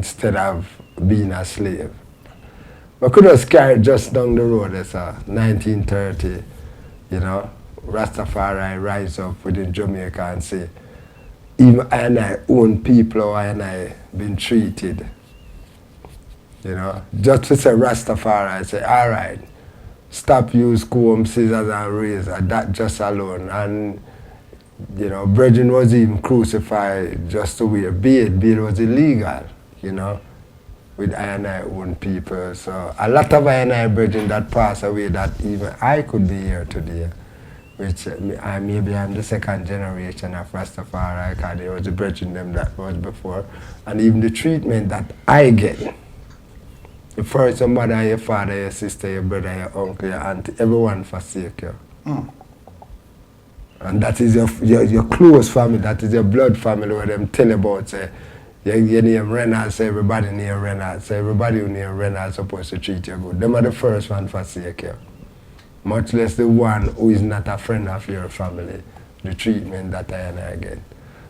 instead of being a slave. We could have carried just down the road as 1930, you know, Rastafari rise up within Jamaica and say, even I and I own people or I and I been treated. You know, just to say Rastafari, I say, all right, stop use comb, scissors and razor, that just alone. And, you know, Brethren was even crucified just to wear beard. Beard was illegal, you know, with I and I own people. So a lot of I and I brethren that passed away that even I could be here today. Which maybe I'm the second generation of Rastafari, because there was a brethren them that was before. And even the treatment that I get. The first, your mother, your father, your sister, your brother, your uncle, your auntie, everyone forsake you. Mm. And that is your close family, that is your blood family, where them tell about, say, your name Reynolds, say everybody near Reynolds, say everybody who near Reynolds supposed to treat you good. Them are the first one forsake you. Much less the one who is not a friend of your family, the treatment that I and I get.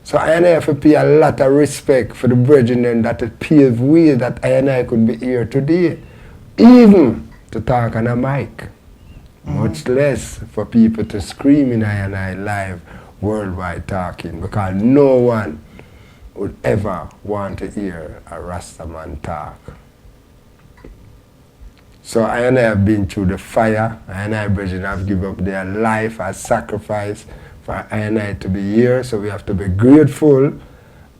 So I and I have to pay a lot of respect for the brethren that it paved way that I and I could be here today, even to talk on a mic. Much less for people to scream in I and I live worldwide talking, because no one would ever want to hear a Rasta man talk. So I and I have been through the fire. I and I brethren have given up their life as sacrifice for I and I to be here. So we have to be grateful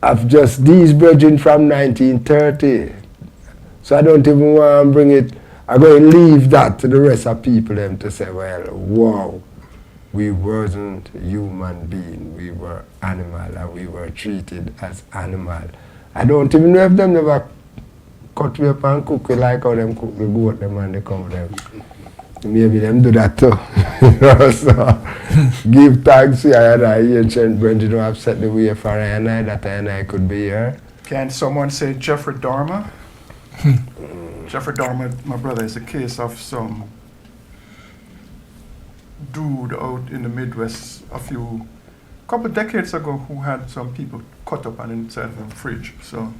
of just these brethren from 1930. So I don't even want to bring it. I'm going to leave that to the rest of people them to say, well, wow, we wasn't human being. We were animal and we were treated as animal. I don't even know if them never cut me up and cook it like how them cook the goat them and the cow them. Maybe them do that too. You know, so give thanks to I and I ancient brethren who have set the way for I and I that I and I could be here. Can someone say Jeffrey Dharma? Jeffrey Dharma, my brother, is a case of some dude out in the Midwest couple decades ago who had some people cut up and inside of a fridge. So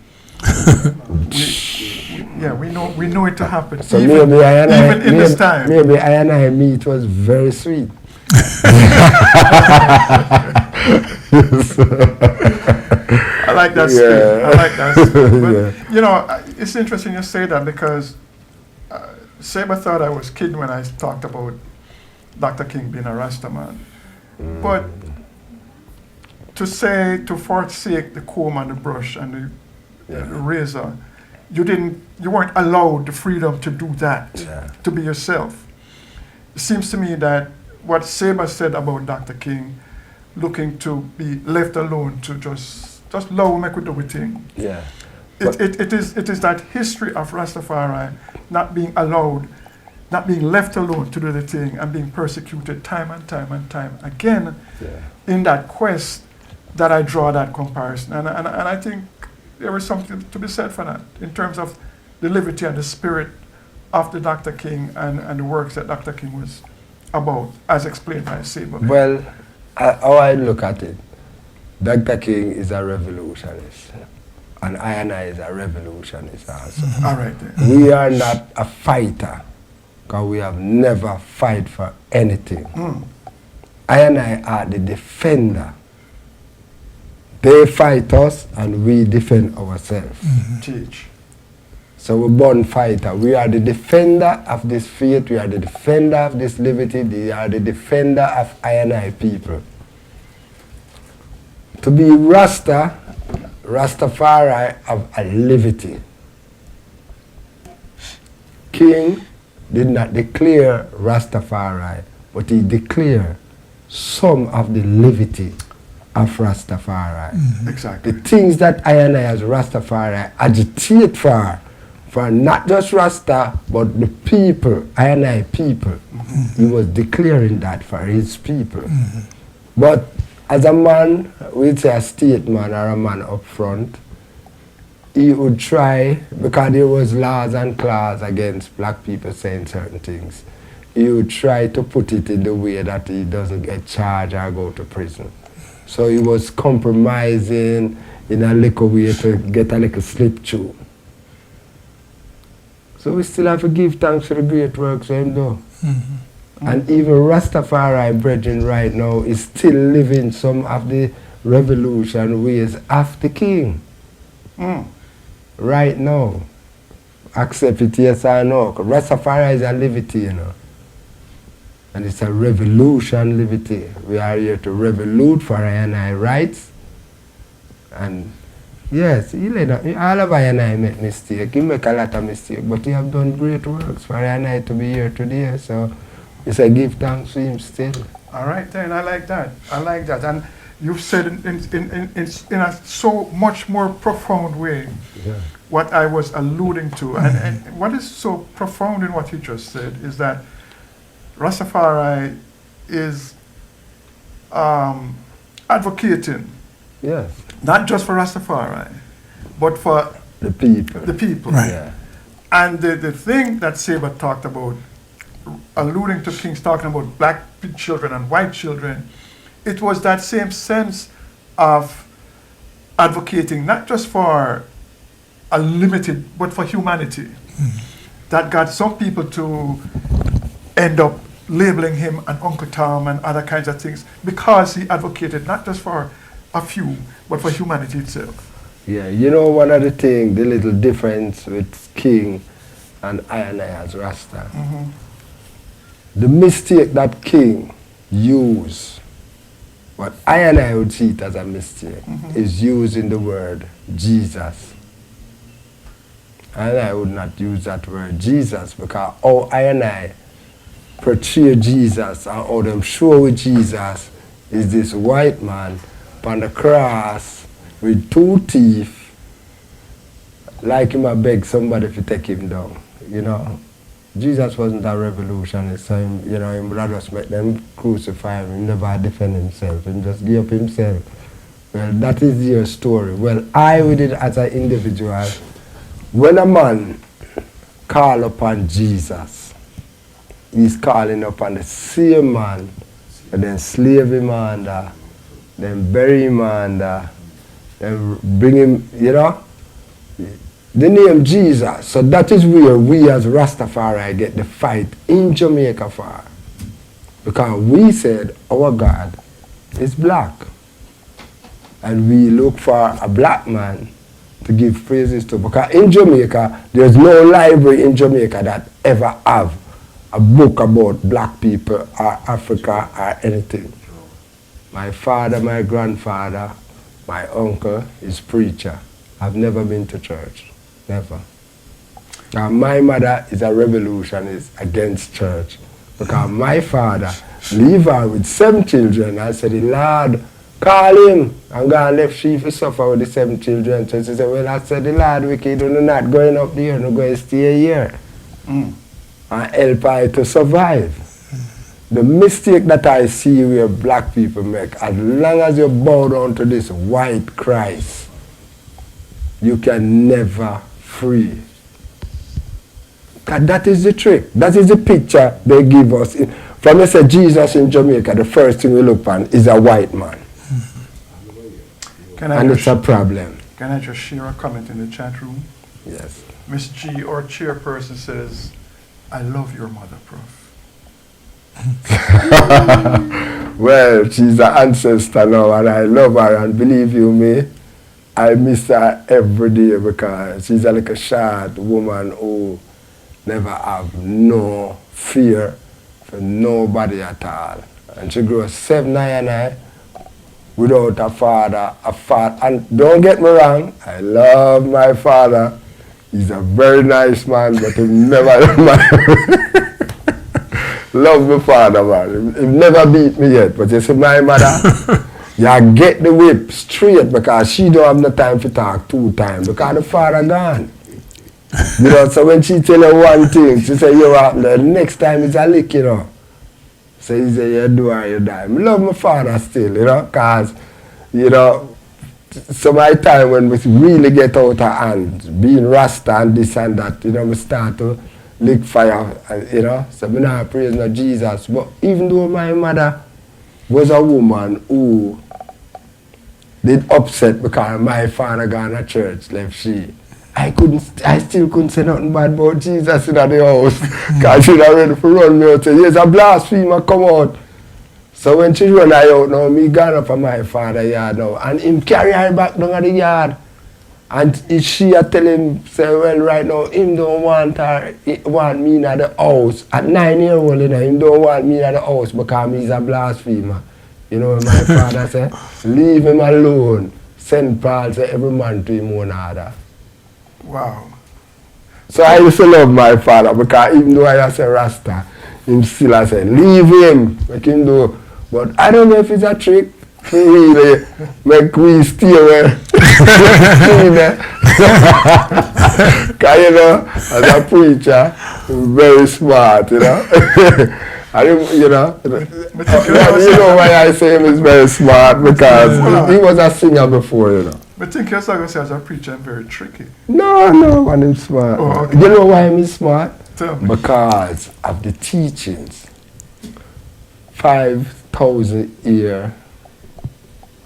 we know it to happen. So even in this time. Maybe I and I meat was very sweet. I like that spirit. I like that spirit. But, you know, it's interesting you say that because Seba thought I was kidding when I talked about Dr. King being a Rasta man. But to forsake the comb and the brush and the razor, you weren't allowed the freedom to do that, to be yourself. It seems to me that what Seba said about Dr. King, looking to be left alone to just allow him to do a thing. Yeah. It is that history of Rastafari not being allowed, not being left alone to do the thing and being persecuted time and time and time again in that quest that I draw that comparison. And I think there was something to be said for that in terms of the livity and the spirit of the Dr. King and the works that Dr. King was about, as explained by Seba. Well, how I look at it, Dr. King is a revolutionist, and I and I is a revolutionist also. All right then. We are not a fighter, because we have never fight for anything. I and I are the defender. They fight us and we defend ourselves. Teach. So we're born fighter. We are the defender of this faith, we are the defender of this liberty, we are the defender of I and I people. To be Rasta, Rastafari of a livity. King did not declare Rastafari, but he declared some of the livity of Rastafari. Exactly. The things that I and I as Rastafari agitate for not just Rasta, but the people, I and I people. He was declaring that for his people. But as a man, we'd say a statesman or a man up front, he would try, because there was laws and clause against black people saying certain things, he would try to put it in the way that he doesn't get charged or go to prison. So he was compromising in a little way to get a little slip through. So we still have to give thanks for the great works of him do. Mm-hmm. And even Rastafari brethren right now is still living some of the revolution ways of the king. Right now. Accept it, yes or no. Rastafari is a livity, you know. And it's a revolution livity. We are here to revolute for I and I rights. And yes, all of I and I make mistakes. He make a lot of mistakes, but he have done great works for I and I to be here today. So it's a give thanks to him still. All right, then I like that. I like that. And you've said in a so much more profound way what I was alluding to. And what is so profound in what you just said is that Rastafari is advocating, not just for Rastafari, but for the people. The people. Right. Yeah. And the thing that Seba talked about, alluding to King's talking about black children and white children, it was that same sense of advocating not just for a limited, but for humanity, that got some people to end up labeling him an Uncle Tom and other kinds of things because he advocated not just for a few, but for humanity itself. Yeah, you know one of the things, the little difference with King and I as Rasta. The mistake that King used, what I would see it as a mistake, is using the word Jesus. I would not use that word Jesus because how I portray Jesus and how them show with Jesus is this white man on the cross with 2 teeth, like him a beg somebody to take him down, you know. Jesus wasn't a revolutionist, so him, you know, him would just make them crucify him. He never defend himself, he just give up himself. Well, that is your story. Well, I with it as an individual, when a man call upon Jesus, he's calling upon the same man, and then slave him under, then bury him under, then bring him, you know, the name Jesus. So that is where we as Rastafari get the fight in Jamaica for. Because we said our God is black. And we look for a black man to give praises to. Because in Jamaica, there's no library in Jamaica that ever have a book about black people or Africa or anything. My father, my grandfather, my uncle is preacher. I've never been to church. Never. Now my mother is a revolutionist against church. Because my father leave her with 7 children. I said, the Lord, call him. I'm going to leave she to suffer with the 7 children. So she said, well, I said, the Lord wicked, you're not going up there, you're going to stay here. And help her to survive. The mistake that I see where black people make, as long as you bow down to this white Christ, you can never free. That is the trick. That is the picture they give us. From I say Jesus in Jamaica, the first thing we look on is a white man. And it's a problem. Can I just share a comment in the chat room? Yes. Miss G, our chairperson, says, I love your mother, Prof. Well, she's an ancestor now and I love her, and believe you me, I miss her every day because she's like a short woman who never have no fear for nobody at all. And she grew 7 9 without a father, and don't get me wrong, I love my father. He's a very nice man, but he never love my father, man. He never beat me yet. But you see, my mother, you get the whip straight because she don't have no time to talk 2 times because the father gone. You know, so when she tell her one thing, she say, you up the next time it's a lick, you know. So he say, you do or you die. I love my father still, you know, because, you know, so my time when we really get out of hand, being Rasta and this and that, you know, we start to lick fire, you know, so we not praise no Jesus. But even though my mother was a woman who did upset because my father gone to church, left she, I still couldn't say nothing bad about Jesus in the house. Because she was ready to run me out and say, here's a blasphemer, come out. So when she run her out now, me gone up from my father's yard now. And him carry her back down at the yard. And she a tell him, say, well, right now, him don't want me in the house. At 9-year-old, you know, him don't want me in the house because he's a blasphemer. You know, my father said, leave him alone. St. Paul said, every man to him own order. Wow. So I used to love my father because even though I say Rasta, him still I say, leave him, make him do. But I don't know if it's a trick to really make we stay where because you know, as a preacher, very smart, you know. You know why I say him is very smart, because he was a singer before, you know. But think you're going to say as a preacher, I'm very tricky. No, man, I'm smart. Oh, okay. You know why I'm smart? Tell me. Because of the teachings. 5,000 years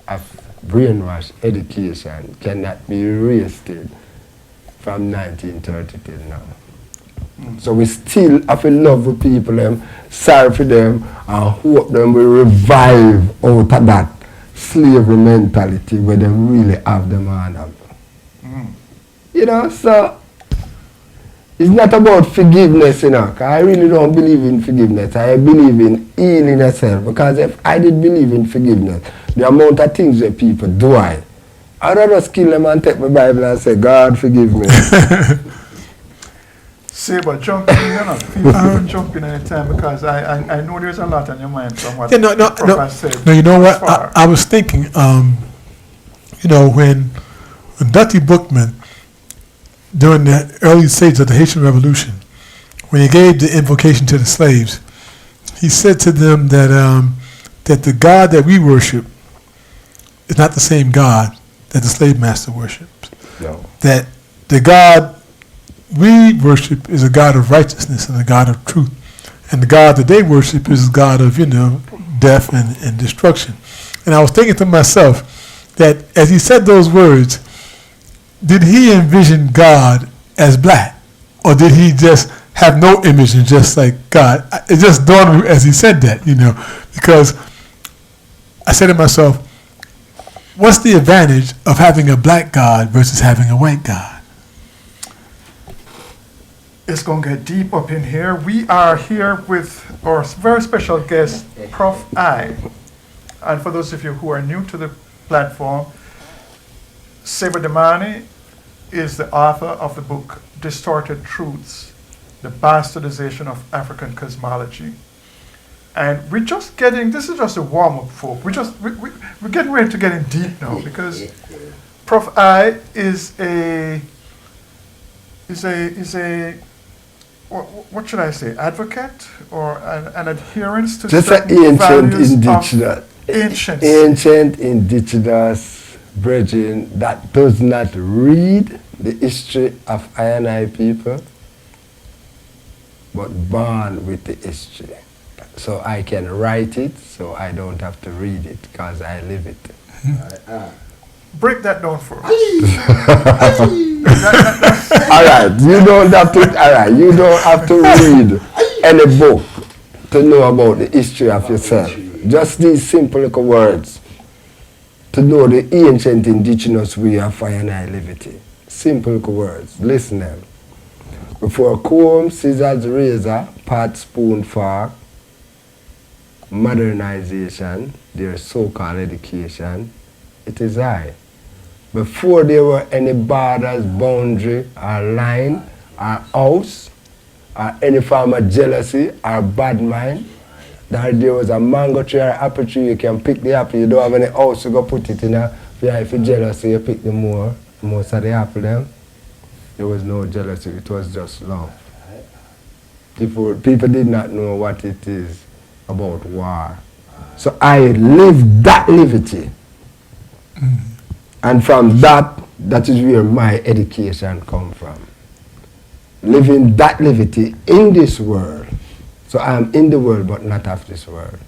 of brainwash education cannot be erased from 1930 till now. So we still have to love the people, them, sorry for them, and hope them will revive out of that slavery mentality where they really have them on them. You know, so it's not about forgiveness, you know, 'cause I really don't believe in forgiveness. I believe in healing yourself, because if I did believe in forgiveness, the amount of things that people do, I'd rather kill them and take my Bible and say, God forgive me. Seba, jump in, you know. Feel free to jump in any time, because I know there's a lot on your mind from what Prof said. No, you know what? I was thinking, you know, when Dutty Bookman, during the early stages of the Haitian Revolution, when he gave the invocation to the slaves, he said to them that that the God that we worship is not the same God that the slave master worships. No. That the God we worship is a God of righteousness and a God of truth. And the God that they worship is a God of, you know, death and destruction. And I was thinking to myself that as he said those words, did he envision God as black? Or did he just have no image and just like God? It just dawned on me as he said that, you know, because I said to myself, what's the advantage of having a black God versus having a white God? It's going to get deep up in here. We are here with our very special guest, Prof-I. And for those of you who are new to the platform, Seba Damani is the author of the book Distorted Truths, The Bastardization of African Cosmology. And we're just getting, this is just a warm-up, folk. We're getting ready to get in deep now, because Prof-I is a what should I say, advocate or an adherence to just an ancient indigenous brethren that does not read the history of I and I people, but born with the history. So I can write it, so I don't have to read it, because I live it. Break that down for us. Alright, you don't have to read any book to know about the history of yourself. Just these simple little words to know the ancient indigenous way of I and I livity. Simple little words. Listen them. Before comb, scissors, razor, pot, spoon, fork, modernization, their so-called education, it is I. Before there were any borders, boundary, or line, or house, or any form of jealousy or bad mind, that there was a mango tree or apple tree, you can pick the apple, you don't have any house to go put it in. If you're jealous, you pick the most of the apple then. There was no jealousy, it was just love. People did not know what it is about war. So I lived that livity. And from that is where my education come from. Living that livity in this world. So I am in the world but not of this world.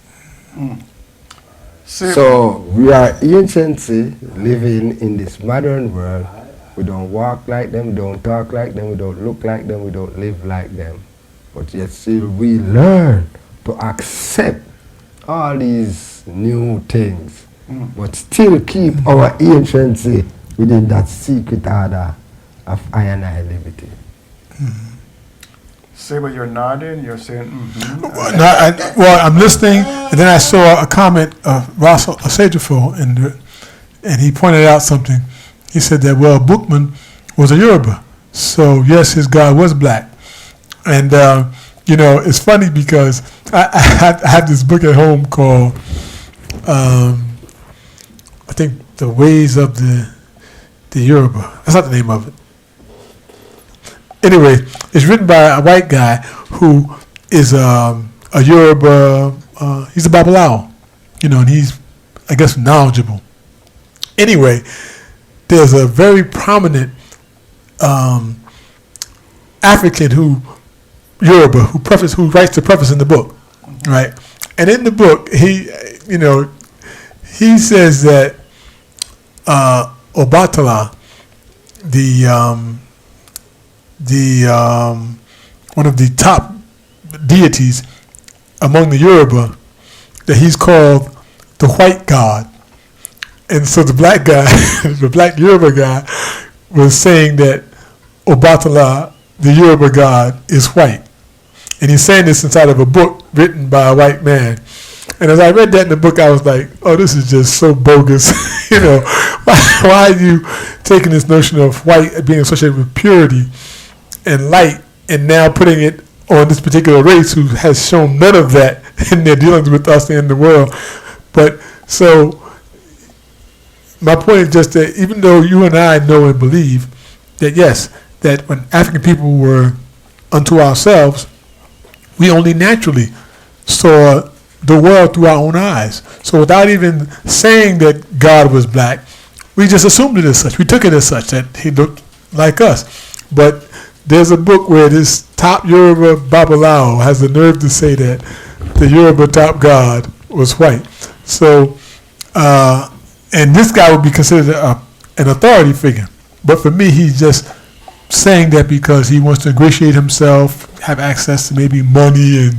So we are anciently living in this modern world We don't walk like them, we don't talk like them, we don't look like them, we don't live like them. But yet still we learn to accept all these new things, but still keep our anciency within that secret order of I and I livity. Seba, you're nodding, you're saying, Well, I'm listening, and then I saw a comment of Ross Osejafo, and he pointed out something. He said that, well, Bookman was a Yoruba, so yes, his God was black. And, you know, it's funny because I have this book at home called, I think, The Ways of the Yoruba. That's not the name of it. Anyway, it's written by a white guy who is a Yoruba, he's a Babalawo, you know, and he's, I guess, knowledgeable. Anyway, there's a very prominent African Yoruba, who writes the preface in the book, right? And in the book, he says that Obatala, one of the top deities among the Yoruba, that he's called the white god. And so the black guy, the black Yoruba guy, was saying that Obatala, the Yoruba god, is white. And he's saying this inside of a book written by a white man. And as I read that in the book, I was like, oh, this is just so bogus. You know, why are you taking this notion of white being associated with purity and light and now putting it on this particular race who has shown none of that in their dealings with us and the world? But so my point is just that even though you and I know and believe that, yes, that when African people were unto ourselves, we only naturally saw the world through our own eyes. So without even saying that God was black, we just assumed it as such. We took it as such, that he looked like us. But there's a book where this top Yoruba Babalawo has the nerve to say that the Yoruba top god was white. So, and this guy would be considered an authority figure. But for me, he's just saying that because he wants to ingratiate himself, have access to maybe money and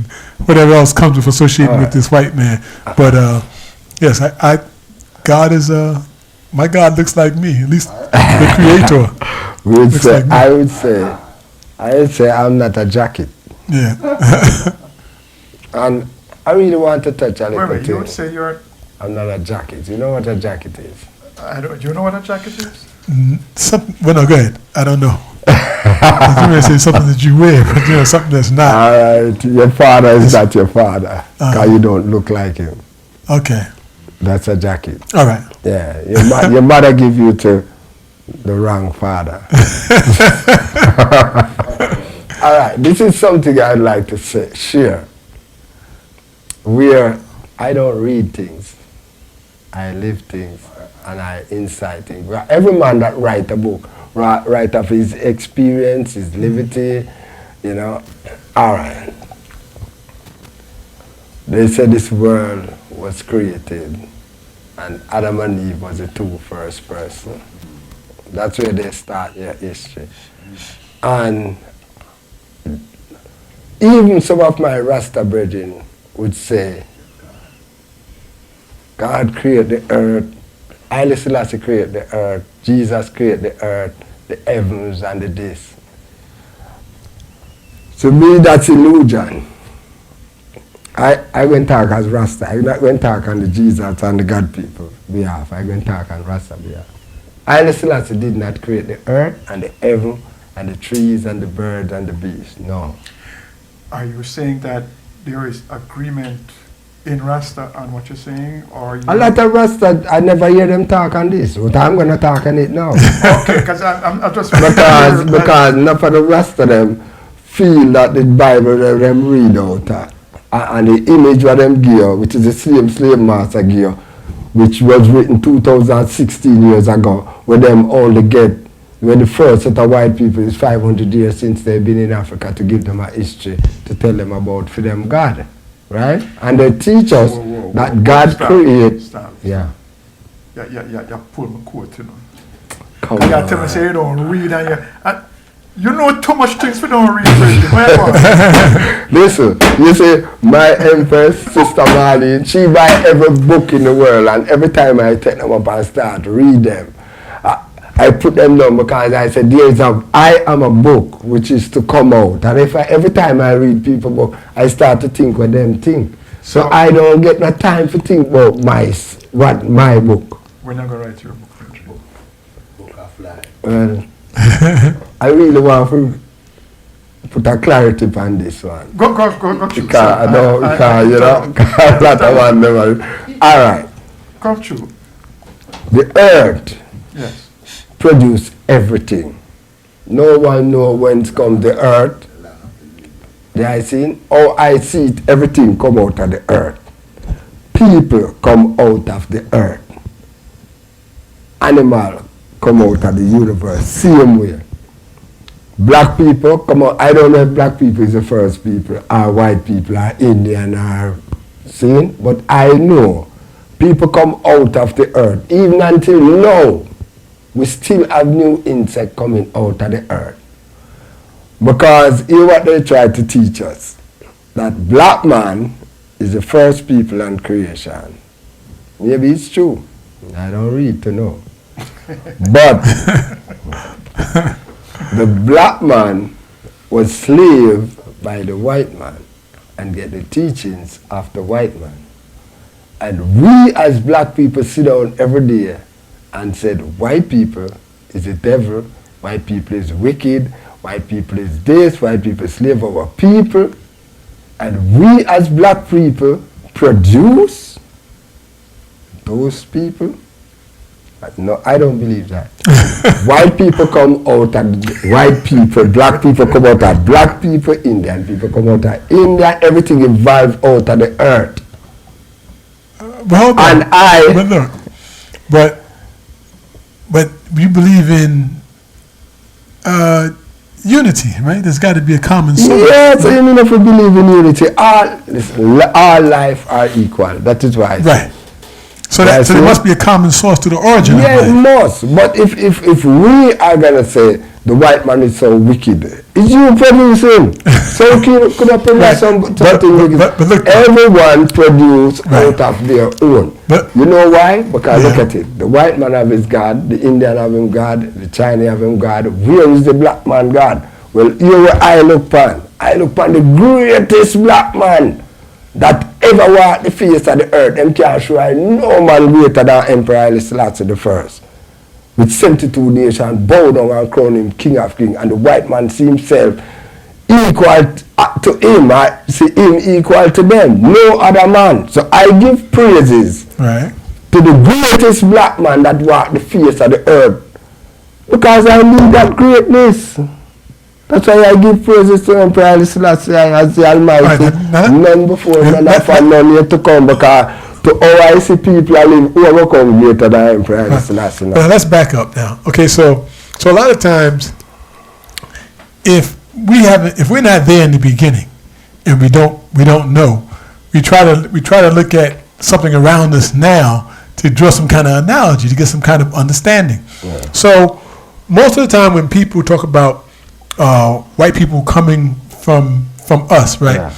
whatever else comes with associating with this white man. But yes, God is my God looks like me, at least the Creator. I would say I'm not a jacket. Yeah. And I really want to touch a little thing. You would say you're... I'm not a jacket. You know what a jacket is? Do you know what a jacket is? Well, no, go ahead. I don't know. I was going to say something that you wear, but you know, something that's not. All right. Your father is not your father, because you don't look like him. Okay. That's a jacket. All right. Yeah. Your mother give you to the wrong father. All right. This is something I'd like to share. Where I don't read things. I live things and I incite things. Every man that write a book, write of his experience, his livity, you know. All right. They said this world was created and Adam and Eve was the two first person. That's where they start their history. And even some of my Rasta brethren would say, God created the earth, Haile Selassie created the earth, Jesus created the earth, the heavens and the this. To me, that's illusion. I went talk as Rasta. I not going to talk on the Jesus and the God people behalf. I going to talk on Rasta behalf. Haile Selassie did not create the earth and the heaven and the trees and the birds and the beasts. No. Are you saying that there is agreement in Rasta on what you're saying, or a lot of Rasta, I never hear them talk on this, but I'm going to talk on it now. Okay, because I'm just because enough of the Rasta them feel that the Bible them read out and the image what them give, which is the same slave master give, which was written 2016 years ago, where them only get, when the first set of white people is 500 years since they've been in Africa to give them a history to tell them about for them God. Right? And they teach us that God created. Yeah, pull my quote, you know. Come I gotta tell me, on. say you don't read you know too much things we don't read. Where are you? Listen, you see, my Empress, Sister Marlene, she buy every book in the world, and every time I take them up and start to read them, I put them down because I said, I am a book which is to come out. And if every time I read people book, I start to think what them think. So I don't get no time to think about my book. We're not gonna write your book. Book of life. Well, I really want to put a clarity on this one. Go through. Because I don't, because you know, because a lot of one never. All right. Come true. The earth Yes. produce everything. No one know whence come the earth. They I seen, oh I see it, everything come out of the earth. People come out of the earth. Animal come out of the universe, same way. Black people come out, I don't know if black people is the first people, or white people, or Indian, or seen, but I know people come out of the earth. Even until now, we still have new insects coming out of the earth. Because here's what they try to teach us, that black man is the first people in creation. Maybe it's true. I don't read to know. But the black man was slave by the white man and get the teachings of the white man. And we as black people sit down every day and said white people is the devil, white people is wicked, white people is this, white people is slave of our people. And we as black people produce those people. But no, I don't believe that. White people come out of white people, black people come out of black people, Indian people come out of India, everything evolved out of the earth. Well, And but look, but you believe in unity, right? There's got to be a common source. Yes, I mean if we believe in unity, all life are equal. That is why. Right. So there must be a common source to the origin Yeah, of it life. must. But if we are gonna say the white man is so wicked, it's you producing. So could have produced something wicked. But look, everyone produce Right. out of their own. But- you know why? Because look Yeah. at it. The white man have his God, the Indian have him God, the Chinese have him God. Where is the black man God? Well, here where I look upon. I look upon the greatest black man that ever walked the face of the earth. Them can't show I no man greater than Emperor Haile Selassie the first. With 72 nations, bow down and crown him king of kings. And the white man see himself equal to him. I see him equal to them. No other man. So I give praises Right. to the greatest black man that walked the face of the earth. Because I need that greatness. That's why I give praises to Emperor Haile Selassie as the Almighty. Right, None before, none after, and none yet to come. Because to how I see people I live, who will come greater than Emperor Haile Selassie now. Now let's back up now. Okay, so a lot of times, if we're not there in the beginning, and we don't know, we try to look at something around us now to draw some kind of analogy to get some kind of understanding. Yeah. So most of the time when people talk about white people coming from us, right? Yeah.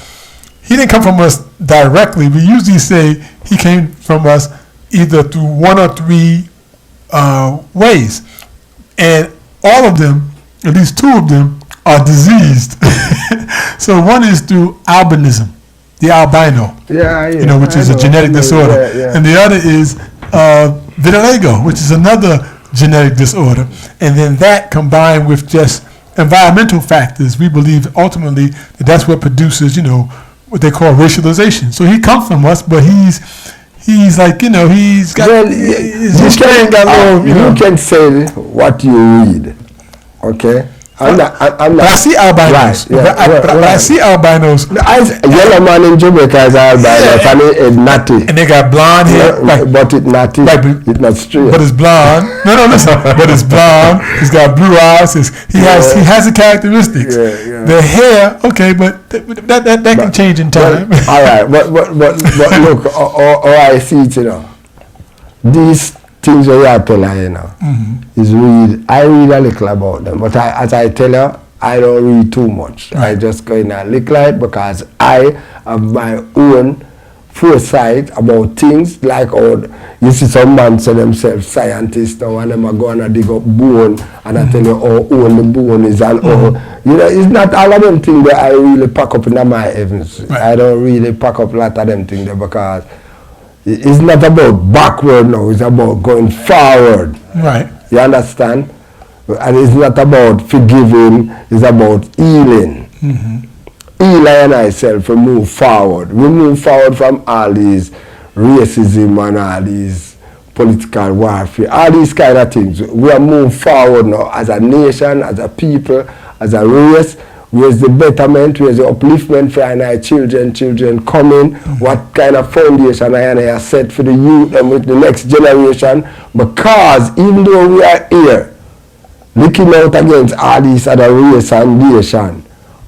He didn't come from us directly. We usually say he came from us either through one or three ways. And all of them, at least two of them, are diseased. So one is through albinism, the albino, Yeah, which is a genetic disorder. Yeah. And the other is vitiligo, which is another genetic disorder. And then that combined with just environmental factors, we believe ultimately that's what produces, what they call racialization. So he comes from us, but he's like, he's got Well, his you history can, you can say what you read, okay? I'm not. But I see albinos. Right, yeah, But I see albinos. Yellow man in Jamaica is albino, and it's natty. And they got blonde hair. But it's natty. Right, It's not straight. But it's blonde. No, listen. But it's blonde. He's got blue eyes. He has the characteristics. Yeah. The hair, okay, but that can change in time. All right, but look, I see it, these things that you tell her, you know, is I read a little about them, but as I tell her, I don't read too much. Right. I just go in and look like because I have my own foresight about things, like how you see some man say themselves scientists now and them are going to dig up bone and I tell you how old the bone is and how, you know, it's not all of them things that I really pack up in my heavens. Right. I don't really pack up a lot of them things there because it's not about backward now, it's about going forward. Right. You understand? And it's not about forgiving, it's about healing. Heal and ourselves to move forward. We move forward from all these racism and all these political warfare, all these kind of things. We are moving forward now as a nation, as a people, as a race. Where's the betterment, where's the upliftment for our children coming, what kind of foundation I have set for the youth and with the next generation. Because even though we are here, looking out against all these other race and nation,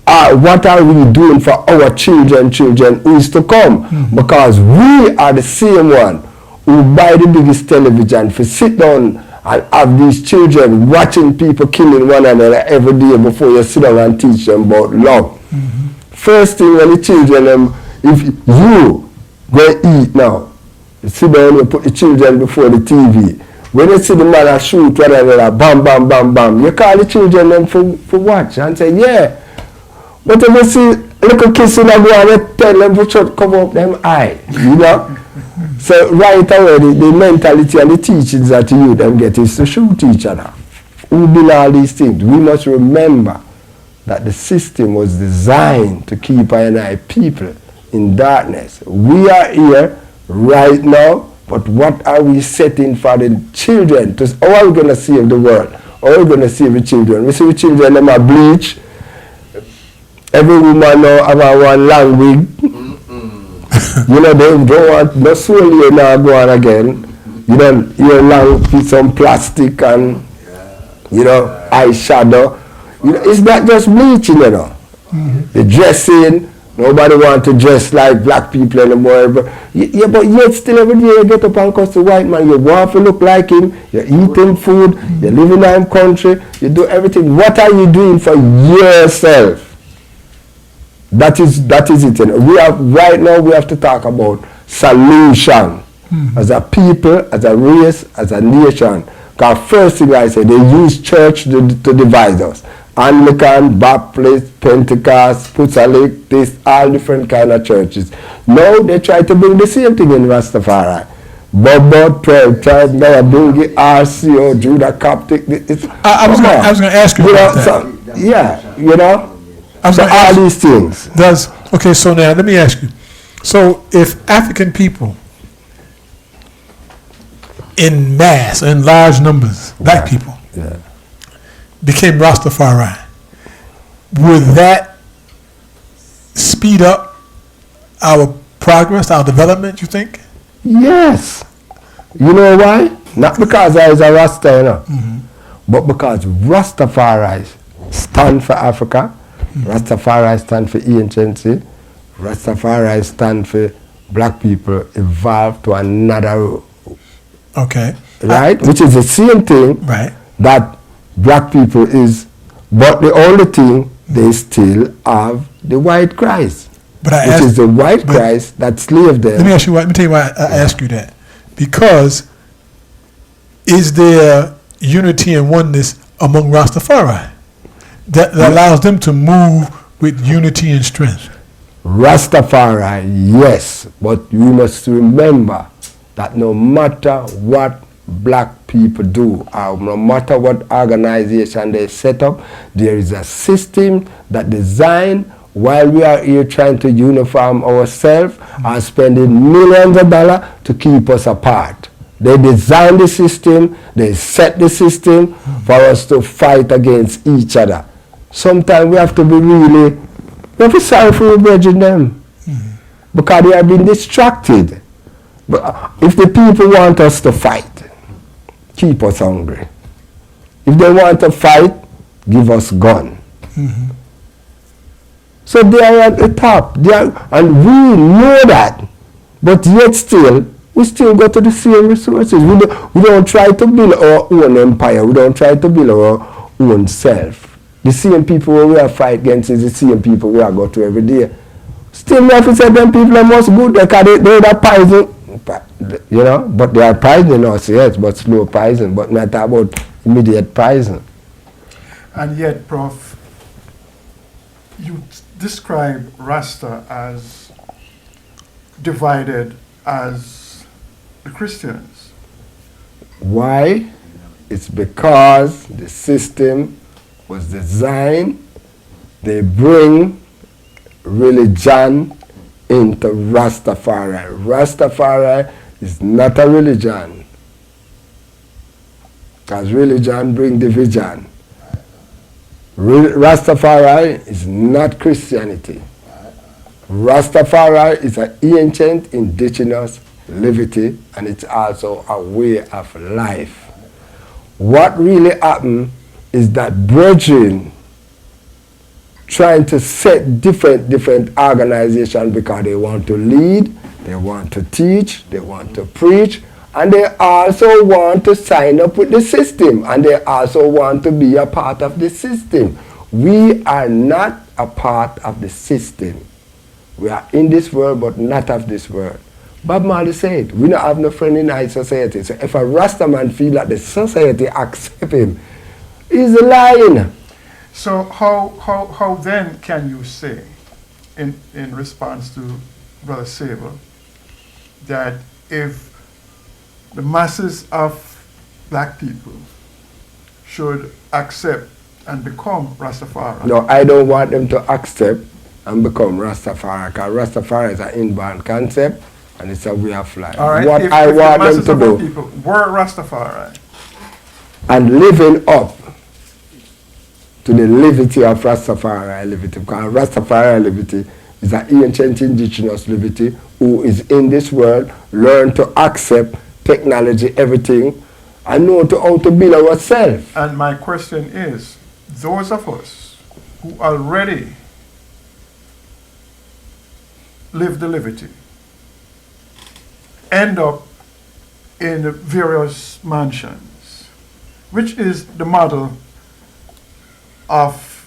what are we doing for our children who is to come? Because we are the same one who buy the biggest television for sit down and have these children watching people killing one another every day before you sit down and teach them about love. First thing when the children, if you go eat now, you sit down, you put the children before the TV. When you see the man shoot one another, bam, bam, bam, bam, you call the children them for watch and say, yeah. But if you see little kids in the go and you tell them to cover up them eye, you know? So right away, the mentality and the teachings that you them get is to shoot each other. Who build all these things? We must remember that the system was designed to keep our people in darkness. We are here right now, but what are we setting for the children? How are we going to save the world? How are we going to save the children? We see the children, them are bleach. Every woman now have a one long wig. You know, they don't want no soul here now go on again. You know, you're long with some plastic and, you know, eyeshadow. You know, it's not just bleaching, you know. The dressing, nobody want to dress like black people anymore. But yet still every day you get up and cuss the white man. You want to look like him, you eat him food, you live in our country, you do everything. What are you doing for yourself? That is it. We have right now we have to talk about solution as a people, as a race, as a nation. Because first thing I say, they use church to divide us. Anglican, Baptist, Pentecost, Proselytizing, this all different kind of churches. Now they try to bring the same thing in Rastafari. Bobo, 12 tribes, Nyabinghi, RCO, Judah, Coptic. I was going to ask you about that. So, yeah, you know. So all these things. Okay, so now let me ask you. So if African people in mass, in large numbers, black people, became Rastafari, would that speed up our progress, our development, you think? Yes. You know why? Not because I was a Rasta, you know, but because Rastafari stand for Africa, Rastafari stand for Ancientcy, Rastafari stand for black people evolve to another, okay, right? Which is the same thing, right, that black people is, but the only thing they still have the white Christ, which is the white Christ that slaved them. Let me ask you. Let me tell you why I ask you that. Because is there unity and oneness among Rastafari that allows them to move with unity and strength? Rastafari, yes, but we must remember that no matter what black people do, or no matter what organization they set up, there is a system that designed while we are here trying to uniform ourselves and spending millions of dollars to keep us apart. They designed the system, they set the system for us to fight against each other. Sometimes we have to be we have to sorry for the brethren them. Because they have been distracted. But if the people want us to fight, keep us hungry. If they want to fight, give us gun. So they are at the top. And we know that. But yet still, we still go to the same resources. We don't try to build our own empire. We don't try to build our own self. The same people who we are fight against is the same people we are go to every day. Still, we have to say them people are most good because they're the poison, you know, but they are poisoning us, yes, but slow poison, but not about immediate poison. And yet, Prof, you describe Rasta as divided as the Christians. Why? It's because the system was designed, they bring religion into Rastafari. Rastafari is not a religion, because religion brings division. Rastafari is not Christianity. Rastafari is an ancient indigenous livity, and it's also a way of life. What really happened is that brethren trying to set different organizations because they want to lead, they want to teach, they want to preach, and they also want to sign up with the system, and they also want to be a part of the system. We are not a part of the system. We are in this world, but not of this world. Bob Marley said, we don't have no friend in our society. So if a Rasta man feel that the society accept him, he's lying. So how then can you say, in response to Brother Seba, that if the masses of black people should accept and become Rastafari? No, I don't want them to accept and become Rastafari, because Rastafari is an inborn concept and it's a way of life. All right. What if I the want them masses to of our do people were Rastafari and living up to the livity of Rastafari livity, because Rastafari livity is an ancient indigenous livity who is in this world, learn to accept technology, everything, and know how to build ourselves. And my question is, those of us who already live the livity end up in various mansions, which is the model of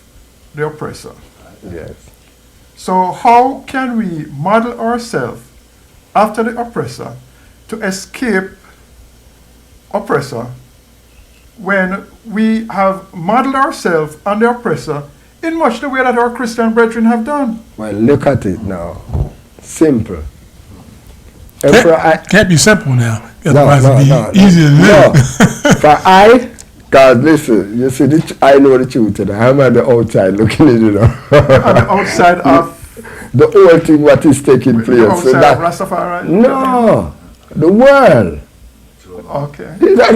the oppressor. Yes. So how can we model ourselves after the oppressor to escape oppressor when we have modeled ourselves on the oppressor in much the way that our Christian brethren have done? Well, look at it now. Simple. Emperor, Can't be simple now. No, Otherwise it'd be easy to no. live. For God, listen, you see, I know the truth today. I'm on the outside looking at it, you know. On the outside of the whole thing, what is taking place. the outside So that, of Rastafari? no, the world. Okay. Is that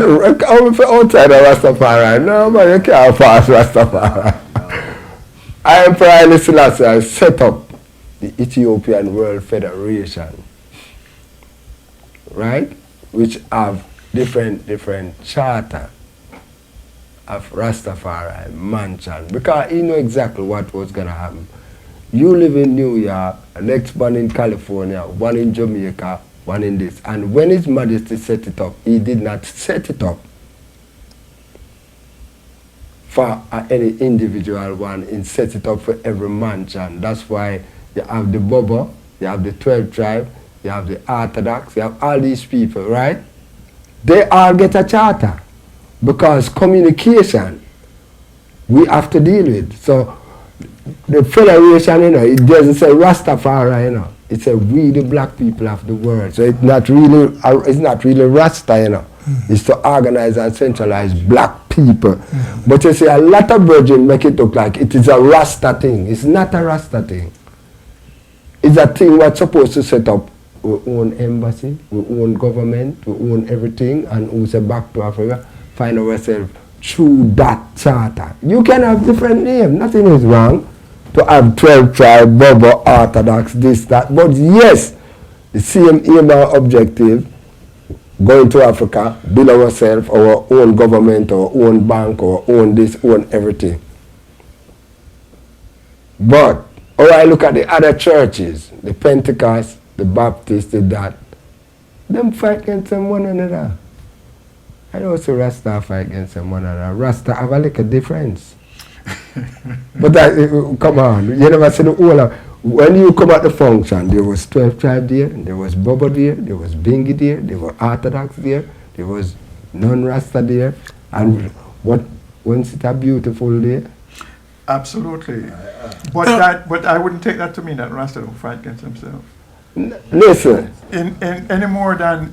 outside of Rastafari? No, man, you can't pass Rastafari. I Emperor Haile Selassie, I set up the Ethiopian World Federation, right? Which have different charter of Rastafari, mansion, because he know exactly what was going to happen. You live in New York, next one in California, one in Jamaica, one in this. And when His Majesty set it up, he did not set it up for any individual one. He set it up for every mansion. That's why you have the Bobo, you have the 12 tribe, you have the Orthodox, you have all these people, right? They all get a charter because communication we have to deal with. So the federation, you know, it doesn't say Rastafari, you know. It says we the black people of the world. So it's not really Rasta, you know. It's to organize and centralize black people. But you see, a lot of brethren make it look like it is a Rasta thing. It's not a Rasta thing. It's a thing we're supposed to set up. We own embassy, we own government, we own everything, and we say back to Africa, find ourselves through that charter. You can have different names, nothing is wrong to have 12 tribe, Bobo, Orthodox, this, that, but yes, the same aim and objective, going to Africa, build ourselves, our own government, our own bank, our own this, own everything. But, or I look at the other churches, the Pentecost, the Baptist, the that, Them fight against them one another. I don't see Rasta fight against them one another. Rasta have a little difference. But come on, you never see the whole of, when you come at the function, there was 12 tribes there, there was Bobo there was Bingi there were Orthodox there was non-Rasta there, and wasn't it a beautiful day? Absolutely. But I wouldn't take that to mean that Rasta don't fight against themselves. Listen. Any more than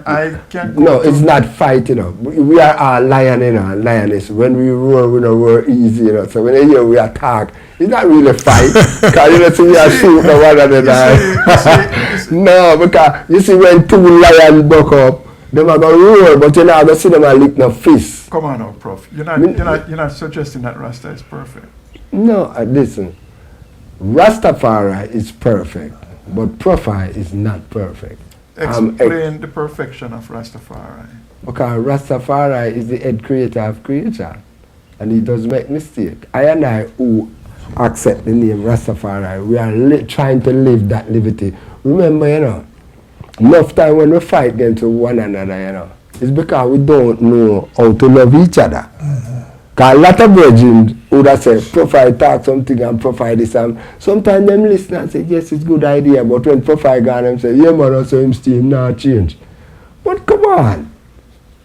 I can. No, it's not fight, We are all lion, lioness. When we roar, we don't roar easy, So when you hear we attack, it's not really fight. Because we are shooting one another. No, because you see when two lions buck up, them are going to roar, but you're not going to see them and lick no fist. Come on now, Prof. You're not suggesting that Rasta is perfect. No, listen. Rastafari is perfect. But Prof-I is not perfect. Explain the perfection of Rastafari. Because Rastafari is the head creator of creation. And he does make mistake. I and I who accept the name Rastafari, we are trying to live that livity. Remember, enough time when we fight against one another, it's because we don't know how to love each other. Because a lot of virgins would have said, Prof-I talk something and Prof-I this and sometimes them listen and say, yes, it's a good idea, but when Prof-I gone, them say, yeah man, also him still not change. But come on.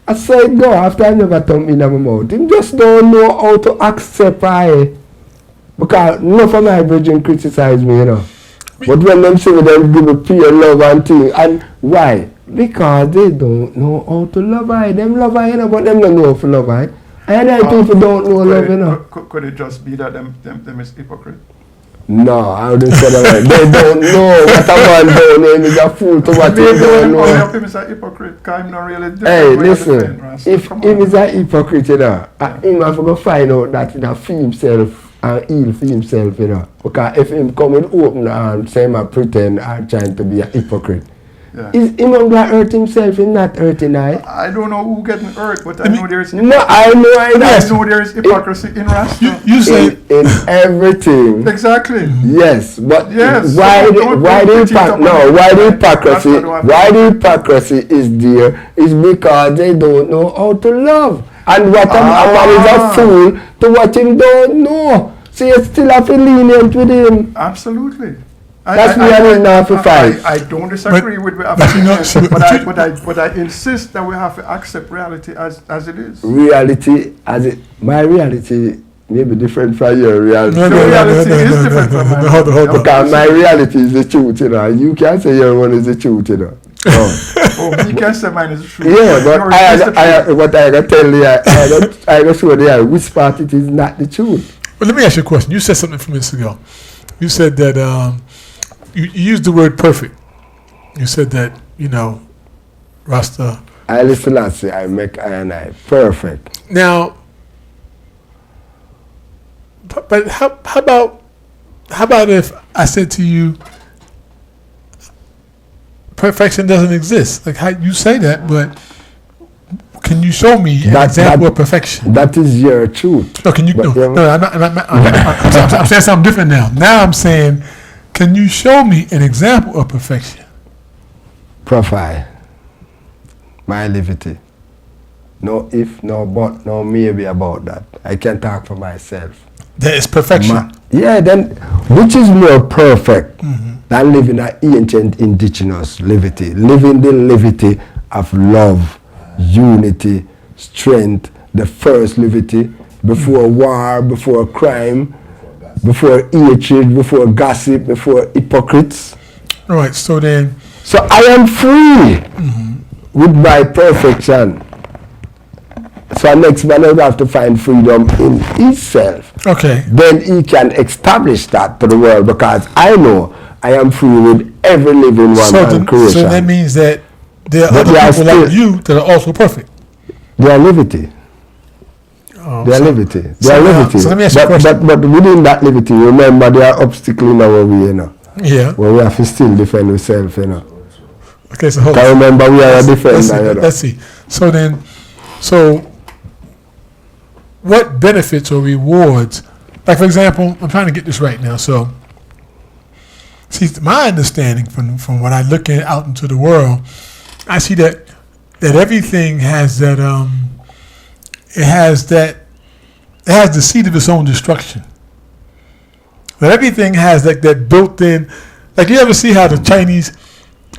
I saw it go after I never told in my mouth. Him just don't know how to accept I. Because enough of my virgin criticize me, But when them say them give me pure love and thing, and why? Because they don't know how to love I. Them love I, but them don't know how to love I. And people don't know love, Could it just be that them is hypocrite? No, I wouldn't say that. They don't know what a man don't know. He's a fool to what he don't know. Him is a hypocrite, because I'm not really different. Hey, listen, if him is a hypocrite, him have to go find out that he free himself and heal for himself, Because if him come with open arms, say him pretend or trying to be a hypocrite. Yeah. Is him not going to hurt himself? He's not hurting I don't know who getting hurt, but I know there's there's hypocrisy in Rasta. You say in everything. Exactly. Yes, but yes. Why the hypocrisy is there is because they don't know how to love. And what a man is a fool to what him don't know. So you still have to lenient with him. Absolutely. That's me I don't have to fight. I don't disagree with but I insist that we have to accept reality as it is. Reality as it. My reality may be different from your reality. Your reality is different from mine. Hold on. Because my reality is the truth, You can't say your one is the truth, Oh, you can say mine is the truth. Yeah, but what I can tell you, I can show you which part it is not the truth. Well, let me ask you a question. You said something a few minutes ago. You said that you used the word perfect. You said that, Rasta. I listen and say, I make I and I perfect. Now, but how about if I said to you, perfection doesn't exist? Like, how you say that, but can you show me an example of perfection? That is your truth. No, can you? No, I'm saying something different now. Now I'm saying, can you show me an example of perfection? Prof-I, my livity. No if, no but, no maybe about that. I can talk for myself. That is perfection. Then which is more perfect than living an ancient indigenous livity, living the livity of love, unity, strength, the first livity, before war, before crime, before hatred, before gossip, before hypocrites. All right, so I am free with my perfection. So next man will have to find freedom in himself. Okay. Then he can establish that to the world, because I know I am free with every living one and creation. So that means that there are other people like you that are also perfect. They are livity. They are livity. They are livity. So let me ask you a question. But within that livity, remember there are obstacles in our way, Yeah. Where we have to still defend ourselves, Okay, so hold on. I remember we are a defender, Let's see. So what benefits or rewards, like for example, I'm trying to get this right now. So See, my understanding from what I look at out into the world, I see that everything has that it has the seed of its own destruction. That everything has that built-in, like you ever see how the Chinese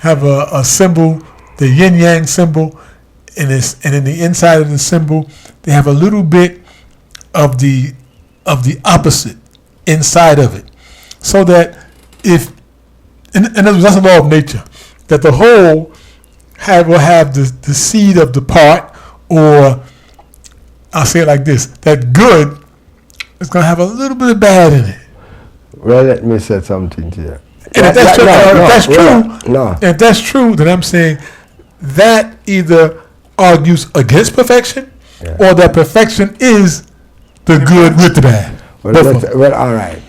have a symbol, the yin yang symbol, and in the inside of the symbol they have a little bit of the opposite inside of it, so that if and that's a law of nature, that the whole will have the seed of the part, or I'll say it like this, that good is going to have a little bit of bad in it. Well, let me say something to you. And if that's If that's true, then I'm saying that either argues against perfection, or that perfection is the good with the bad. Well, all right.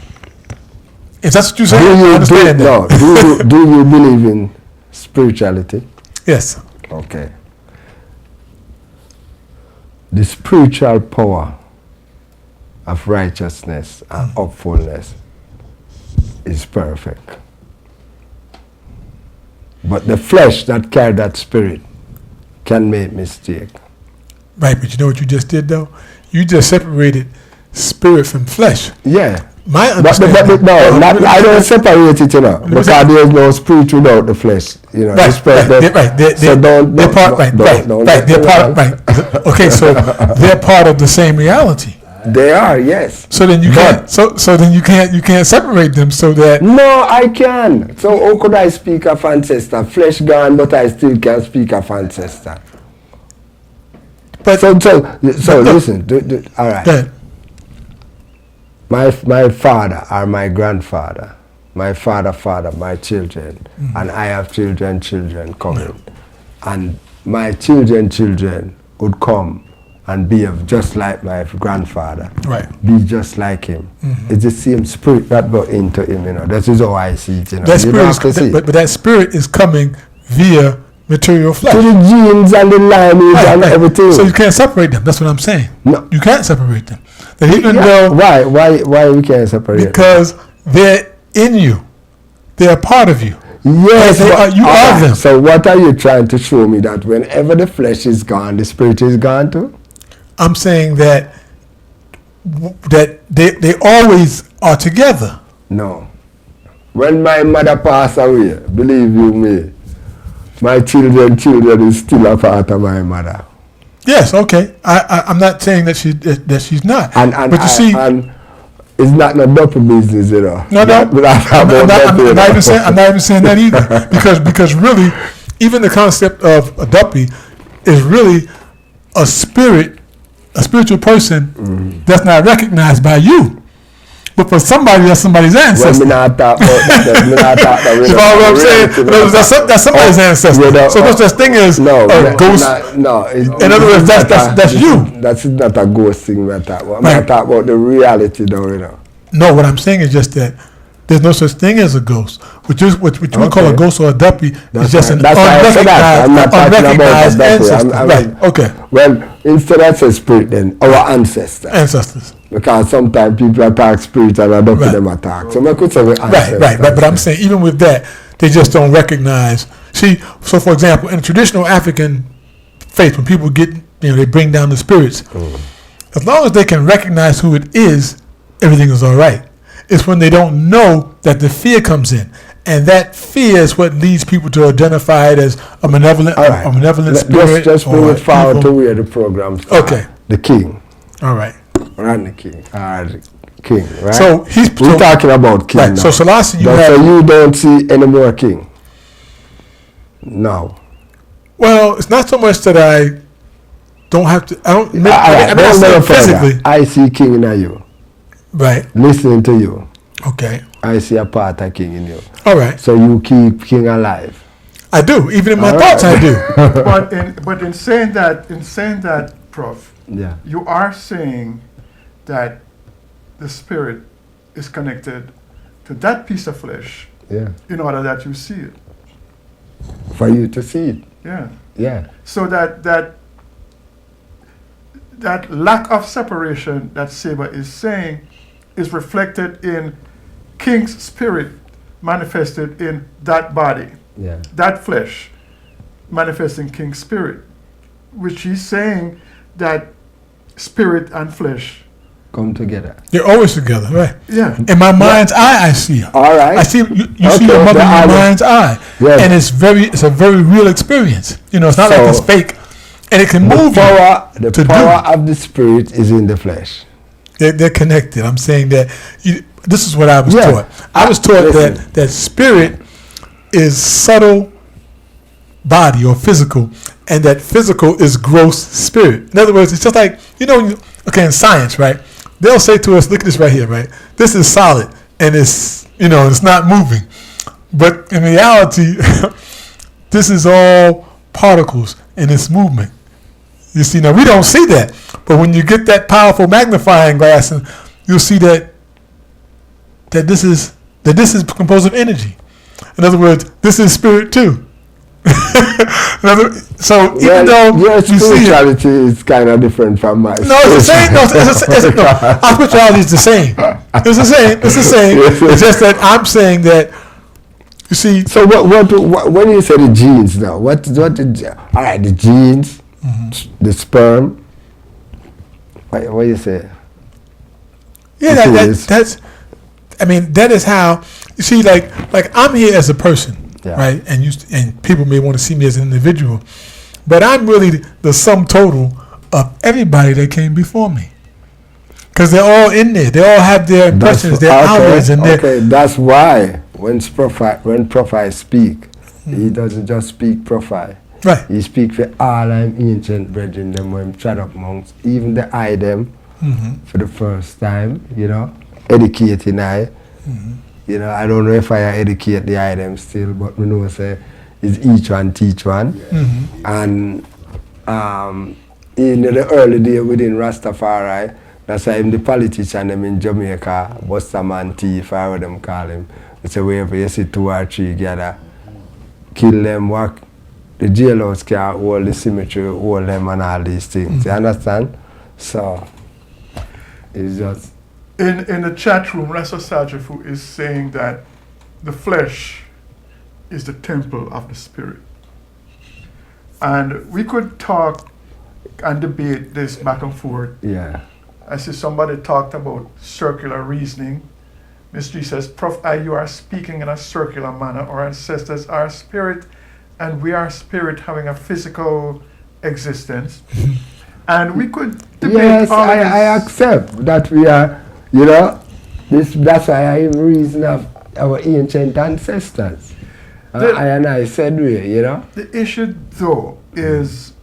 If that's what you're saying, I understand that. No. Do you believe in spirituality? Yes. Okay. The spiritual power of righteousness and upfulness is perfect. But the flesh that carries that spirit can make mistake. Right, but you know what you just did though? You just separated spirit from flesh. Yeah. My understanding. I don't separate it, you know, because there is no spirit without the flesh. You know, right. Okay, so they're part of the same reality. They are, yes. So then you can't. So then you can't separate them. So that. No, I can. So how could I speak of ancestor? Flesh gone, but I still can speak of ancestor. But so listen. All right. My father or my grandfather, my father, my children, and I have children coming, and my children would come and be just like my grandfather, right? Be just like him. It's the same spirit that got into him, you know. That is how I see it, you know. That spirit but that spirit is coming via material flesh. To the genes and the lineage and everything. So you can't separate them. That's what I'm saying. No, you can't separate them. That even though why we can't separate? Because they're in you. They're a part of you. Yes, you are them. So what are you trying to show me? That whenever the flesh is gone, the spirit is gone too? I'm saying that they always are together. No. When my mother passed away, believe you me, my children is still a part of my mother. Yes, okay. I'm not saying that she's not. But you see, it's not no double business, you know. No. I'm not even saying that either. because really, even the concept of a duppy is really a spiritual person that's not recognized by you. But for somebody, that's somebody's ancestor. Well, that's somebody's ancestor. So no such thing as a ghost. In other words, that's you. That's not a ghost thing we're talking about. I'm talking about the reality, though, you know. No, what I'm saying is just that there's no such thing as a ghost. What you would call a ghost or a duppy is just an unrecognized ancestor. Right, okay. Well, instead of a spirit, then our ancestors. Because sometimes people attack spirits and I don't let them attack. So I could say right. But I'm saying even with that, they just don't recognize. See, so for example, in traditional African faith, when people get, they bring down the spirits, as long as they can recognize who it is, everything is all right. It's when they don't know that the fear comes in. And that fear is what leads people to identify it as a malevolent spirit. Just bring it forward to where the program starts. Okay. The king. All right. Right, the king. The king, right? So we're talking about king now. So Selassie, so you don't see any more king? No. Well, it's not so much that I don't have to. I don't. I physically. I see king in you. Right. Listening to you. Okay. I see a part of king in you. All right. So you keep king alive. I do. Even in my thoughts, I do. But in saying that, Prof, yeah, you are saying that the spirit is connected to that piece of flesh, in order that you see it. For you to see it. Yeah. Yeah. So that lack of separation that Seba is saying is reflected in King's spirit manifested in that body, Yeah. that flesh, manifesting King Spirit, which he's saying that spirit and flesh. Come together. They're always together, right? Yeah. In my mind's eye, I see her. All right. I see you Okay, see your mother in the your other- mind's eye, Yes. and it's a very real experience. You know, it's not So, like it's fake, and it can move The you. power, the to power do. of the spirit is in the flesh. They're connected. I'm saying that this is what I was Yeah. taught. I was taught Listen. that spirit is subtle body or physical, and that physical is gross spirit. In other words, it's just like, you know, okay, in science, right? They'll say to us, look at this right here, right? This is solid, and it's, you know, it's not moving. But in reality, this is all particles and it's movement. You see, now we don't see that, but when you get that powerful magnifying glass, and you'll see that this is composed of energy. In other words, this is spirit too. So even though your you see it, spirituality is kind of different from mine. no, it's the same. No, no, our spirituality is the same. It's the same. It's the same. It's just that I'm saying that. You see, So what when you say the genes now, what all right, the genes, the sperm, what you say? yeah, The that tools. that's. I mean, that is how you see. Like I'm here as a person, Yeah. right? And people may want to see me as an individual, but I'm really the sum total of everybody that came before me. Because they're all in there. They all have their impressions, their hours, and their. Okay, that's why when Prof-I speak, he doesn't just speak Prof-I. Right. He speak for all them ancient brethren, them when trad up monks, even the I them for the first time, you know, educating I. You know, I don't know if I educate the I them still, but we know say it's each one teach one. And in the early day within Rastafari, that's why the politician them in Jamaica, Busterman thief, I would them call him. It's a wherever you see 2 or 3 gather, kill them, work. The jailhouse can hold the cemetery, hold them and all these things. You understand? So, it's just... In the chat room, Rasta Sajafu is saying that the flesh is the temple of the spirit. And we could talk and debate this back and forth. Yeah. I see somebody talked about circular reasoning. Ms. G says, Prof-I, you are speaking in a circular manner. Our ancestors are spirit, and we are spirit having a physical existence. And we could debate Yes, all this. I accept that we are, you know, that's why I have reason of our ancient ancestors. I said we, you know. The issue, though, is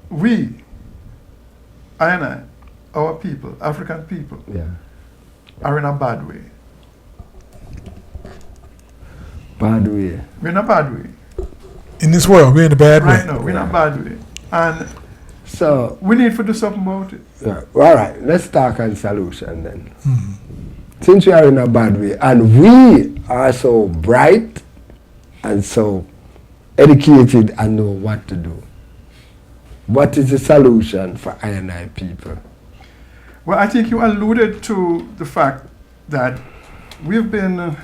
we, our people, African people, Yeah. are in a bad way. Bad way. We're in a bad way. In this world, we're in a bad Right way. now, we're in a bad way. And So, we need to do something about it. yeah, all right, let's talk on solution then. Since we are in a bad way, and we are so bright and so educated and know what to do, what is the solution for I people? Well, I think you alluded to the fact that we've been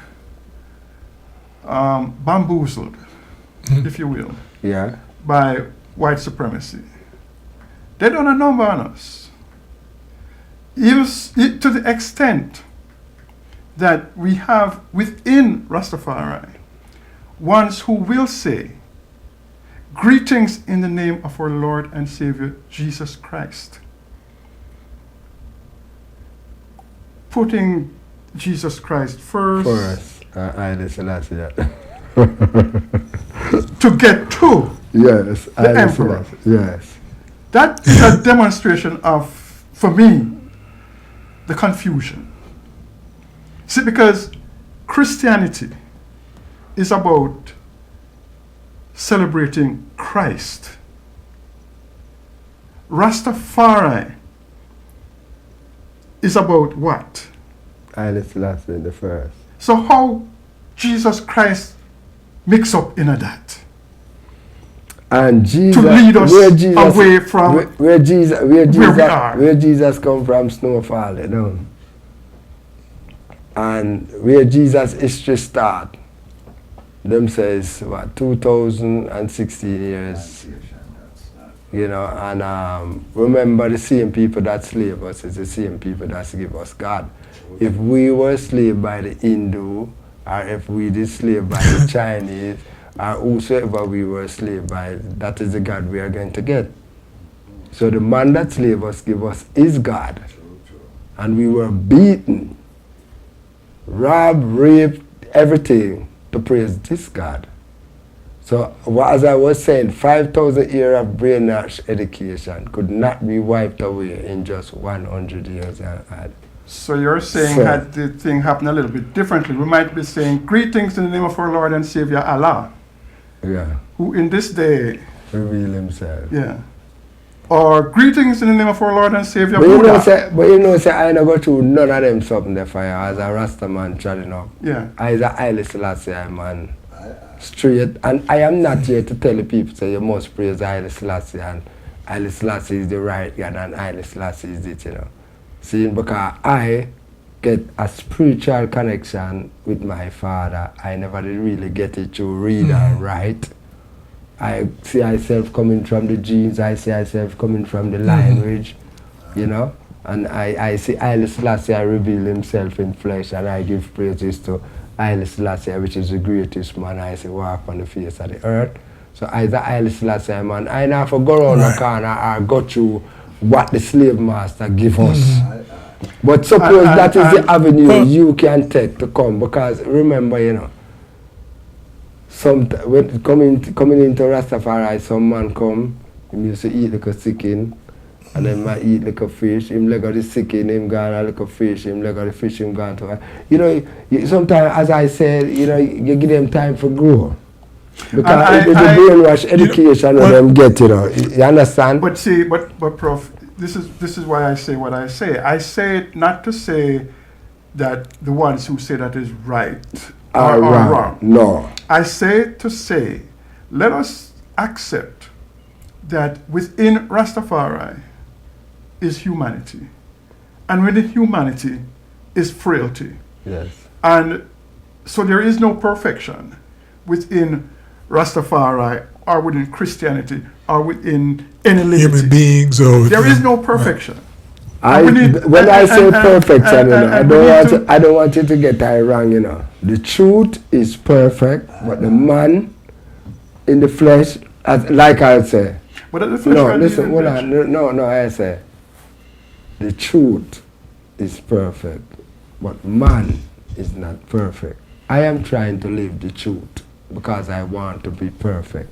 bamboozled, if you will, Yeah. by white supremacy. They done a number on us. To the extent that we have within Rastafari ones who will say, greetings in the name of our Lord and Savior, Jesus Christ. Putting Jesus Christ first. I Selassie. To get to Yes. the emperor. Yes. That is a demonstration of, for me, the confusion. See, because Christianity is about celebrating Christ. Rastafari is about what? I Selassie the first. So how Jesus Christ mix up in that? And Jesus, To lead us where Jesus, away from where Jesus we are. Where Jesus come from, snowfall, you know. And where Jesus history start, them says, what, 2016 years, you know, and remember the same people that slave us is the same people that give us God. If we were slave by the Hindu, or if we did slave by the Chinese, or whosoever we were slave by, that is the God we are going to get. So the man that slave us give us his God. And we were beaten, robbed, raped, everything to praise this God. So as I was saying, 5,000 years of brainwash education could not be wiped away in just 100 years. So you're saying that the thing happened a little bit differently. We might be saying, greetings in the name of our Lord and Savior Allah. Yeah. Who in this day reveal himself. Yeah. Or greetings in the name of our Lord and Savior but Buddha. You know, I don't go through none of them something there for you as a Rasta man treading up. Yeah. I is a highly Selassie man. Straight. And I am not here to tell the people say you must praise Haile Selassie and Haile Selassie is the right God and Haile Selassie is it, you know. See, because I get a spiritual connection with my father. I never did really get it to read and write. I see myself coming from the genes, I see myself coming from the lineage, you know. And I see Haile Selassie reveal himself in flesh and I give praises to Haile Selassie, which is the greatest man I see walk on the face of the earth. So I the Haile Selassie man, I never go around the corner or go through what the slave master give us. But suppose that is the avenue you can take to come, because remember, you know, when coming into Rastafari, some man come, he used to eat like a chicken, and then might eat like a fish, him leg of the chicken, him gone like a fish, him leg of the fish, him gone to. You know, sometimes, as I said, you know, you give them time for grow. Because it's the brainwash education that them get, you know. You understand? But see, but Prof, this is why I say what I say. I say it not to say that the ones who say that is right are wrong. No. I say it to say, let us accept that within Rastafari is humanity. And within humanity is frailty. Yes. And so there is no perfection within Rastafari or within Christianity or within any livity. Human beings or there is no perfection. When I say perfection, I don't want you to get that wrong, you know. The truth is perfect, but the man in the flesh, like I say. But the flesh no, listen, hold on. No, I say. The truth is perfect, but man is not perfect. I am trying to live the truth because I want to be perfect.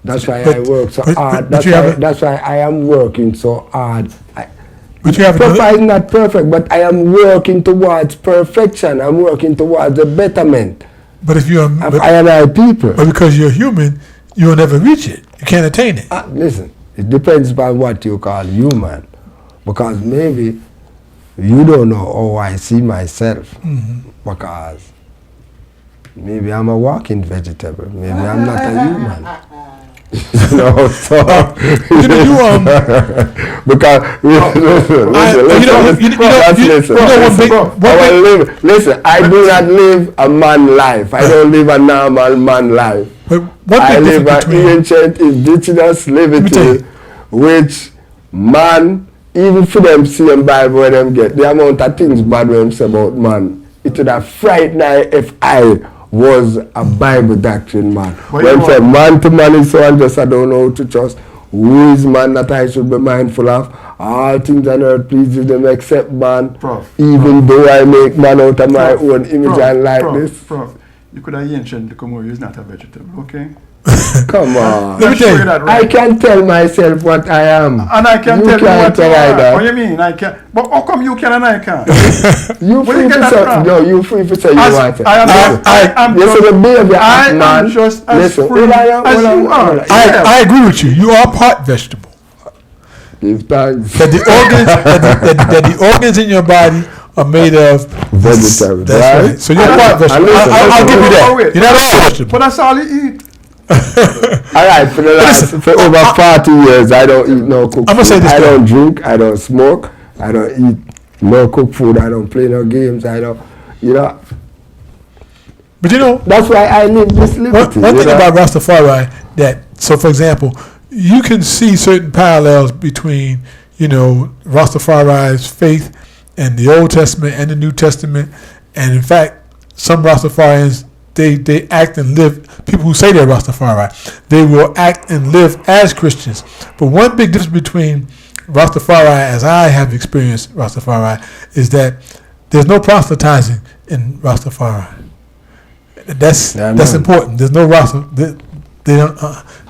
That's why I work so hard. That's why I am working so hard. Prof-I is not perfect, but I am working towards perfection. I'm working towards the betterment. But if you're people. But because you're human, you'll never reach it. You can't attain it. Listen, it depends on what you call human. Because maybe you don't know how I see myself. Because maybe I'm a walking vegetable. Maybe I'm not a human. No, so listen, I do not live a man life. I don't live a normal man life. I live an ancient indigenous livity, which man, even for them same Bible when them get the amount of things bad when them say about man, it would have frightened me if I was a Bible doctrine man. When say man to man is so unjust, I don't know how to trust. Who is man that I should be mindful of? All things on earth pleases them except man. Even though I make man out of my own image and likeness. Prof, you could have mentioned the Komori is not a vegetable, okay? Come on. Let me tell you that, right? I can tell myself what I am. And I can tell you what you are. What do you mean? I can. But how come you can and I can't? You free to say. No, you free to say you want it. I am just as free as you are. I agree with you. You are part vegetable. Give thanks. That the organs in your body are made of vegetables. That's right. So you're part vegetable. I'll give you that. You're not all vegetable. But that's all you eat. Alright, for over 40 years I don't eat no cooked food. I don't drink, I don't smoke, I don't eat No cook food, I don't play no games, I don't, you know. But you know, That's why I live this liberty. one you thing know? about Rastafari that, so for example, you can see certain parallels between, you know, Rastafari's faith and the Old Testament and the New Testament. And in fact, some Rastafarians, they act and live, people who say they're Rastafari, they will act and live as Christians. But one big difference between Rastafari, as I have experienced Rastafari, is that there's no proselytizing in Rastafari. That's important. There's no Rasta. They don't.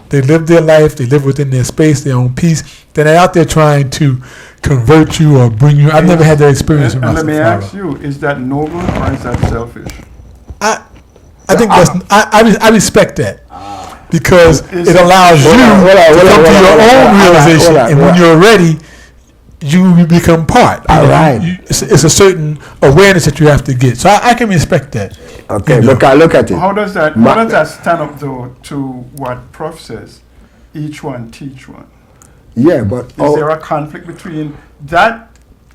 They live their life. They live within their space, their own peace. They're not out there trying to convert you or bring you. I've never had that experience with Rastafari. And let me ask you: is that noble or is that selfish? I think that's. I respect that because it allows you to come to your own realization, and when you're ready, you become part. It's a certain awareness that you have to get. So I can respect that. Okay, you know. look at it. How does that stand up though to what Prof says? Each one teach one. Yeah, but Is there a conflict between that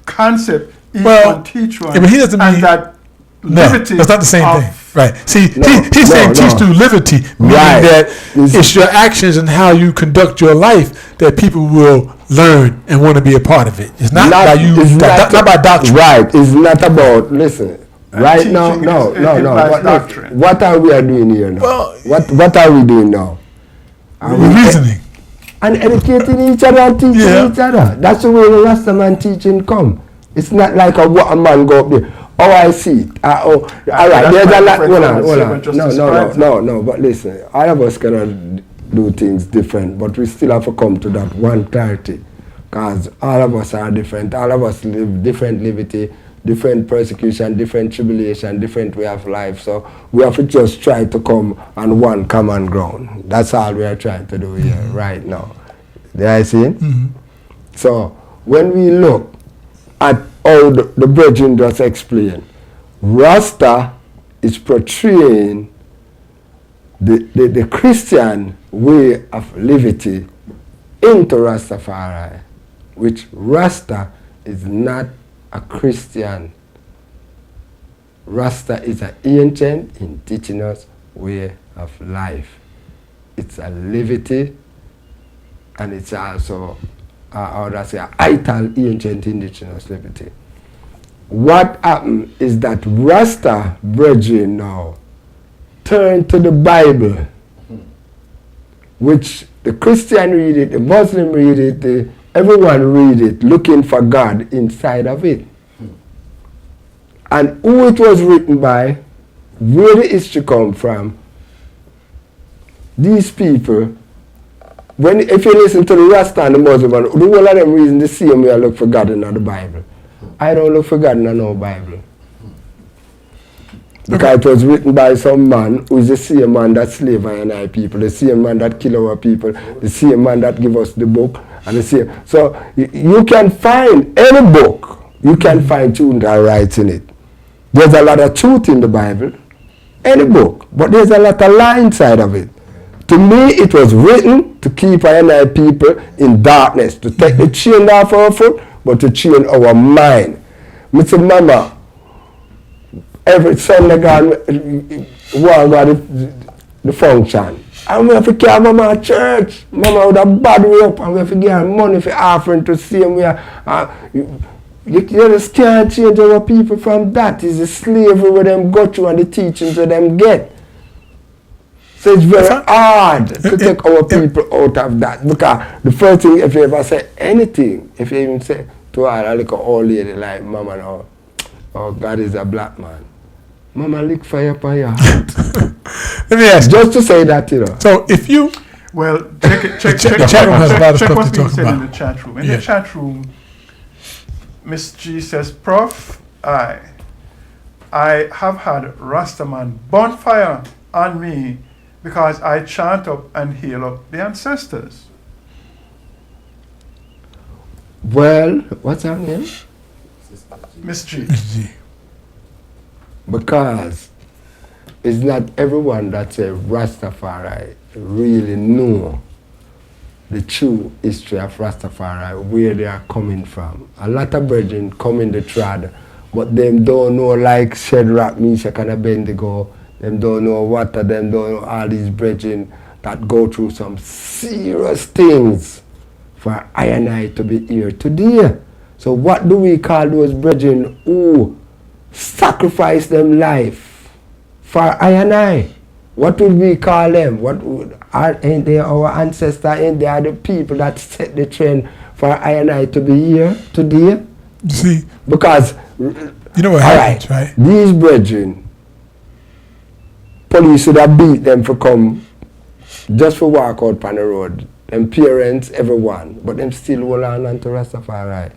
concept, each Well, one teach one, yeah, but he doesn't mean- and that No, liberty? that's not the same of- thing. Right. See, No, he's saying teach no. through liberty, meaning Right. that It's- it's your actions and how you conduct your life that people will learn and want to be a part of it. It's not by you, it's not by doctrine. Right, it's not about, listen, right now, teaching no. implies doctrine. What are we doing here now? Well, what are we doing now? Are we Reasoning. and educating each other and teaching Yeah. each other. That's the way the Rastaman teaching come. It's not like a man go up there. Oh, I see it. All right, that's there's a quite lot. different Hold from what on. Seba just described. No. But listen, all of us cannot do things different, but we still have to come to that one clarity. Because all of us are different. All of us live different liberty, different persecution, different tribulation, different way of life. So we have to just try to come on one common ground. That's all we are trying to do here right now. Did I see it? Mm-hmm. So when we look at how the brethren just explained, Rasta is portraying the Christian way of livity into Rastafari, which Rasta is not a Christian. Rasta is an ancient, indigenous way of life. It's a livity, and it's also, how do I say, a vital, ancient, indigenous liberty. What happened is that Rasta brethren now turn to the Bible, which the Christian read it, the Muslim read it, everyone read it, looking for God inside of it. And who it was written by, where the history come from, these people, if you listen to the Rasta and the Muslim, the whole of them reason the same way I look for God in the Bible. I don't look for God in no Bible. Because it was written by some man who is the same man that slave our people, the same man that kill our people, the same man that give us the book, and the same. So you can find any book, you can find truth that writes in it. There's a lot of truth in the Bible, any book, but there's a lot of lie inside of it. To me, it was written to keep our people in darkness, to take the chain off our foot, but to chain our mind. Mr. Mama, every Sunday God want the function. And we have to carry Mama at church. Mama would have bad way up, and we have to give her money for offering to see him. You just can't change our people from that. It's the slavery where them go through and the teachings where them get. So it's very hard to take our people out of that. Because the first thing, if you ever say anything, if you even say to her, a little old lady like Mama, no, oh, God is a black man. Mama, lick fire upon your heart. Let me ask you. Just to say that, you know. So if you, Well, check the chat room has a lot of stuff what's to being talk said about. in the chat room. In Yeah. the chat room, Miss G says, Prof-I have had Rastaman bonfire on me because I chant up and heal up the ancestors. Well, what's her name? Miss G. Because it's not everyone that say Rastafari really know the true history of Rastafari, where they are coming from. A lot of brethren come in the trad, but them don't know like Shadrach, Meshach and Abednego. Them don't know what, them don't know all these brethren that go through some serious things for I and I to be here today. So what do we call those brethren who sacrifice them life for I and I? What would we call them? Ain't they our ancestors? Ain't they are the people that set the trend for I and I to be here today? You see, because you know what happens, right? These brethren, police would have beat them for come just for walk out on the road. Them parents, everyone, but them still hold on to Rastafari.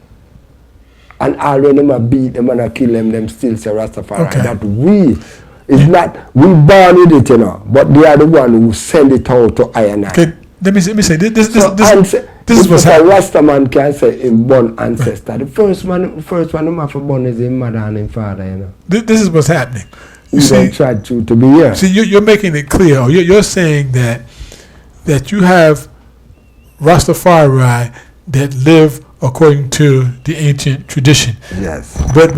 And all when them a beat them and a kill them still say Rastafari. Okay. That we. It's not, we born with it, you know, but they are the one who send it out to I and I. Okay, let me say, this is what's happening. happening. A Rasta man can say him born ancestor. Right. The first one who have to born is his mother and his father, you know. This is what's happening. You see, try to be here. See, you're making it clear. Or you're saying that you have Rastafari that live according to the ancient tradition. Yes. But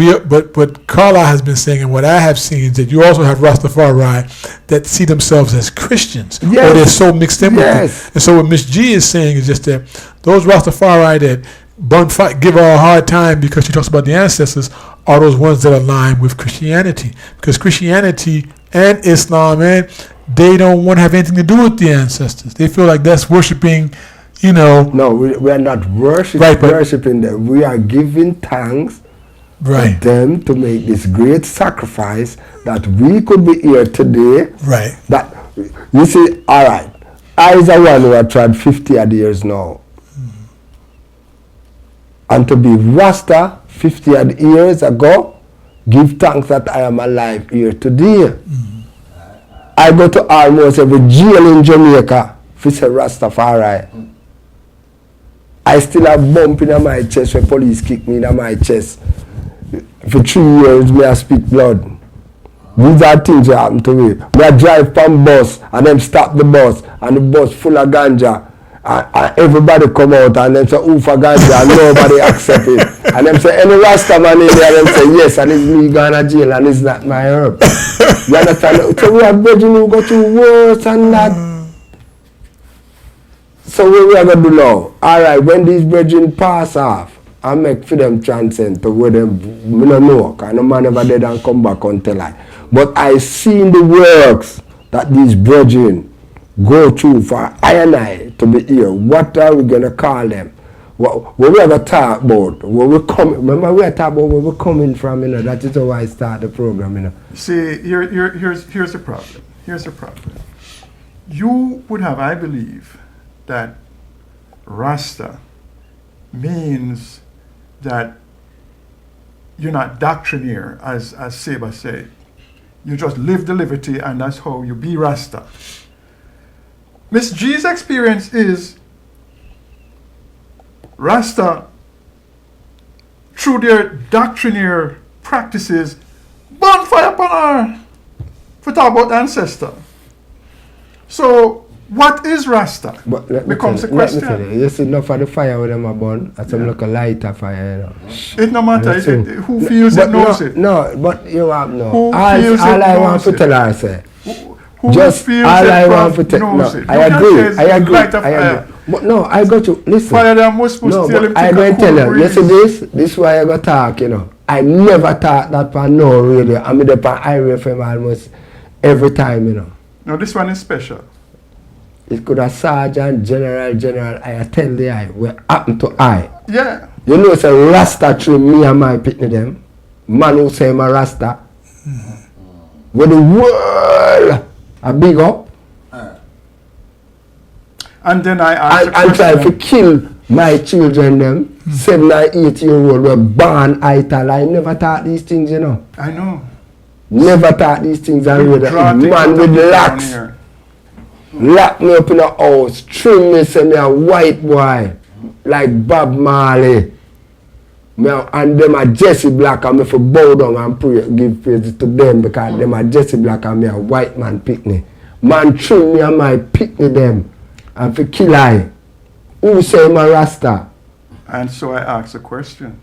what Carlyle has been saying, and what I have seen, is that you also have Rastafari that see themselves as Christians, yes. or they're so mixed in with yes. them. And so what Miss G is saying is just that those Rastafari that give her a hard time because she talks about the ancestors are those ones that align with Christianity, because Christianity and Islam, they don't want to have anything to do with the ancestors. They feel like that's worshiping. You know, no, we are not worshiping them. We are giving thanks to them to make this great sacrifice that we could be here today. Right. That you see, all right. I is the one who have tried 50 odd years now, and to be Rasta 50 odd years ago, give thanks that I am alive here today. I go to almost every jail in Jamaica for say Rastafari. I still have bump in my chest when police kick me in my chest. For 3 years, me I spit blood. These are things that happen to me. I drive from bus and them stop the bus and the bus full of ganja. And everybody come out and them say, ooh, for ganja, and nobody accept it. And them say, any Rasta man in there, and them say, yes, and it's me going to jail and it's not my herb. You understand? So we are brethren who go through worse than that. So what we are going to do now? Alright, when these brethren pass off, I make for them transcend to where them, I don't know, because no man ever dead and come back until I. But I seen the works that these brethren go through for I and I to be here. What are we going to call them? What we ever talk about? Where we come? Remember we are talking about where we're coming from, you know. That is how I start the program, you know. See, here's the problem. Here's the problem. You would have, I believe, that Rasta means that you're not doctrinaire, as Seba said. You just live the livity, and that's how you be Rasta. Miss G's experience is Rasta, through their doctrinaire practices, bonfire upon her for talk about ancestor. So, what is Rasta? But becomes a question. You see, enough of the fire with them are burn, and some like a lighter fire, you know. It no matter. Who feels it knows it. No, but you have no. Who all feels all it I knows want to it. tell her, say. Who just feels all it I want to tell. knows No, it. I You can't say agree. it's I agree. light of I fire. agree. But no, I got to listen. Fire them was supposed No, to tell him but I to going to tell you. breeze. Listen this is why I got talk, you know. I never thought that for no radio. I'm in the Irish FM almost every time, you know. No, this one is special. It could have sergeant, general, I tell the eye, what happened to I. Yeah. You know, it's a Rasta tree, me and my pitney them. Man who say I'm a Rasta. When the world a big up. And then I asked and try to kill my children them. 7 and 8 year old were born ital. I never thought these things, you know. I know. Never thought these things. I read man with locks. Lock me up in a house, trim me, say me a white boy, like Bob Marley. And them are Jesse Black, and me for bow down and pray, give praise to them, because them are Jesse Black and me a white man pickney. Man trim me and my pickney them, and for kill I. Who say I'm a Rasta? And so I ask a question.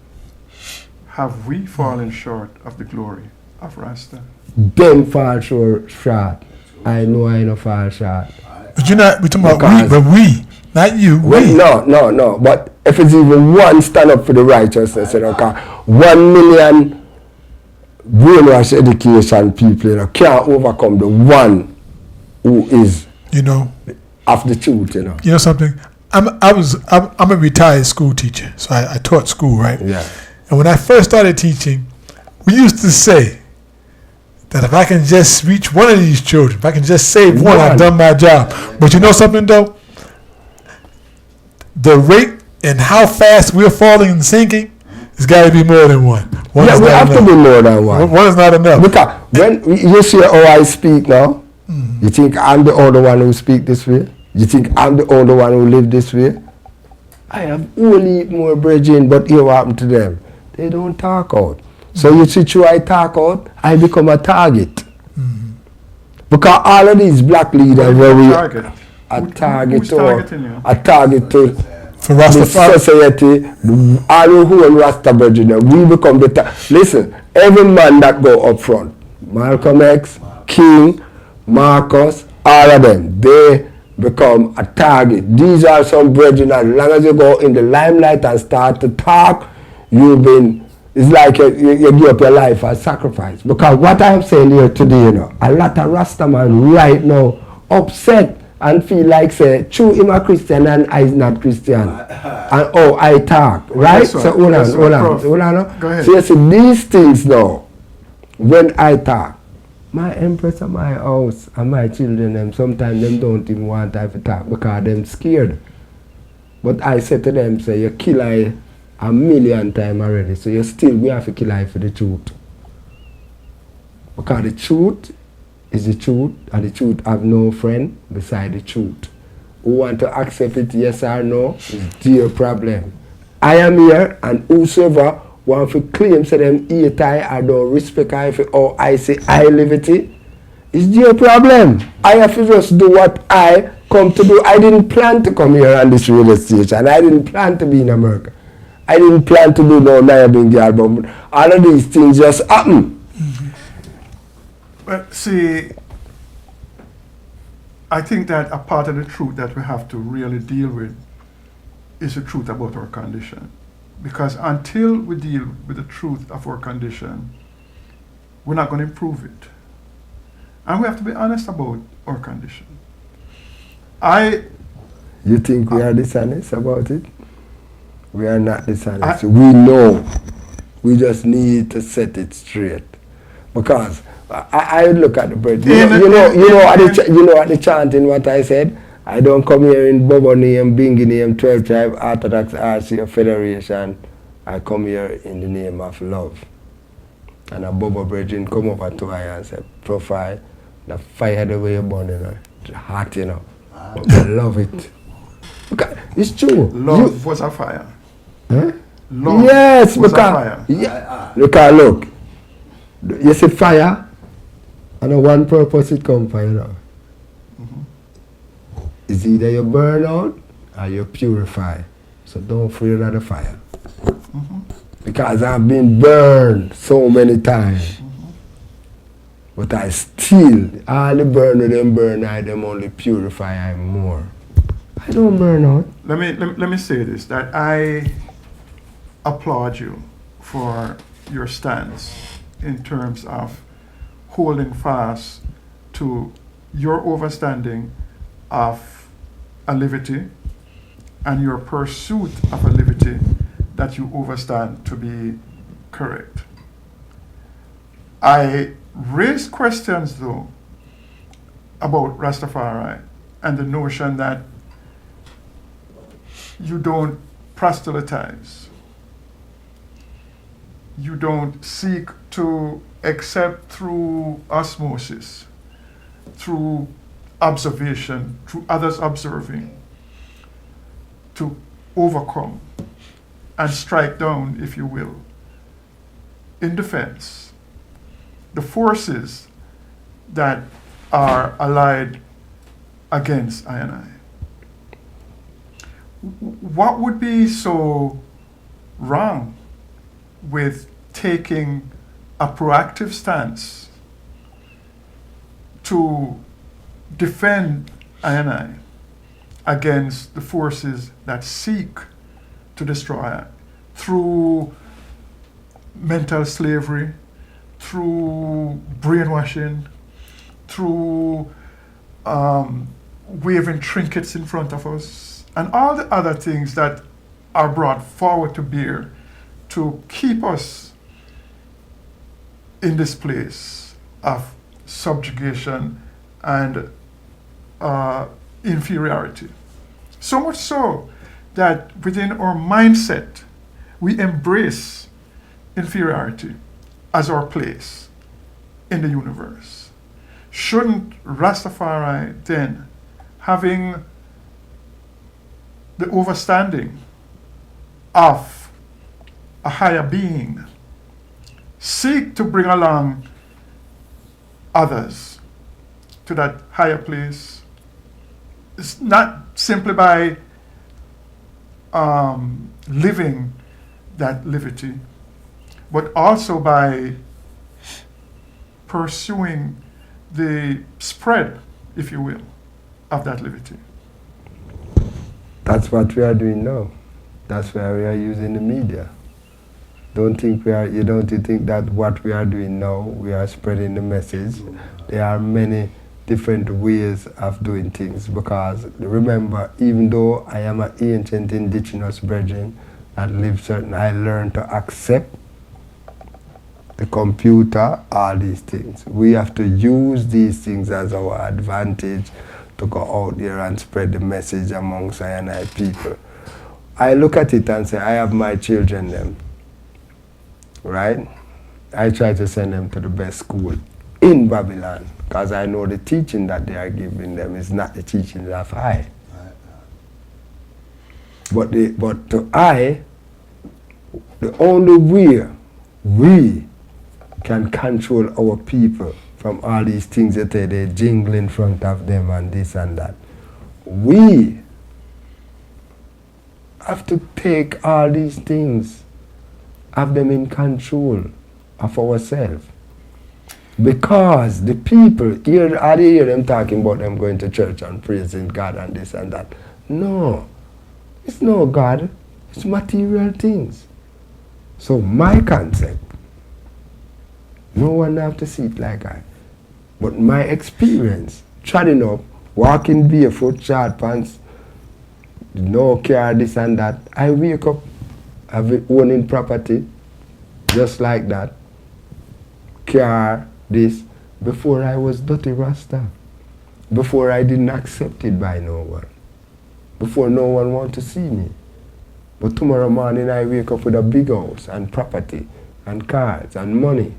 Have we fallen short of the glory of Rasta? Them fall short. I know I no fall short. But you're not, we're talking about we, but we, not you, we. No. But if it's even one stand up for the righteousness, you know, 'cause 1 million brainwash education people, you know, can't overcome the one who is, You know, of the truth, you know. you know something? I'm a retired school teacher, so I taught school, right? Yeah. And when I first started teaching, we used to say that if I can just reach one of these children, if I can just save one, I've done my job. But you know something though? The rate and how fast we're falling and sinking, it's got to be more than one. One Yeah, is we not have to enough. be more than one. One is not enough. Because when you see how I speak now, you think I'm the only one who speak this way? You think I'm the only one who live this way? I have only more brethren, but here what happened to them? They don't talk out. So you see, through I talk out, I become a target. Because all of these black leaders were Target. a target Who's to targeting you? a target to For the Rastafari. society, all who and Rasta brethren, we become the listen, every man that go up front, Malcolm X, King, Marcus, all of them, they become a target. These are some brethren, as long as you go in the limelight and start to talk, it's like you give up your life as sacrifice. Because what I'm saying here today, you know, a lot of Rasta man right now upset and feel like say, true, him a Christian and I is not Christian. And oh, I talk, right? Yes, sir. So hold Yes, sir. on. Prof, go ahead. So you see, these things now, when I talk, my empress of my house and my children, them sometimes them don't even want I to talk because them scared. But I said to them, say, you kill I a million times already, so you still we have to kill I for the truth. Because the truth is the truth, and the truth have no friend beside the truth. Who want to accept it, yes or no, is their problem. I am here, and whosoever want to claim say them hate I don't respect I for how I say I livity, is their problem. I have to just do what I come to do. I didn't plan to come here on this radio station. I didn't plan to be in America. I didn't plan to do no Nyabinghi album. All of these things just happen. But see, I think that a part of the truth that we have to really deal with is the truth about our condition. Because until we deal with the truth of our condition, we're not going to improve it. And we have to be honest about our condition. You think we are dishonest about it? We are not dishonest. We know. We just need to set it straight. Because I look at the bird. You know at the chanting what I said? I don't come here in Bobo name, Bingi name, 12 tribe, Orthodox RC Federation. I come here in the name of love. And a Bobo brethren come over to I and say, Prof-I, the fire the way you burn, you know, the heart, you know. But I love it. Because it's true. Love was a fire. Huh? Love yes, was because, a fire. Yeah, because look, you see fire, and one purpose it come for, you know. It's either you burn out or you purify. So don't fear of the fire. Because I've been burned so many times. But I still, all the burn, I them only purify I more. I don't burn out. Let me say this, that I applaud you for your stance in terms of holding fast to your overstanding of a livity and your pursuit of a livity that you overstand to be correct. I raise questions though about Rastafari and the notion that you don't proselytize. You don't seek to accept through osmosis, through observation, through others observing, to overcome and strike down, if you will, in defense, the forces that are allied against I and I. what would be so wrong with taking a proactive stance to defend I against the forces that seek to destroy through mental slavery, through brainwashing, through waving trinkets in front of us, and all the other things that are brought forward to bear to keep us in this place of subjugation and inferiority. So much so that within our mindset, we embrace inferiority as our place in the universe. Shouldn't Rastafari then, having the overstanding of a higher being, seek to bring along others to that higher place? It's not simply by living that livity, but also by pursuing the spread, if you will, of that livity. That's what we are doing now. That's why we are using the media. You don't think that what we are doing now, we are spreading the message. There are many different ways of doing things, because remember, even though I am an ancient indigenous brethren that live certain, I learned to accept the computer, all these things. We have to use these things as our advantage to go out there and spread the message amongst I and I people. I look at it and say, I have my children them, right? I try to send them to the best school in Babylon, because I know the teaching that they are giving them is not the teaching of I. But to I, the only way we can control our people from all these things that they jingle in front of them and this and that, we have to take all these things, have them in control of ourselves. Because the people, I hear them talking about them going to church and praising God and this and that. No, it's no God, it's material things. So my concept, no one have to see it like I. But my experience, treading up, walking barefoot, short pants, no car, this and that, I wake up, owning property, just like that, car, this, before I was dirty Rasta, before I didn't accept it by no one, before no one wanted to see me. But tomorrow morning I wake up with a big house and property and cars and money.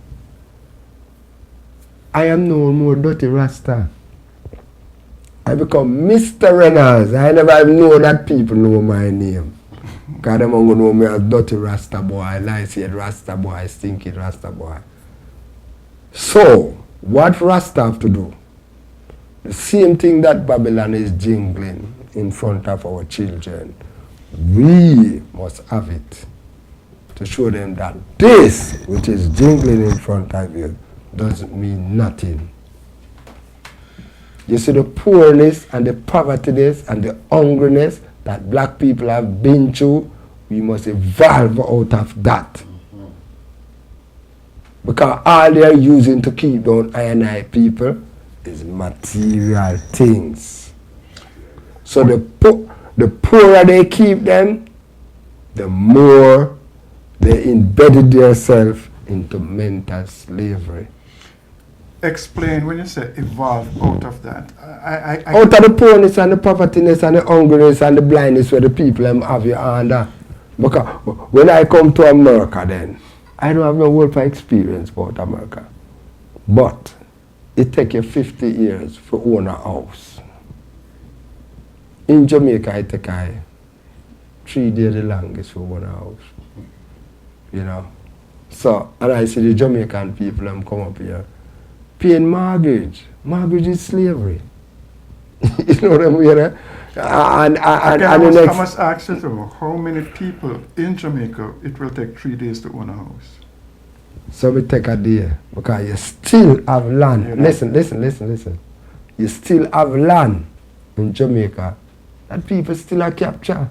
I am no more dirty Rasta. I become Mr. Reynolds. I never even know that people know my name. Because them going to know me as dirty Rasta boy, lice-head Rasta boy, stinky Rasta boy. So, what Rasta have to do? The same thing that Babylon is jingling in front of our children. We must have it to show them that this, which is jingling in front of you, doesn't mean nothing. You see the poorness and the povertiness and the hungriness that black people have been through, we must evolve out of that. Because all they are using to keep down I and I people is material things. So the poorer they keep them, the more they embedded themselves into mental slavery. Explain when you say evolve out of that. Out of the poorness and the povertiness and the hungriness and the blindness where the people have you under. Because when I come to America then, I don't have no word for experience about America. But it takes you 50 years to own a house. In Jamaica, it takes 3 days the longest for own a house. You know? So, and I see the Jamaican people come up here paying mortgage. Mortgage is slavery. You know what I mean? And Again, the I next, must ask you though, how many people in Jamaica it will take 3 days to own a house? so we take a day because you still have land. You know? Listen. You still have land in Jamaica that people still are capture.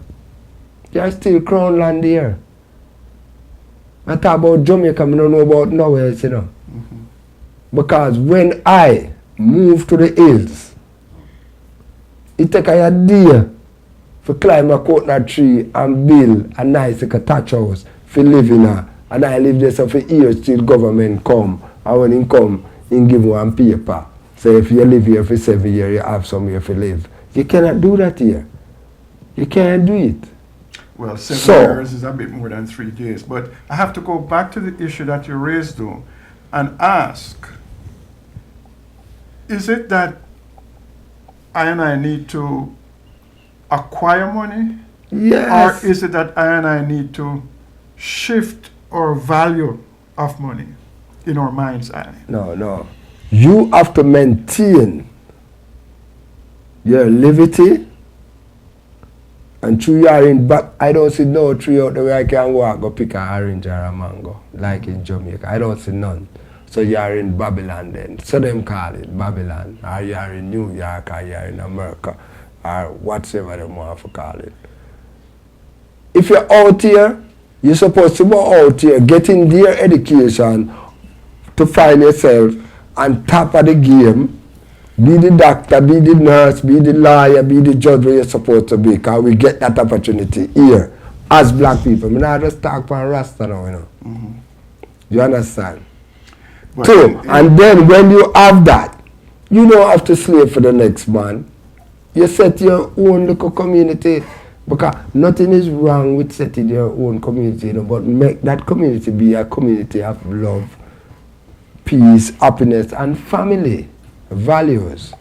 There are still crown land there. I talk about Jamaica, I don't know about nowhere else, you know. Because when I moved to the hills, it take a day to climb a coconut tree and build a nice like a thatch house for live in a. And I live there so for years till government come. And when he come, he give one paper. So if you live here for 7 years, you have somewhere to live. You cannot do that here. You can't do it. Well, 7 years is a bit more than 3 days. But I have to go back to the issue that you raised though and ask, is it that I need to acquire money? Yes. Or is it that I need to shift our value of money in our mind's eye? No. You have to maintain your livity, and through your in back, I don't see no tree out there where I can walk go pick an orange or a mango, like in Jamaica. I don't see none. So you are in Babylon then. So them call it Babylon. Or you are in New York, or you are in America, or whatever they want to call it. If you're out here, you're supposed to go out here, getting their education to find yourself on top of the game. Be the doctor, be the nurse, be the lawyer, be the judge where you're supposed to be, because we get that opportunity here as black people. I'm not just talk about Rasta now, you know. You understand? But Two, and then when you have that, you don't have to slave for the next man. You set your own little community, because nothing is wrong with setting your own community, you know, but make that community be a community of love, peace, happiness, and family values.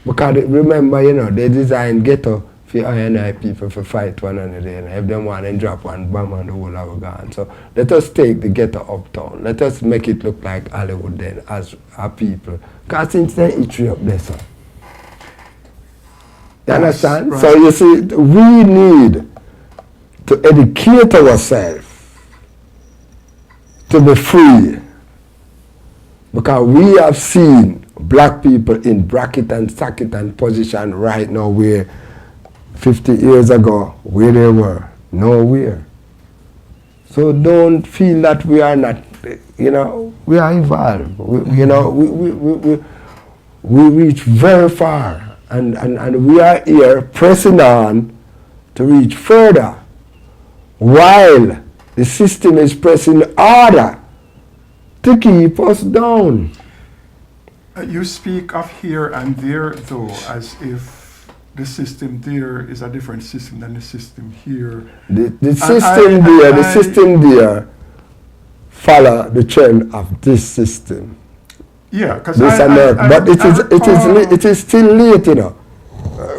Because remember, you know, they design ghetto for I people to fight one another, and if them want to drop one bomb on the whole of gun. So let us take the ghetto uptown. Let us make it look like Hollywood then as our people. Because since then it's up there, so. You understand? Right. So you see, we need to educate ourselves to be free. Because we have seen black people in bracket and socket and position right now where 50 years ago, where they were, nowhere. So don't feel that we are not, you know, we are evolved. We reach very far, and we are here pressing on to reach further, while the system is pressing harder to keep us down. You speak of here and there, though, as if the system there is a different system than the system here. The system there follow the trend of this system. Yeah, because but it is still late, you know.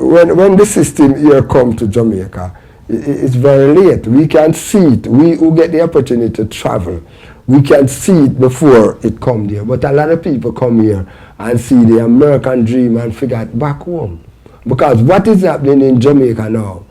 When the system here come to Jamaica, it's very late. We can see it. We who get the opportunity to travel, we can see it before it come there. But a lot of people come here and see the American dream and forget back home. Because what is happening in Jamaica now?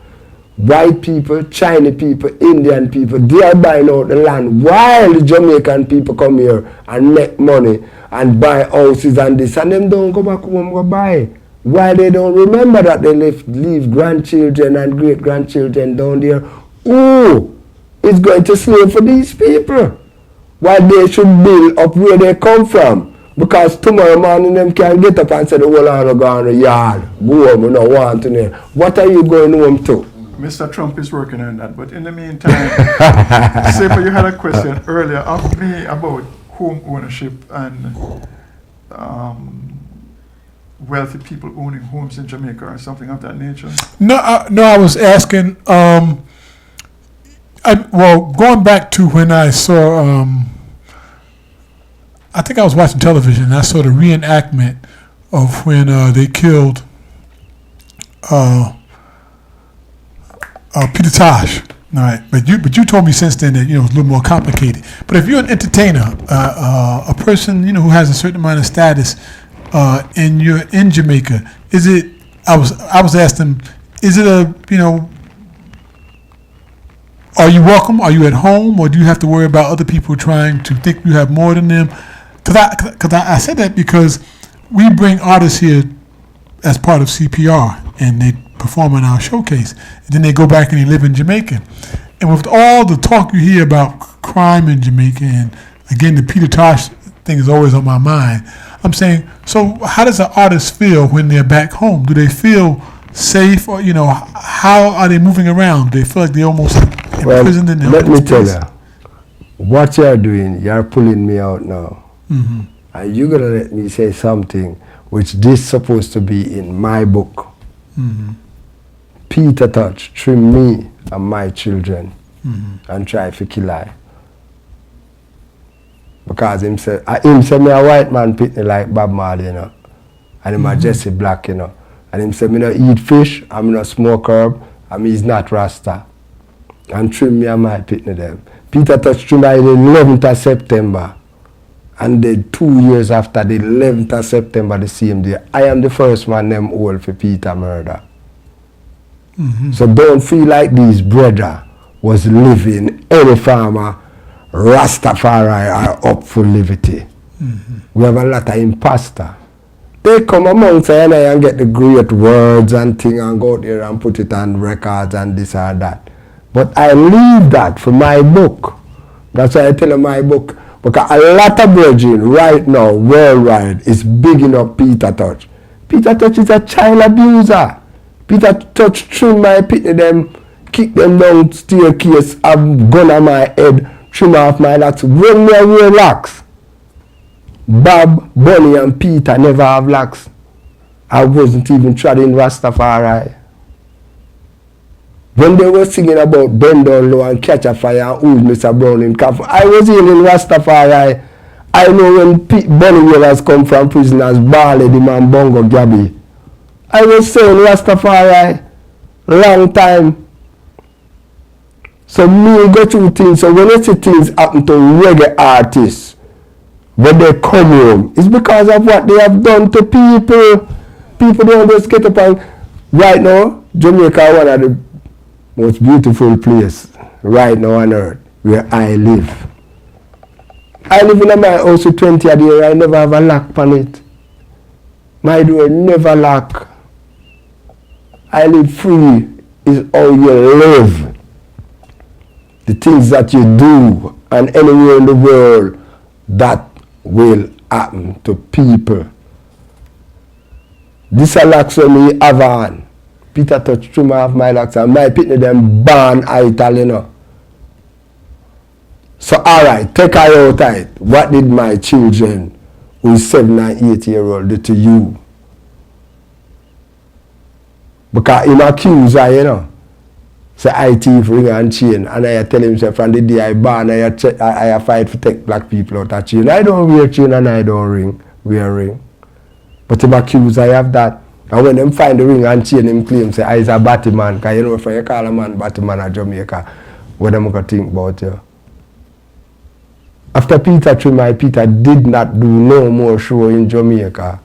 White people, Chinese people, Indian people, they are buying out the land while the Jamaican people come here and make money and buy houses and this, and them don't go back home go buy. Why they don't remember that they leave grandchildren and great-grandchildren down there? Who is going to slave for these people? Why they should build up where they come from? Because tomorrow morning them can get up and say the whole lot of go on the yard. Boom, we don't want to know. What are you going home to? Mr. Trump is working on that, but in the meantime, Seba, you had a question earlier of me about home ownership and wealthy people owning homes in Jamaica or something of that nature. No, I was asking. Going back to when I saw, I think I was watching television and I saw the reenactment of when they killed Peter Tosh. All right, but you told me since then that it's a little more complicated. But if you're an entertainer, a person who has a certain amount of status, and you're in Jamaica, is it? I was asking, is it a, are you welcome? Are you at home? Or do you have to worry about other people trying to think you have more than them? Because I said that because we bring artists here as part of CPR, and they perform in our showcase. And then they go back and they live in Jamaica. And with all the talk you hear about crime in Jamaica, and again, the Peter Tosh thing is always on my mind. I'm saying, so how does an artist feel when they're back home? Do they feel safe, or how are they moving around? Do they feel like they're almost imprisoned in their let me space? tell you, what you're doing, you're pulling me out now. Mm-hmm. And you're gonna let me say something which this supposed to be in my book. Mm-hmm. Peter Tosh trim me and my children Mm-hmm. and try to kill I. Because him say me a white man pick me like Bob Marley, and him a Jesse Black, and him say me no eat fish, and me no smoke herb, and me is not Rasta. And trim me and my pitney them. Peter Tosh trim I the 11th of September. And then 2 years after the 11th of September, the same day, I am the first man them old for Peter murder. Mm-hmm. So don't feel like these brother was living any farmer, Rastafari are up for livity. Mm-hmm. We have a lot of imposter. They come amongst and get the great words and thing and go out there and put it on records and this or that. But I leave that for my book. That's why I tell you my book. Because a lot of brethren right now, worldwide, is bigging up Peter Tosh. Peter Tosh is a child abuser. Peter Tosh trim my pitney them, kick them down staircase, have gun on my head, trim off my locks, run me away locks. Bob, Bunny and Peter never have locks. I wasn't even treading Rastafari. When they were singing about bend down low and catch a fire and who's Mr. Brown in Calf, I was in Rastafari. I know when Bunny Whalers come from prison as Barley, the man Bongo Gabby. I was saying Rastafari long time. So me go through things. So when I see things happen to reggae artists, when they come home, it's because of what they have done to people. People don't just get up and right now, Jamaica is one of the most beautiful place right now on earth where I live. I live in my house with 20 a day. I never have a lock on it. My door never lock. I live free is how you live. The things that you do and anywhere in the world that will happen to people. This a locks when me have on. Peter Tosh trim off my locks and my pitney them born Italian. So alright, take her out of it. What did my children who is 7 and 8 years old do to you? Because him accuse her, say I thief ring and chain, and I tell him say from the day I born I fight to take black people out of chain. I don't wear chain and I don't wear ring. But him accuse I have that. And when them find the ring and chain, him claim say I is a Batman, because you know if you call a man Batman at Jamaica, what them gonna think about you? After Peter trim Peter did not do no more show in Jamaica.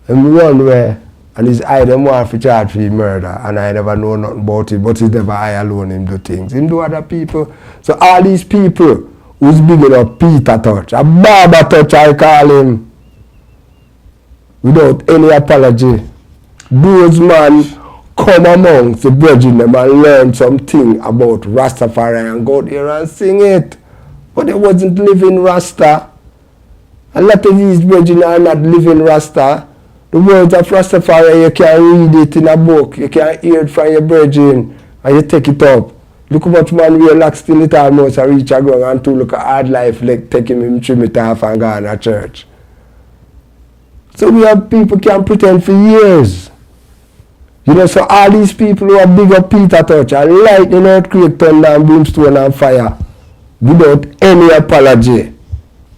Him run where and his eye them want to charge for murder, and I never know nothing about it, but it's never I alone him do things. Him do other people. So all these people who's bigging up Peter Tosh, a barber Tosh I call him, without any apology. Those man come amongst the brethren them and learn something about Rastafari and go there and sing it. But they wasn't living Rasta. A lot of these brethren are not living Rasta. The words of Rastafari, you can read it in a book, you can hear it from your brethren, and you take it up. Look how much man relax till it almost reach a ground and to look at hard life, like take him trim it off and go to church. So we have people can pretend for years. You know, so all these people who are big up Peter Tosh and lightning, earthquake, thunder and brimstone and fire without any apology.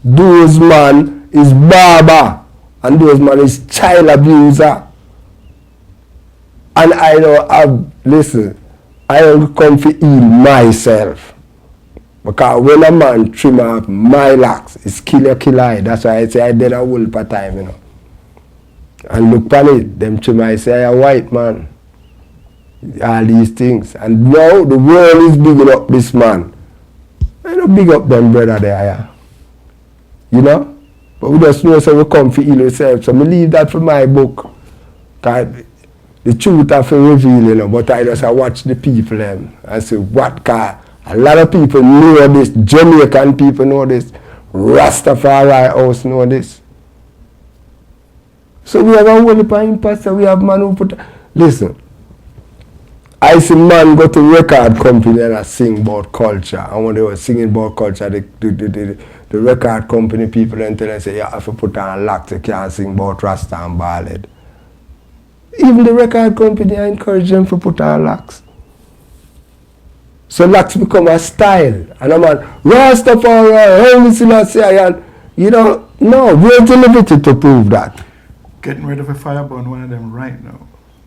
Those man is barber. And those man is child abuser. And I don't have, listen, I don't come to heal myself. Because when a man trim off my locks, it's kill I. That's why I say I did a whole per time, you know. And look on it, them trim I say I a white man. all these things. And now the world is bigging up this man. I don't big up them brother there, yeah. You know? But we just know so we come for heal ourselves. So I leave that for my book. The truth have to reveal, you know, but I just watch the people them and say what car. A lot of people know this, Jamaican people know this, Rastafari house know this. So we have a whole heap of imposter, we have man who put... Listen, I see man go to record company and I sing about culture. And when they were singing about culture, the record company people then tell them, say, you have to put on locks, you can't sing about Rasta and ballad. Even the record company, I encourage them to put on locks. So locks become a style. And I'm like, Rastafari, Holy Selassie, and you know, no, where's the livity to prove that? Getting rid of a fireburn, one of them right now.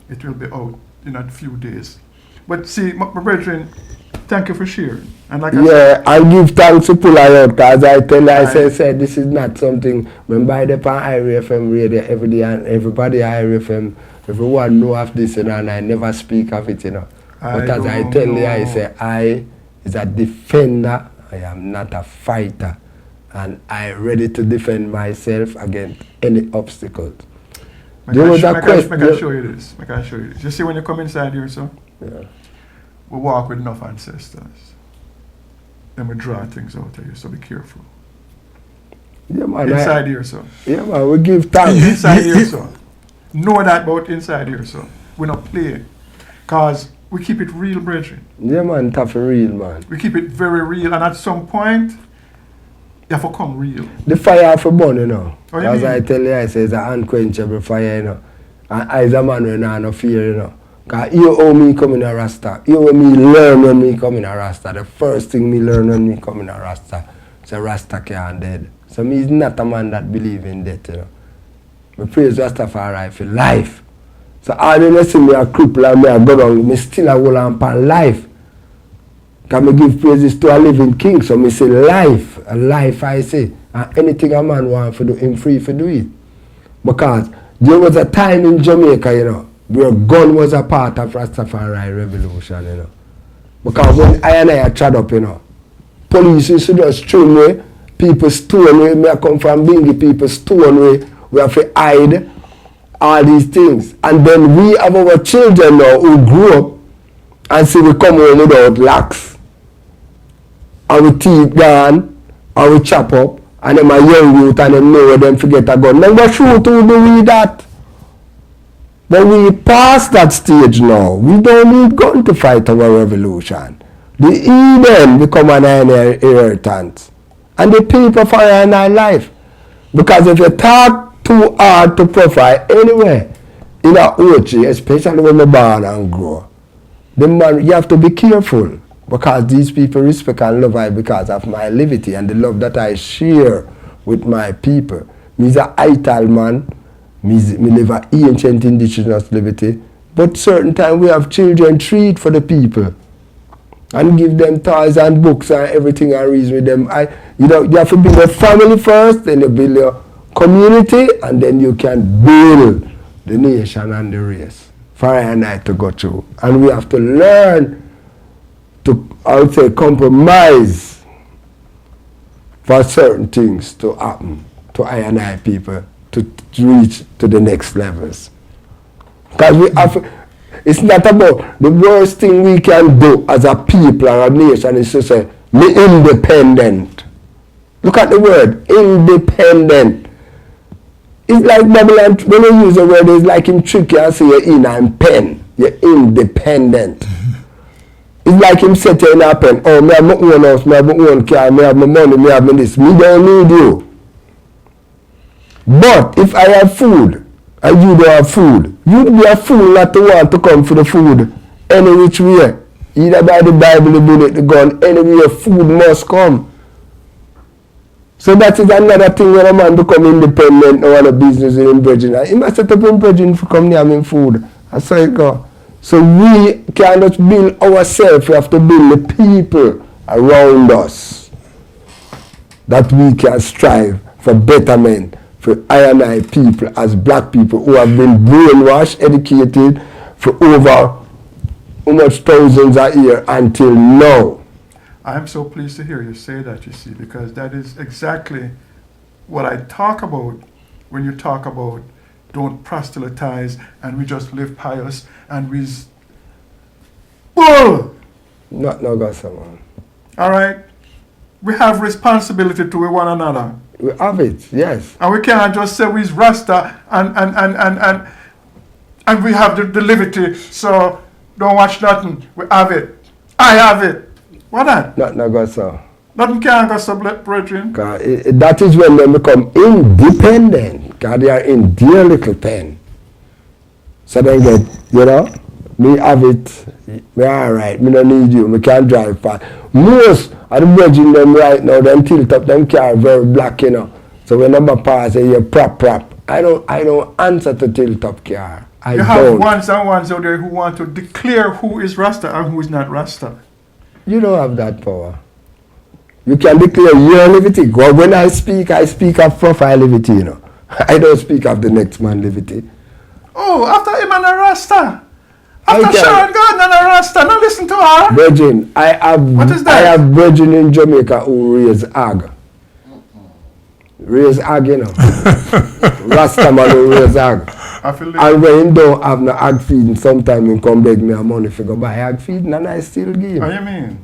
It will be out in a few days. But see, my brethren, thank you for sharing. And like I give thanks to pull out because I tell you, I said this is not something, when by the pan Irie FM radio every day and everybody Irie FM, everyone know of this, you know, and I never speak of it, you know. But as I tell you, I say I is a defender, I am not a fighter. And I ready to defend myself against any obstacles. I can show you this. I can show you this. You see when you come inside here, so? Yeah. We walk with enough ancestors. Then we draw things out of you, so be careful. Yeah, man. Inside here, so. Yeah, man, we give thanks. Inside here, so. Know that about inside here, so. We not play. Because we keep it real, brethren. Yeah, man, tough and real, man. We keep it very real, and at some point, you have to come real. The fire for burn, you know. As I tell you, I say it's an unquenchable fire, you know. And I, as a man, when I no fear, you know. Because you owe me coming a Rasta. You owe me learn when me coming a Rasta. The first thing me learn when me coming a Rasta is a Rasta can't dead. So me is not a man that believe in death, you know. Me praise Rastafari for life. So all the see me a cripple and me a go down, me still a hold on upon life. Because me give praises to a living king. So me say life, a life I say. And anything a man want to do, him free to do it. Because there was a time in Jamaica, you know, where gun was a part of Rastafari revolution, you know. Because when I trod up, you know, police used to just stone me, people stone me, me I come from Bingi, people stone me, we have to hide all these things. And then we have our children now who grew up and see we come home without locks. And we teeth gone, and we chop up, and them a young youth and them know where them forget a gun. Now what shoot who do we that? But we past that stage now. We don't need gun to fight our revolution. The Eden become an inheritance. And the people for our life. Because if you talk too hard to Prof-I anywhere, in a OG, especially when you're born and grow, the man, you have to be careful. Because these people respect and love I because of my livity and the love that I share with my people. Me's a ital man. Me live a ancient indigenous livity. But certain time we have children treat for the people. And give them toys and books and everything and reason with them. You have to build a family first, then you build your community, and then you can build the nation and the race. For I and I to go through. And we have to learn to, I would say, compromise for certain things to happen to I and I people to reach to the next levels. Because we have, it's not about the worst thing we can do as a people or a nation is to say, me independent. Look at the word, independent. It's like Babylon, when you use the word, it's like him trick you and say you're in and pen. You're independent. It's like him set you in a pen. Oh, me have my own house, me have my own car, me have my money, me have my this. Me don't need you. But if I have food, and you don't have food, you'd be a fool not to want to come for the food any which way. Either by the Bible, the bullet, the gun, anywhere food must come. So that is another thing when a man become independent or want a business in him virgin. He must set up him virgin to come near him food. That's how it go. So we cannot build ourselves, we have to build the people around us. That we can strive for betterment. For I and I people as black people who have been brainwashed, educated for over how much thousands of years until now. I'm so pleased to hear you say that, you see, because that is exactly what I talk about when you talk about don't proselytize and we just live pious and we... Bull! Not no gossip, man. All right? We have responsibility to one another. We have it, yes. And we can't just say we's Rasta and we have the livity, so don't watch nothing. We have it. I have it. What that? Not no gossip. Nothing can go so, brethren. That is when they become independent, because they are in their little pen. So then get, you know, me have it, me alright, me don't need you, me can't drive fast. Most of the bridging them right now, them tilt up, them car very black, you know. So when them pass, they hear prop. I don't answer to tilt up car. You have ones and ones out there who want to declare who is Rasta and who is not Rasta. You don't have that power. You can declare your livity. Well, when I speak of Prof-I livity, you know. I don't speak of the next man livity. Oh, after him and a Rasta. After Sharon Gordon and a Rasta. Now listen to her. Virgin, what is that? I have virgin in Jamaica who raise ag. Raise ag, you know. Rasta man who raise ag. And when he don't have no ag feeding, sometimes he come beg me a money for go buy ag feeding and I still give him. What do you mean?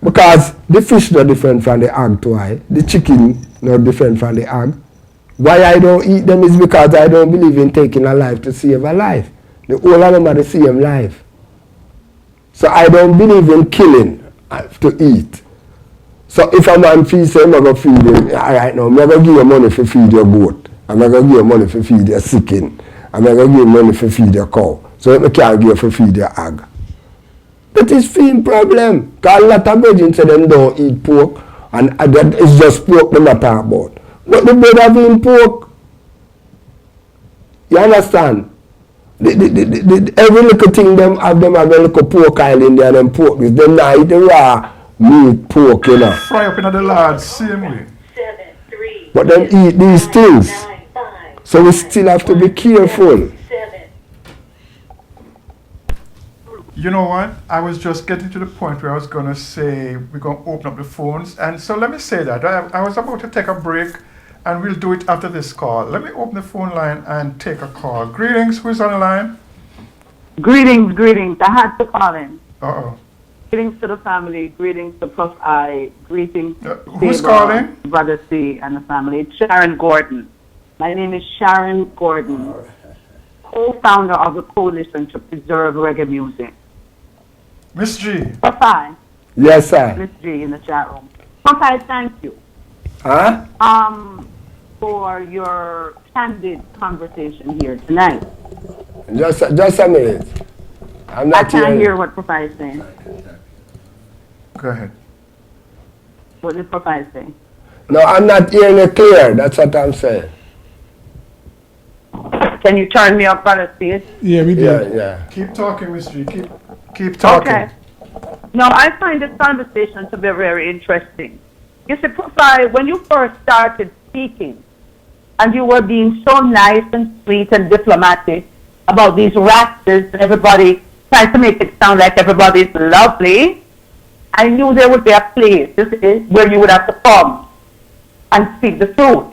Because the fish not different from the ag to I. The chicken not different from the ag. Why I don't eat them is because I don't believe in taking a life to save a life. The whole of them are the same life. So I don't believe in killing to eat. So if a man feeds him, I'm going to feed him. All right now, I'm going to give you money for feed your goat. I'm going to give you money for feed your chicken. I'm going to give you money for feed your cow. So I can't give you for feed your ag. That is feeding problem. Because a lot of virgins say them don't eat pork. And that is just pork them are talking about. But the bread have eaten pork. You understand? Every little thing them have a little pork oil in there and them pork. Them not eat the raw meat pork, you know. Fry up in the lard, same way. But them eat these things. So we still have to be careful. You know what? I was just getting to the point where I was going to say we're going to open up the phones. And so let me say that. I was about to take a break and we'll do it after this call. Let me open the phone line and take a call. Greetings. Who's on the line? Greetings. I had to call in. Uh-oh. Greetings to the family. Greetings to Prof-I. Greetings to who's Seba, calling? Brother C and the family. It's Sharon Gordon. My name is Sharon Gordon, co-founder of the Coalition to Preserve Reggae Music. Miss G. Prof-I. Yes, sir. Miss G in the chat room. Prof-I, thank you. Huh? For your candid conversation here tonight. Just a minute. I can't hear what Prof-I is saying. Go ahead. What did Prof-I say? No, I'm not hearing it clear. That's what I'm saying. Can you turn me up, Brother C? Yeah, we did. Yeah. Keep talking, Miss G. Keep talking. Okay. No, I find this conversation to be very interesting. You see, Prof-I, when you first started speaking, and you were being so nice and sweet and diplomatic about these Rastas and everybody trying to make it sound like everybody's lovely, I knew there would be a place, you see, where you would have to come and speak the truth.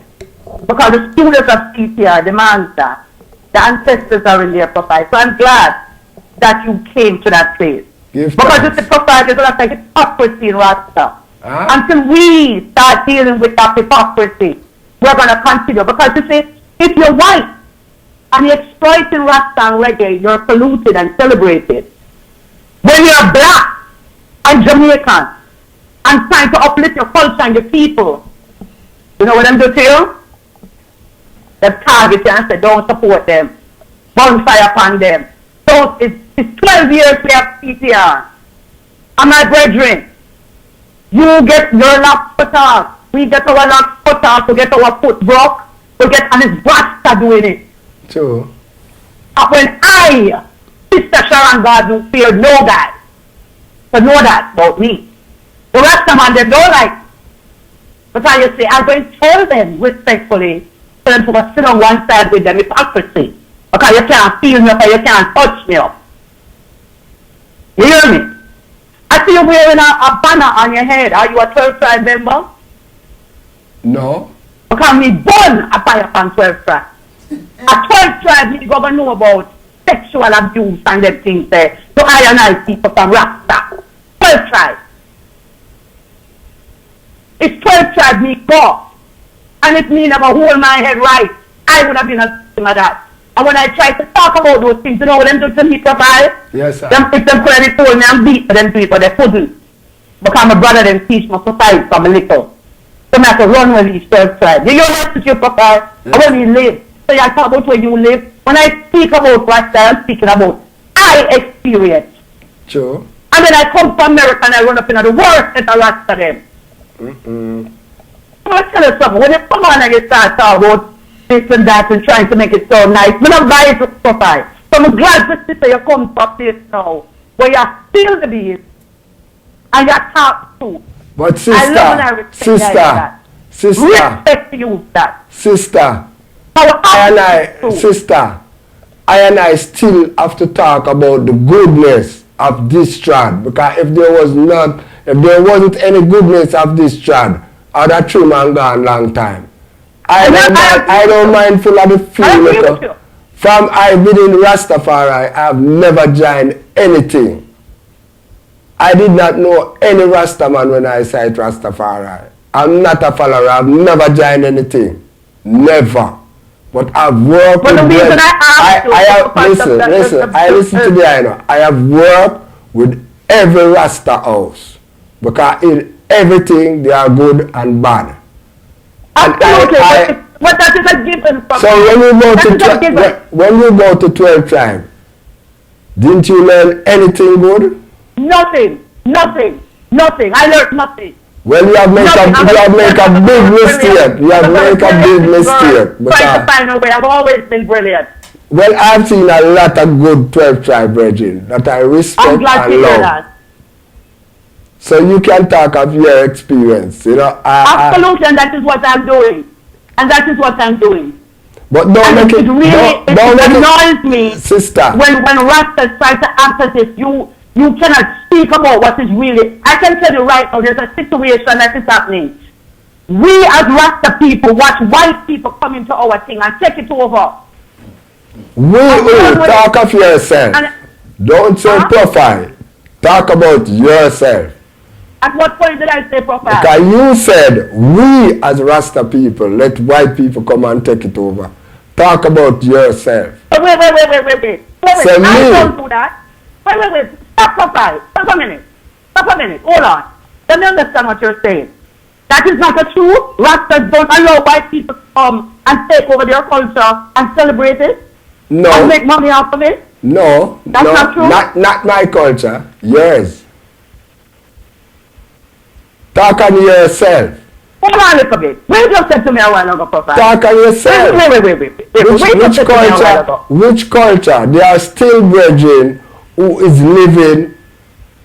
Because the students of CPR demands that. The ancestors are in there, Prof-I. So I'm glad that you came to that place. Because it's the Prof-I, there's a lot of hypocrisy in Rasta. Until we start dealing with that hypocrisy, we're going to continue. Because you see, if you're white and you're exploiting Rasta and reggae, you're polluted and celebrated. When you're black and Jamaican and trying to uplift your culture and your people, you know what I'm doing to you? They target you and say, don't support them. Bonfire upon them. So it's 12 years we have CTR. And my brethren, you get your locks put off. We get our locks put off to get our foot broke. We get on his Rasta doing it. True. And when I, Sister Sharon God, fear no God, to know that about me. The rest of them, they don't like. Because you see, I'm going to tell them respectfully for them to sit on one side with them hypocrisy. Because you can't feel me up and you can't touch me up. You hear me? I see you wearing a banner on your head. Are you a 12 tribe member? No. Because we born a fire on 12 tribe. A 12 tribe, we go know about sexual abuse and them things there. So I and I people from Rasta. 12 tribe. It's 12 tribe me go. And if me never hold my head right, I would have been a victim of that. And when I try to talk about those things, you know what them do to me, Prof-I? Yes, sir. Them, if them could have told me I'm beat for them people, they couldn't. Because my brother them teach me to fight from a little. So I have to run with these 12 tribes. You know what to you, Prof-I? Yes. And where we live. So you talk about where you live. When I speak about Rasta, I'm speaking about I experience. True. And then I come from America and I run up in the worst at the Rasta them. I'm going to tell you something. When you come on and you start talking about this and that and trying to make it so nice, I'm not buying it for Prof-I. So I'm glad to see you come to a place now where you feel the beast and you talk to. But I love and I respect that. Respect to you that. Sister, I and I still have to talk about the goodness of this tribe, because if there wasn't any goodness of this tribe, I'd have true man gone long time. I don't mind full of the feel. From I've been in Rastafari, I've never joined anything. I did not know any Rastaman when I said Rastafari. I'm not a follower. I've never joined anything. Never. But I've worked with them. I listen to the I know. I have worked with every Rasta house. Because in everything they are good and bad. Absolutely. But that is a given. So when you go to 12 tribe, didn't you learn anything good? Nothing. I learned nothing. Well, you have made a big mistake. You have made a big mistake. Trying to find a way. I've always been brilliant. Well, I've seen a lot of good 12 tribe brethren that I respect I'm glad and to hear love. that. So you can talk of your experience, you know. Absolutely, and that is what I'm doing. But don't make it really, don't it annoys me, sister. When Rastas try to act as if you cannot speak about what is really. I can tell you right now, there's a situation that is happening. We as Rasta people watch white people come into our thing and take it over. Talk of yourself. Don't say Prof-I. Talk about yourself. At what point did I say Prof-I? Because you said we as Rasta people let white people come and take it over. Talk about yourself. Wait. I don't do that. Wait. Stop Prof-I. Stop a minute. Hold on. Let me understand what you're saying. That is not the truth. Rastas don't allow white people to come and take over their culture and celebrate it? No. And make money off of it? No. That's not true? Not my culture. Yours. Talk on yourself. Hold on a little bit. Wait just said to me a while ago, Prof-I. Talk on yourself. Which culture? There are still brethren who is living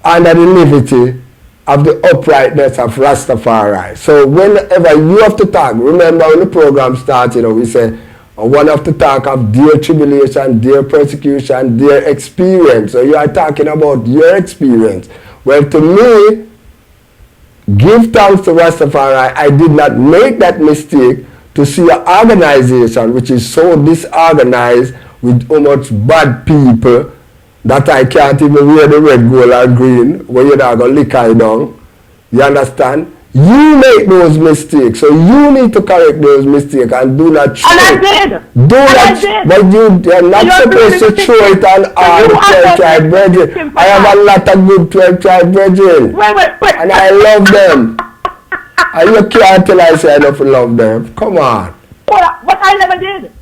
under the livity of the uprightness of Rastafari. So whenever you have to talk, remember when the program started, we say, one have to talk of their tribulation, their persecution, their experience. So you are talking about your experience. Well, to me, give thanks to Rastafari, I did not make that mistake to see an organization which is so disorganized with so much bad people that I can't even wear the red, gold, or green when you're not going to lick I down. You understand? You make those mistakes, so you need to correct those mistakes and do not show. And I did. But you're not supposed to show it on all the 12 tribe brethren. I have a lot of good 12 tribe brethren. Wait. And I love them. And you can't tell I say I don't love them. Come on. But I never did.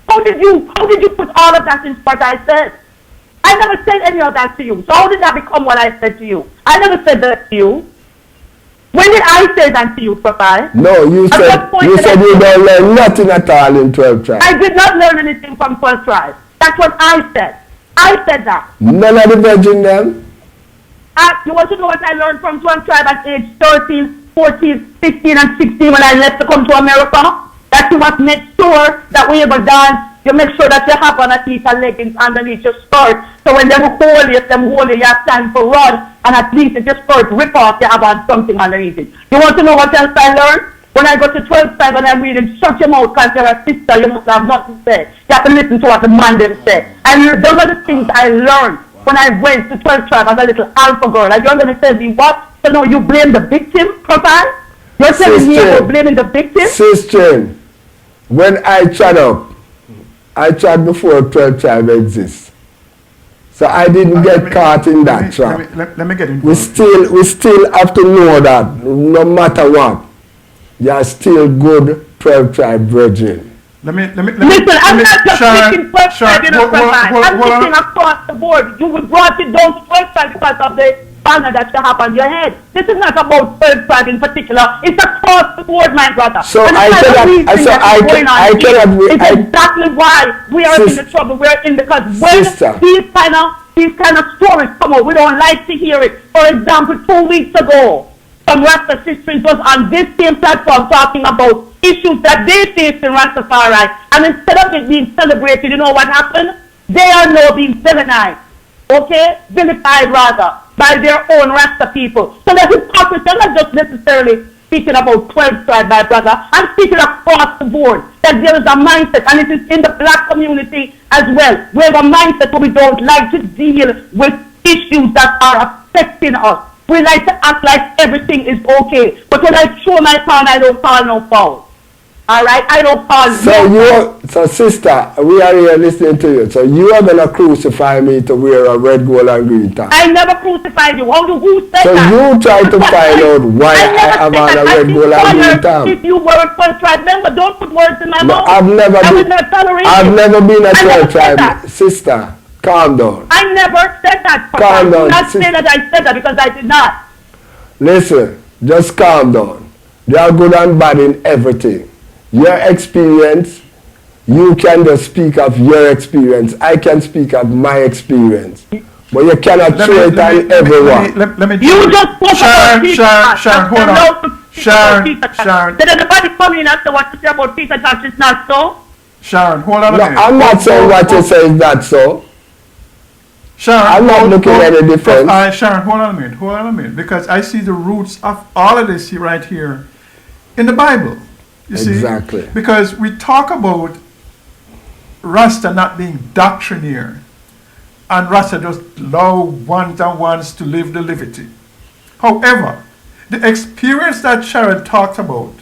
How did you put all of that in what I said? I never said any of that to you. So how did that become what I said to you? I never said that to you. When did I say that to you, Prof-I? No, you said you don't learn nothing at all in 12 tribes. I did not learn anything from 12 tribes. That's what I said. I said that. None of the virgin them? You want to know what I learned from 12 tribes at age 13, 14, 15, and 16 when I left to come to America? That you must make sure that we ever dance You make sure that you have on a piece of leggings underneath your skirt. So when them hold you, you have time for run, and at least if your skirt rip off, you have on something underneath it. You want to know what else I learned? When I go to 12 tribe and I'm reading, shut your mouth because you're a sister, you must have nothing to say. You have to listen to what the man them say. And those are the things I learned when I went to 12 tribe as a little alpha girl. And you're going to tell me what? So no, you blame the victim, Prof-I? You're telling me you're blaming the victim? Sister, when I tried up, I tried before 12 tribe exists. So I didn't get caught in that trap. Let me get into we still have to know that no matter what, you are still good 12 tribe virgin. Listen, I'm not just picking 12 tribe, you know, I'm picking across the board. You brought it down to 12 tribe because of the banner that you have on your head. This is not about 12 tribe in particular. It's across the board, my brother. So I cannot. It's exactly why we are in the trouble we're in, because when these kind of stories come out, we don't like to hear it. For example, 2 weeks ago, some Rasta sisters was on this same platform talking about issues that they face in Rastafari, and instead of it being celebrated, you know what happened? They are now being villainized, vilified rather, by their own Rasta people. So that hypocrisy, I'm not just necessarily speaking about 12 tribe, my brother. I'm speaking across the board that there is a mindset, and it is in the black community as well. We have a mindset where we don't like to deal with issues that are affecting us. We like to act like everything is okay. But when I throw my pound, I don't call no foul. All right? I don't call So sister, we are here listening to you. So you are going to crucify me to wear a red, gold, and green tie. I never crucified you. Who said so that? So you try to find out why I have on a red, gold, and green tie. If you were a 12 tribe member, don't put words in my mouth. I've never been a 12 tribe. Sister, calm down. I never said that. Calm down. I'm not saying that I said that because I did not. Listen, just calm down. There are good and bad in everything. Your experience, you can just speak of your experience. I can speak of my experience. But you cannot throw it on everyone. You just spoke about Peter. Sharon, hold on. Sharon. Did anybody come in and say what you say about Peter Tosh is not so? Sharon, hold on a minute. I'm not saying what you say is not so. Sharon, I'm not looking at any difference. Sharon, hold on a minute. Because I see the roots of all of this right here in the Bible. You see? Exactly. Because we talk about Rasta not being doctrinaire, and Rasta just allow ones and ones to live the livity. However, the experience that Sharon talked about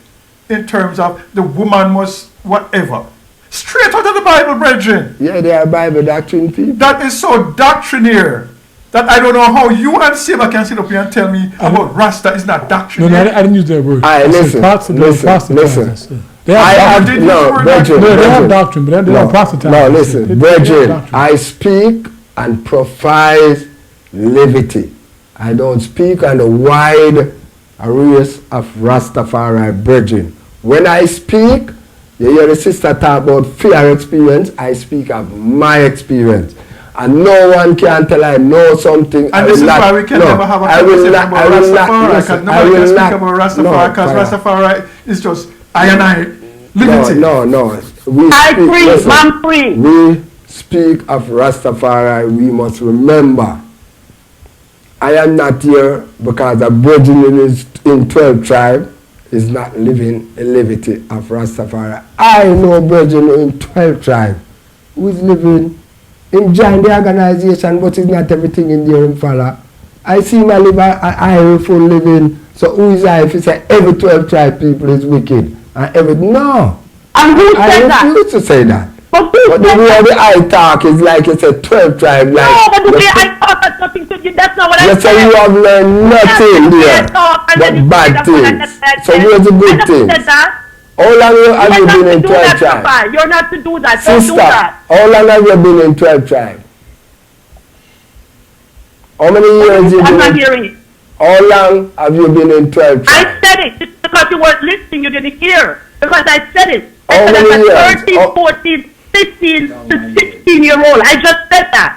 in terms of the woman must whatever, straight out of the Bible, brethren. Yeah, they are Bible doctrine people. That is so doctrinaire that I don't know how you and Seba can sit up here and tell me about Rasta is not doctrinaire. No, I didn't use that word. Listen. They have doctrine, but they don't proselytize. No, listen, brethren, I speak and profess livity. I don't speak on the wide arrays of Rastafari brethren. When I speak, you hear the sister talk about fear experience, I speak of my experience. And no one can tell I know something. And this is why we can never have a conversation about Rastafari, because nobody can speak about Rastafari, because Rastafari is just I and I livity. No. We speak of Rastafari, we must remember. I am not here because a brethren is in 12 tribe is not living a livity of Rastafari. I know brethren in 12 tribe who is living in join the organization, but it's not everything in there in follow. I see my live a full living. So who is I if you say every 12 tribe people is wicked? No. And who said that? I refuse to say that. But the way the I talk is like it's a 12 tribe. Like, no, but the way I talk has nothing to do. That's not what I said. So you have learned nothing there but bad things. So where's the good things? How long have you been in 12 tribe? You're not to do that. Sister, don't do that. How long have you been in 12 tribe? How many years have you been? I'm not hearing it. How long have you been in 12 tribe? I said it. It's because you weren't listening. You didn't hear. Because I said it. How many years? 13, 14, 15 to 16-year-old. I just said that.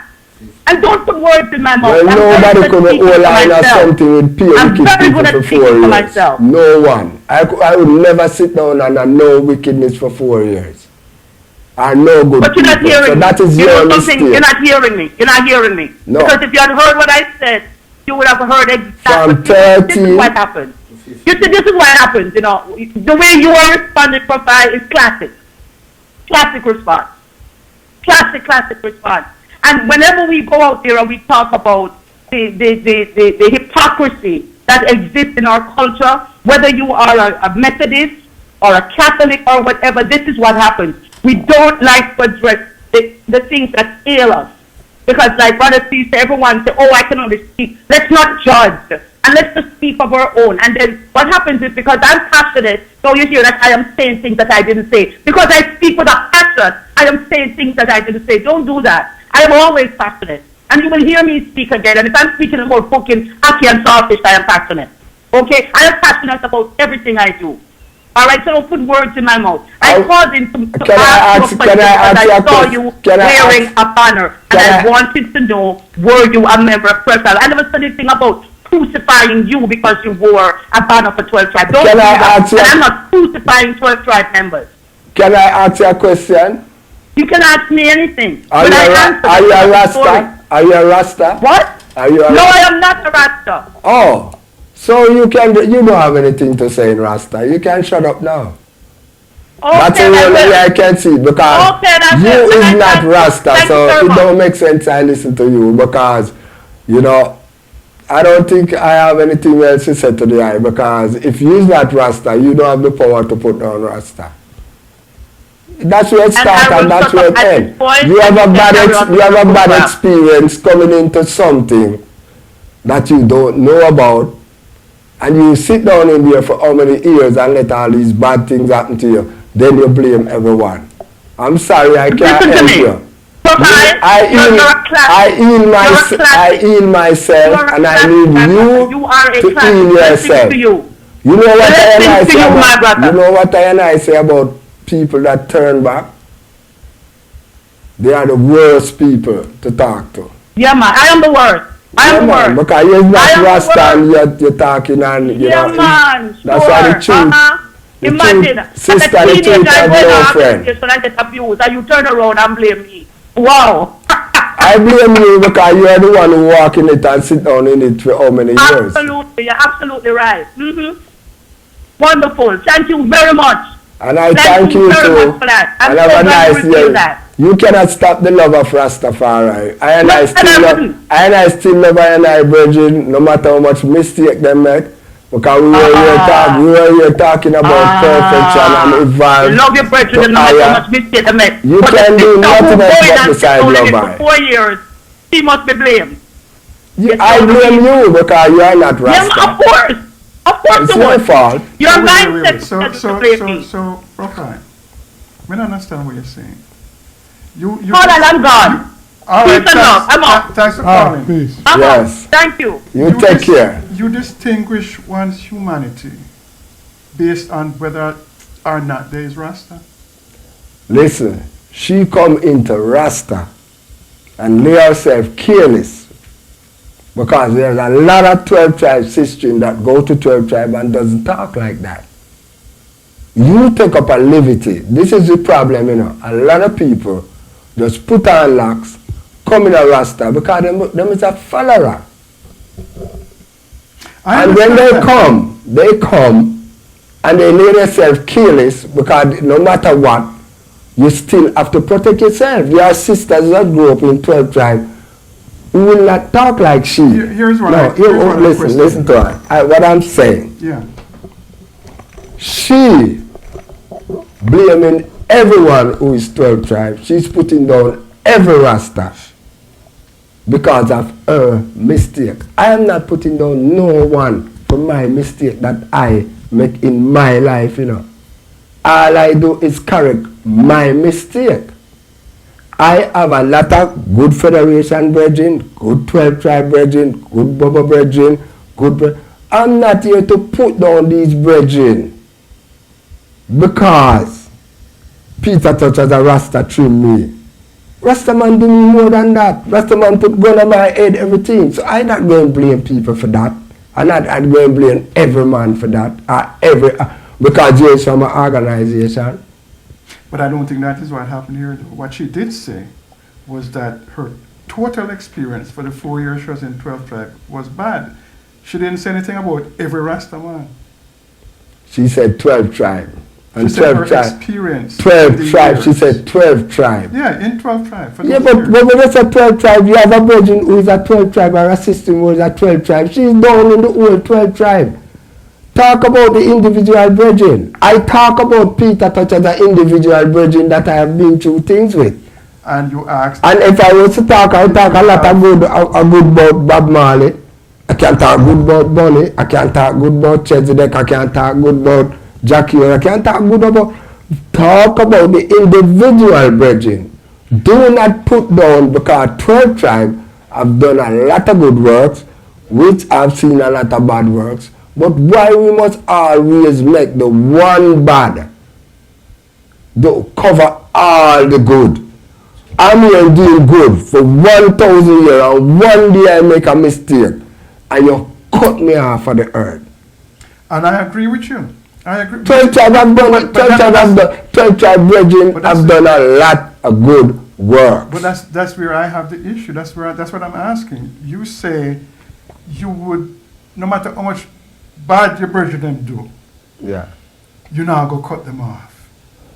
And don't put words in my mouth. Well, nobody could hold on or something with pure wickedness for 4 years. No one. I would never sit down and know wickedness for 4 years. are no good But you're not people. hearing So me. that is You your know something? mistake. You're not hearing me. You're not hearing me. No. Because if you had heard what I said, you would have heard exactly. From This 13 is what happened. You see, this is what happens, you know. The way you are responding, Prof-I, is classic. Classic response. Classic response. And whenever we go out there and we talk about the hypocrisy that exists in our culture, whether you are a Methodist or a Catholic or whatever, this is what happens. We don't like to address the things that ail us. Because like Brother C said, everyone say, oh, I can only speak. Let's not judge. And let's just speak of our own. And then what happens is because I'm passionate, so you hear that I am saying things that I didn't say. Because I speak with a passion, I am saying things that I didn't say. Don't do that. I am always passionate. And you will hear me speak again. And if I'm speaking about fucking ackee and saltfish, I am passionate. Okay? I am passionate about everything I do. All right? So don't put words in my mouth. I called in to ask you a question because I saw you wearing a banner. And I wanted to know, were you a member of Prof-I? I never said anything about crucifying you because you wore a banner for 12 tribes. Don't do that. And I'm not crucifying 12 tribe members. Can I ask you a question? You can ask me anything. Are you a Rasta? Are you a Rasta? What? Are you a No, I am not a Rasta. Oh, so you don't have anything to say in Rasta. You can shut up now. Okay, that's the only way I can see because you is not Rasta, so it don't make sense I listen to you because, you know, I don't think I have anything else to say to the eye because if you're not Rasta, you don't have the power to put down Rasta. That's where it starts and that's where it ends. You have a bad experience coming into something that you don't know about and you sit down in there for how many years and let all these bad things happen to you. Then you blame everyone. I'm sorry, I can't help you. I heal myself and I need you to heal yourself. You know what I say about people that turn back? They are the worst people to talk to. Yeah, man, I am the worst. I am the worst. Because you're not Rasta and you're talking and you know. Man, that's why the truth. Imagine, sister, the truth has no friend. So I get abused and you turn around and blame me. Wow. I blame you because you are the one who walk in it and sit down in it for how many years? Absolutely, you're absolutely right. Wonderful. Thank you very much. And I thank you too. And have a nice day. You cannot stop the love of Rastafari. I still love I Virgin, no matter how much mistake they make. Because we were here talking about perfection and evolve. Love your brethren, no matter how much mistake they make. You can do nothing else but beside love. For 4 years, he must be blamed. I blame you because you are not Rasta. Yeah, of course. Of course it's your fault. Your mindset. So, Prof-I, I don't understand what you're saying. Hold on, I'm gone. Peace and love. I'm off. Thanks for calling. Peace. I'm off. Thank you. You take care. You distinguish one's humanity based on whether or not there is Rasta? Listen, she come into Rasta and lay herself careless because there's a lot of 12 tribes history that go to 12 tribe and doesn't talk like that. You take up a livity. This is the problem, you know. A lot of people just put on locks, come in a Rasta because them is a follower. And when they come and they lay themselves careless because no matter what, you still have to protect yourself. There are sisters that grew up in 12 tribe who will not talk like she. Here's what listen to her. What I'm saying. Yeah. She blaming everyone who is 12 tribes. She's putting down every Rasta because of her mistake. I am not putting down no one for my mistake that I make in my life, you know. All I do is correct my mistake. I have a lot of good Federation brethren, good 12 tribe brethren, good Baba brethren, I'm not here to put down these brethren because Peter Tosh as a Rasta trim me. Rasta man do me more than that. Rasta man put gun on my head, everything. So I'm not going to blame people for that. I'm not going to blame every man for that. Because you're from an organization. But I don't think that is what happened here. What she did say was that her total experience for the 4 years she was in 12th tribe was bad. She didn't say anything about every Rasta man. She said 12 tribe. And she said her 12 experience. 12 tribe. She said 12 tribe. Yeah, in 12 tribe. For Yeah, those but years. when it's a 12 tribe, you have a virgin who is a 12 tribe or a sister who is a 12 tribe. She's down in the whole 12 tribe. Talk about the individual virgin. I talk about Peter Tosh as an individual virgin that I have been through things with. And you asked. And if I was to talk, I would talk a lot of good about Bob Marley. I can talk good about Bonnie. I can talk good about Chezidek. I can talk good about Jackie. I can talk good about. Talk about the individual virgin. Do not put down, because 12 tribe have done a lot of good works, which I've seen a lot of bad works. But why we must always make the one bad to cover all the good? I'm here doing good for 1,000 years, and one day I make a mistake and you cut me off of the earth. And I agree with you. I agree. 12 tribe have done, 12 tribe brethren have done a lot of good work. But that's where I have the issue. That's what I'm asking. You say you would, no matter how much bad your brethren do, Yeah. you're not going to cut them off.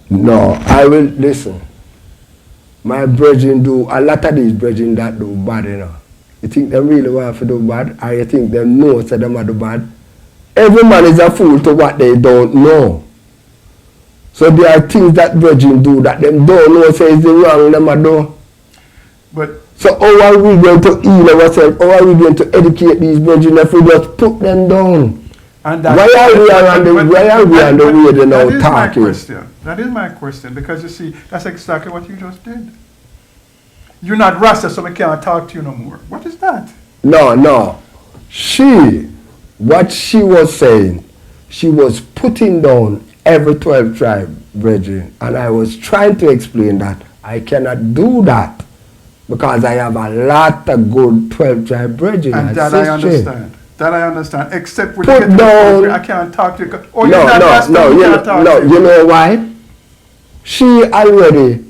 No, I will listen. My brethren do, a lot of these brethren that do bad, you know. You think they really want to do bad, or you think they know so them are do bad? Every man is a fool to what they don't know. So there are things that brethren do that them don't know, so it's the wrong them are do. But so how are we going to heal ourselves? How are we going to educate these brethren if we just put them down? and Why are we on the way they now talking? That is my question, because you see, that's exactly what you just did. You're not Rasta, so I can't talk to you no more. What is that? No. What she was saying, she was putting down every 12 tribe brethren, and I was trying to explain that I cannot do that because I have a lot of good 12 tribe brethren. And that I understand. That I understand. Except when Put you get down, to the I can't talk to you. Oh, no, you're not Rasta, you can't talk to you know why? She already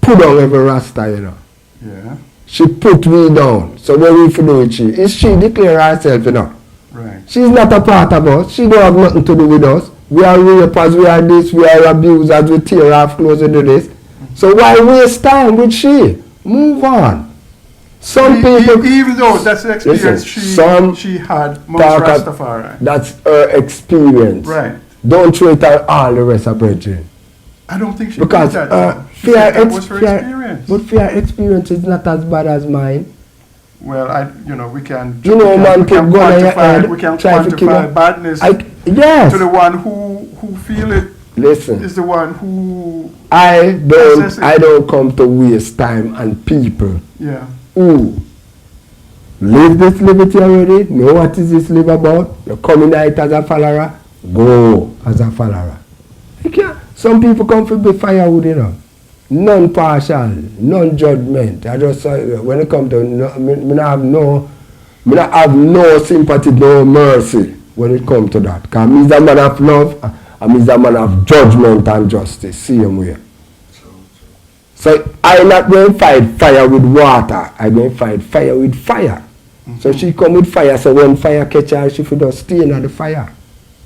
put down every Rasta, you know. Yeah. She put me down. So what we do with she? Is she declare herself, you know? Right. She's not a part of us. She don't have nothing to do with us. We are rapers, we are this, we are abusers, we tear off clothes and do this. So why waste time with she? Move on. Some people, even though that's the experience she had amongst Rastafari. That's her experience. Right. Don't treat her all the rest of brethren. I don't think she Because did that. that was her experience. But her experience is not as bad as mine. Well, we can. You know, man, put gun on your head, we can try to kill her. quantify badness Yes. to the one who feel it. Listen. Is the one who. I don't come to waste time on people. Yeah. Who live this liberty already? Know what is this live about? You come in it as a follower, go as a follower. You can't. Some people come for be firewood, you know. None partial, none judgment. I just when it comes to me not have no sympathy, no mercy when it comes to that. Because I'm a man of love and I'm a man of judgment and justice. Same way. So I'm not going to fight fire with water. I'm going to fight fire with fire. Mm-hmm. So she come with fire, so when fire catch her, she should just stay in the fire.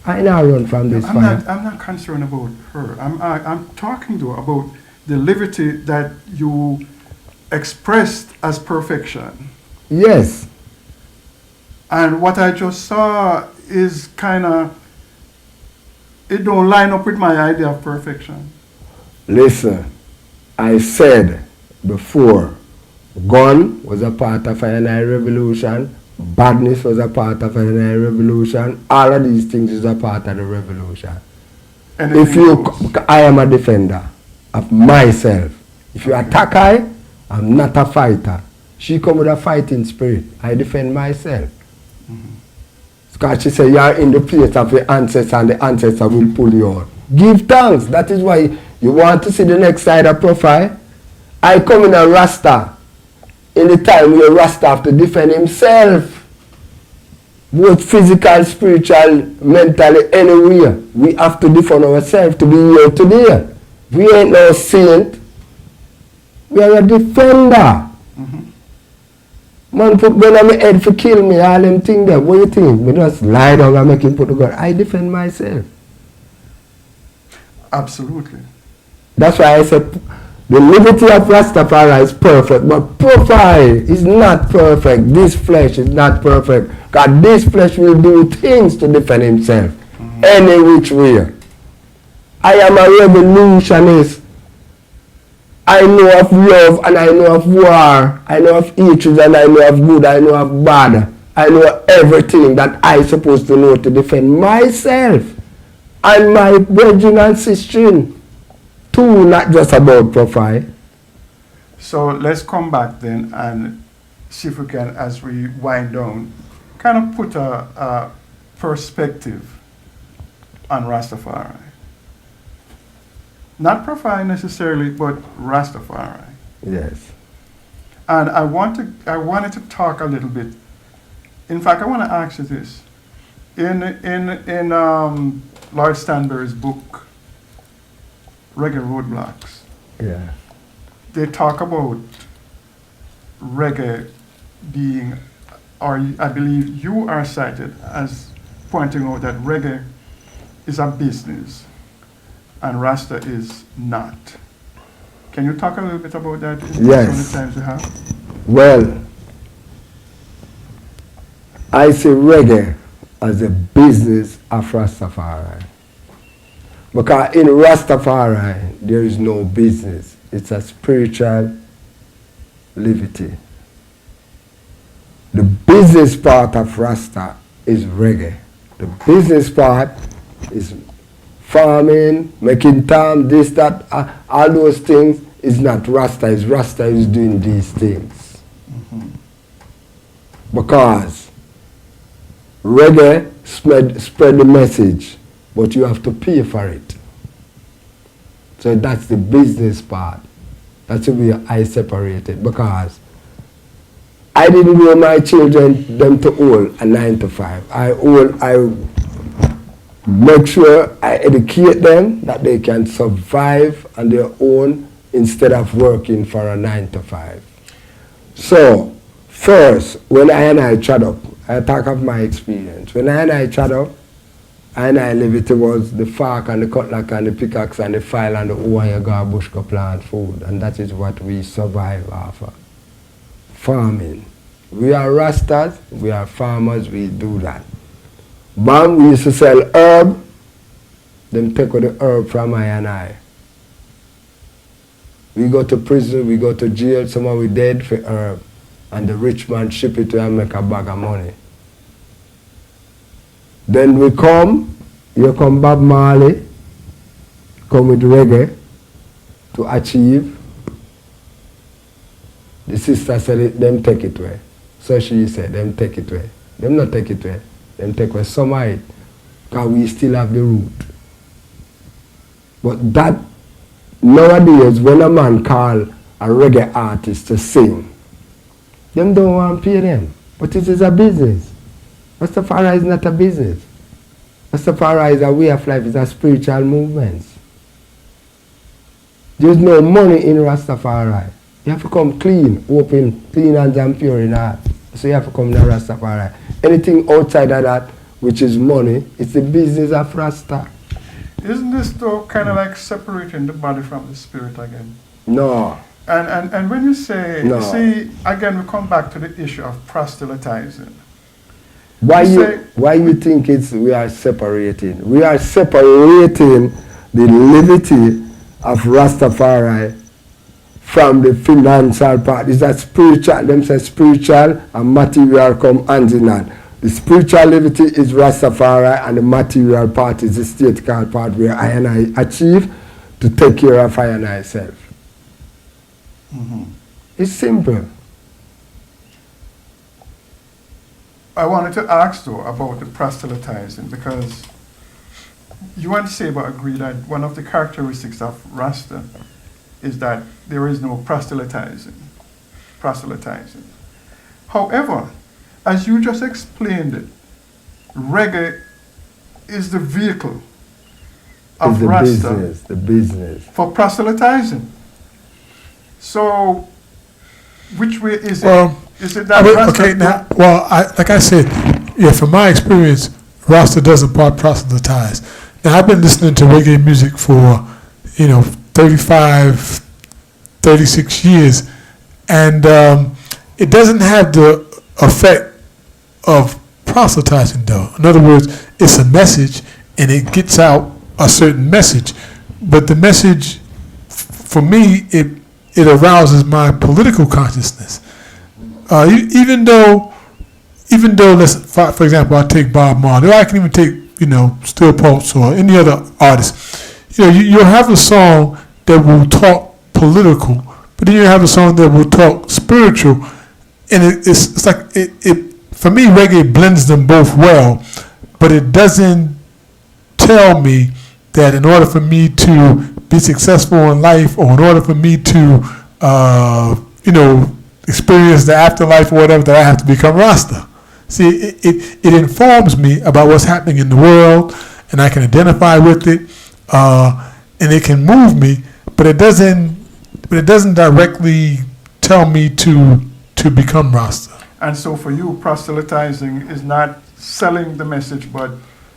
I not run from this fire. I'm not concerned about her. I'm talking to her about the liberty that you expressed as perfection. Yes. And what I just saw is kind of, it don't line up with my idea of perfection. Listen, I said before, gun was a part of an revolution, badness was a part of an revolution, all of these things is a part of the revolution. I am a defender of myself. If you attack I'm not a fighter. She come with a fighting spirit. I defend myself. Because she said, you are in the place of the ancestor and the ancestor will pull you out. Give thanks. That is why you want to see the next side of Prof-I. I come in a Rasta in the time where Rasta have to defend himself. Both physical, spiritual, mentally, anywhere. We have to defend ourselves to be here today. We ain't no saint. We are a defender. Man put gun on my head for kill me, all them thing there. What you think? Me just lie down and make him put the gun. I defend myself. Absolutely. That's why I said the liberty of Rastafari is perfect, but Prof-I is not perfect. This flesh is not perfect. Because this flesh will do things to defend himself. Any which way. I am a revolutionist. I know of love and I know of war. I know of hatred and I know of good. I know of bad. I know everything that I supposed to know to defend myself and my brethren and sisters. Too, not just about Prof-I. So let's come back then and see if we can, as we wind down, kind of put a perspective on Rastafari. Not Prof-I necessarily, but Rastafari. Yes. And I wanted to talk a little bit. In fact, I want to ask you this. In Lord Stanbury's book, Reggae Roadblocks, Yeah. they talk about reggae being, or I believe you are cited as pointing out that reggae is a business and Rasta is not. Can you talk a little bit about that? Yes. Some of the times we have? Well, I see reggae as a business of Rastafari. Because in Rastafari, there is no business. It's a spiritual livity. The business part of Rasta is reggae. The business part is farming, making time, this, that, all those things is not Rasta. It's Rasta is doing these things. Because reggae spread the message, but you have to pay for it. So that's the business part. That's the way I separate it, because I didn't want my children them to hold a 9 to 5. I make sure I educate them that they can survive on their own instead of working for a 9 to 5. So first, when I chat up, I talk of my experience. When I chat up, I livity was the fork and the cutlass and the pickaxe and the file and the hoe and you go bush go plant food, and that is what we survive off of. Farming. We are Rastas, we are farmers, we do that. But we used to sell herb, them take all the herb from I. We go to prison, we go to jail, someone we dead for herb, and the rich man ship it to and make a bag of money. Then we come, you come Bob Marley, come with reggae to achieve. The sister said, them take it away. So she said, them take it away. Them not take it away. Them take away some of it, because we still have the root. But that, nowadays, when a man call a reggae artist to sing, them don't want to pay them. But it is a business. Rastafari is not a business. Rastafari is a way of life, it's a spiritual movement. There's no money in Rastafari. You have to come clean, open, clean hands and pure in heart. So you have to come to Rastafari. Anything outside of that, which is money, it's the business of Rasta. Isn't this though kind of like separating the body from the spirit again? No. And when you say, No. see, again we come back to the issue of proselytizing. Why You you think we are separating? We are separating the livity of Rastafari from the financial part. It's a spiritual, them say spiritual and material come hand in hand. The spiritual livity is Rastafari and the material part is the statical part where I and I achieve to take care of I and I self. It's simple. I wanted to ask though about the proselytizing, because you and Seba agree that one of the characteristics of Rasta is that there is no proselytizing. However, as you just explained it, reggae is the vehicle of It's the Rasta business, the business. for proselytizing. So, which way is Well, it? Is it that Rasta? okay, now, well, like I said, yeah, from my experience, Rasta doesn't proselytize. Now, I've been listening to reggae music for, 35, 36 years, and it doesn't have the effect of proselytizing, though. In other words, it's a message, and it gets out a certain message. But the message, for me, it arouses my political consciousness. Even though, let's, for example, I take Bob Marley, or I can even take, Still Pulse or any other artist. You'll have a song that will talk political, but then you have a song that will talk spiritual, and it's like it. For me, reggae blends them both well, but it doesn't tell me that in order for me to be successful in life, or in order for me to, experience the afterlife or whatever, that I have to become Rasta. See, it informs me about what's happening in the world, and I can identify with it, and it can move me, but it doesn't directly tell me to become Rasta. And so for you, proselytizing is not selling the message, but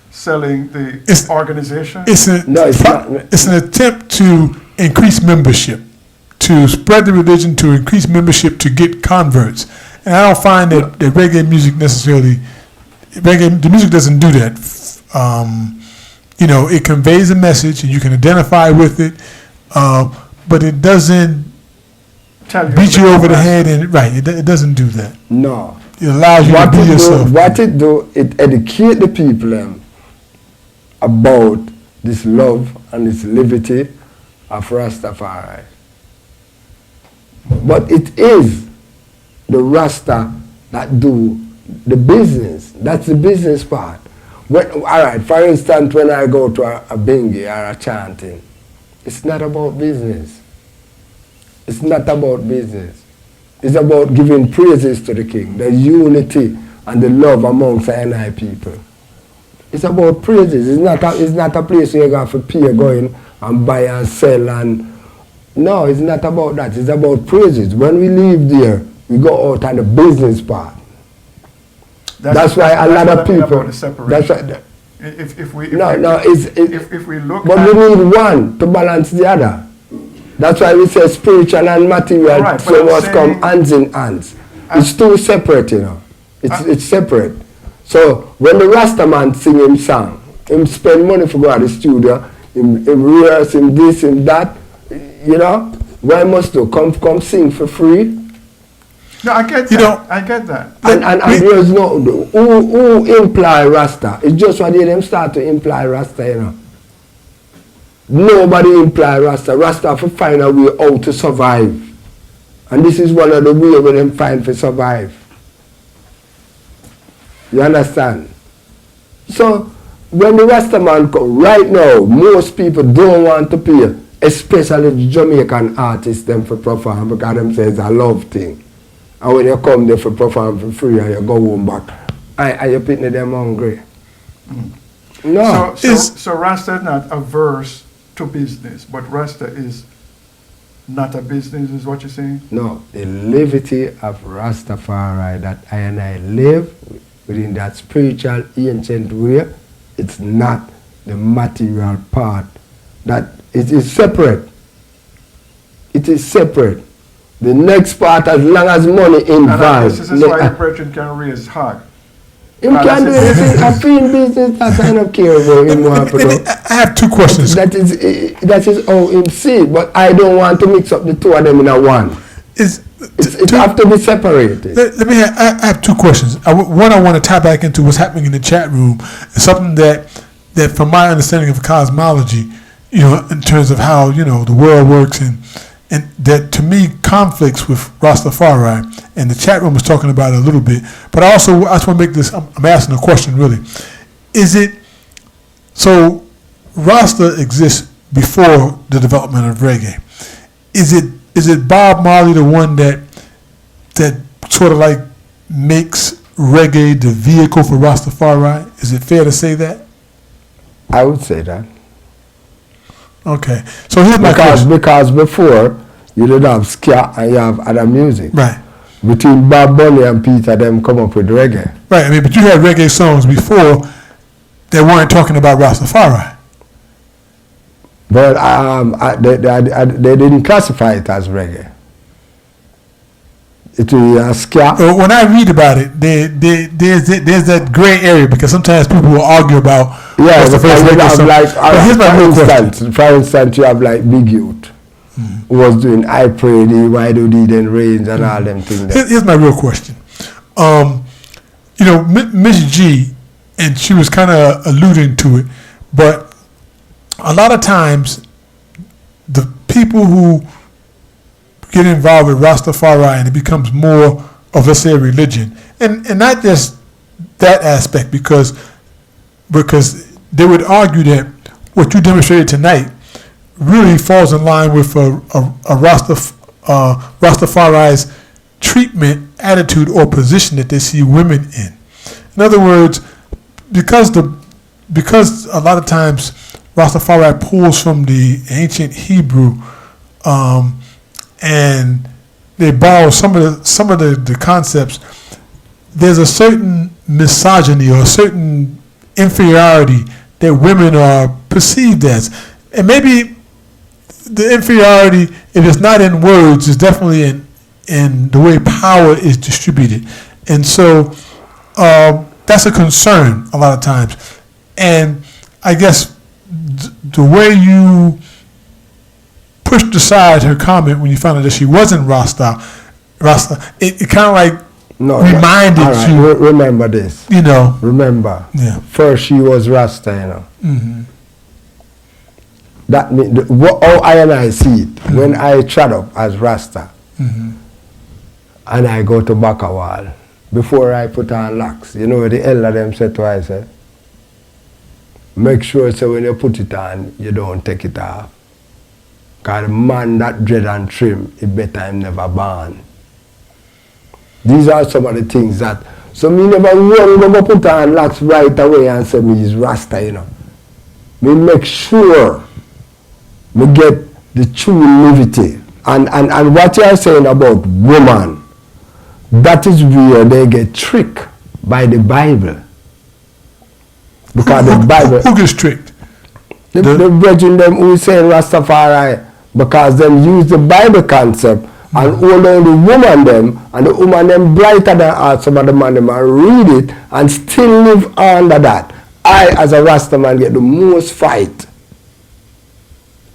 selling the organization? It's an attempt to increase membership, to spread the religion, to increase membership, to get converts. And I don't find that reggae music necessarily, the music doesn't do that. It conveys a message, and you can identify with it, but it doesn't beat you over the head, and it doesn't do that. No. It allows you to be yourself. What it do, it educate the people about this love and this livity of Rastafari. But it is the Rasta that do the business. That's the business part. For instance, when I go to a bingi or a chanting, it's not about business. It's not about business. It's about giving praises to the King, the unity and the love amongst NI people. It's about praises. It's not a place where you have to pay, go in and buy and sell. No, it's not about that. It's about praises. When we leave there, we go out on the business part. That's why a lot of people. That's why. If we look. But we need one to balance the other. That's why we say spiritual and material must come hands in hands. It's too separate, It's separate. So when the Rasta man sing him song, him spend money for go to the studio, him rehearse, him this, him that, why must you come sing for free? No, I get that. I get that. And there's no who imply Rasta. It's just when them start to imply Rasta, Nobody imply Rasta. Rasta have to find a way how to survive. And this is one of the ways where them find to survive. You understand? So when the Rasta man come, right now, most people don't want to pay, especially the Jamaican artists them for perform, because them say it's a love thing. And when you come there for perform for free and you go home back, and you pitting them hungry. No. So Rasta is not averse to business, but Rasta is not a business, is what you're saying? No, the livity of Rastafari that I and I live within that spiritual ancient way, it's not the material part. That it is separate. It is separate. The next part, as long as money involved. This is why the person can raise hard. Him can do anything. I feel business that I don't care about him. I have two questions. That is how him see it, but I don't want to mix up the two of them in a one. It have to be separated. I have two questions. One, I want to tie back into what's happening in the chat room. It's something that from my understanding of cosmology, in terms of how, the world works, and that to me conflicts with Rastafari, and the chat room was talking about it a little bit. But I just want to make this, I'm asking a question really. Is it, so Rasta exists before the development of reggae. Is it Bob Marley the one that sort of like makes reggae the vehicle for Rastafari? Is it fair to say that? I would say that. Okay. So here's my question. Because before, you did have ska and you have other music. Right. Between Bob Bunny and Peter, them come up with reggae. Right. I mean, but you had reggae songs before that weren't talking about Rastafari. But they didn't classify it as reggae. It was ska. When I read about it, there's that gray area because sometimes people will argue about what's the first reggae song. But here's my real question. For instance, you have like Big Youth, who was doing I Pray Thee, Why Do Thee Then Rains and all them things. Here's my real question. You know, Miss G, and she was kind of alluding to it, but a lot of times the people who get involved with Rastafari and it becomes more of, let's say, a religion, and not just that aspect, because they would argue that what you demonstrated tonight really falls in line with a Rastafari's treatment, attitude, or position that they see women in. In other words, because a lot of times Rastafari pulls from the ancient Hebrew, and they borrow some of the concepts. There's a certain misogyny or a certain inferiority that women are perceived as, and maybe the inferiority, if it's not in words, is definitely in the way power is distributed, and so that's a concern a lot of times. And I guess the way you pushed aside her comment when you found out that she wasn't Rasta, it kind of like reminded you. Remember this. You know. Remember. Yeah. First she was Rasta, you know. Mm-hmm. That means how I see it when I trot up as Rasta, and I go to Bakawal before I put on locks. You know the elder them said to I said, make sure so when you put it on, you don't take it off. Because the man that dread and trim, it better him never born. These are some of the things that, so me never want to go put on locks right away and say me is Rasta, you know. Me make sure me get the true livity. And what you are saying about woman, that is where they get tricked by the Bible. Because the Bible... Who gets tricked? The brethren them who say Rastafari, because them use the Bible concept and hold on the woman them, and the woman them brighter than us, some of the man them and read it and still live under that. I as a Rasta man get the most fight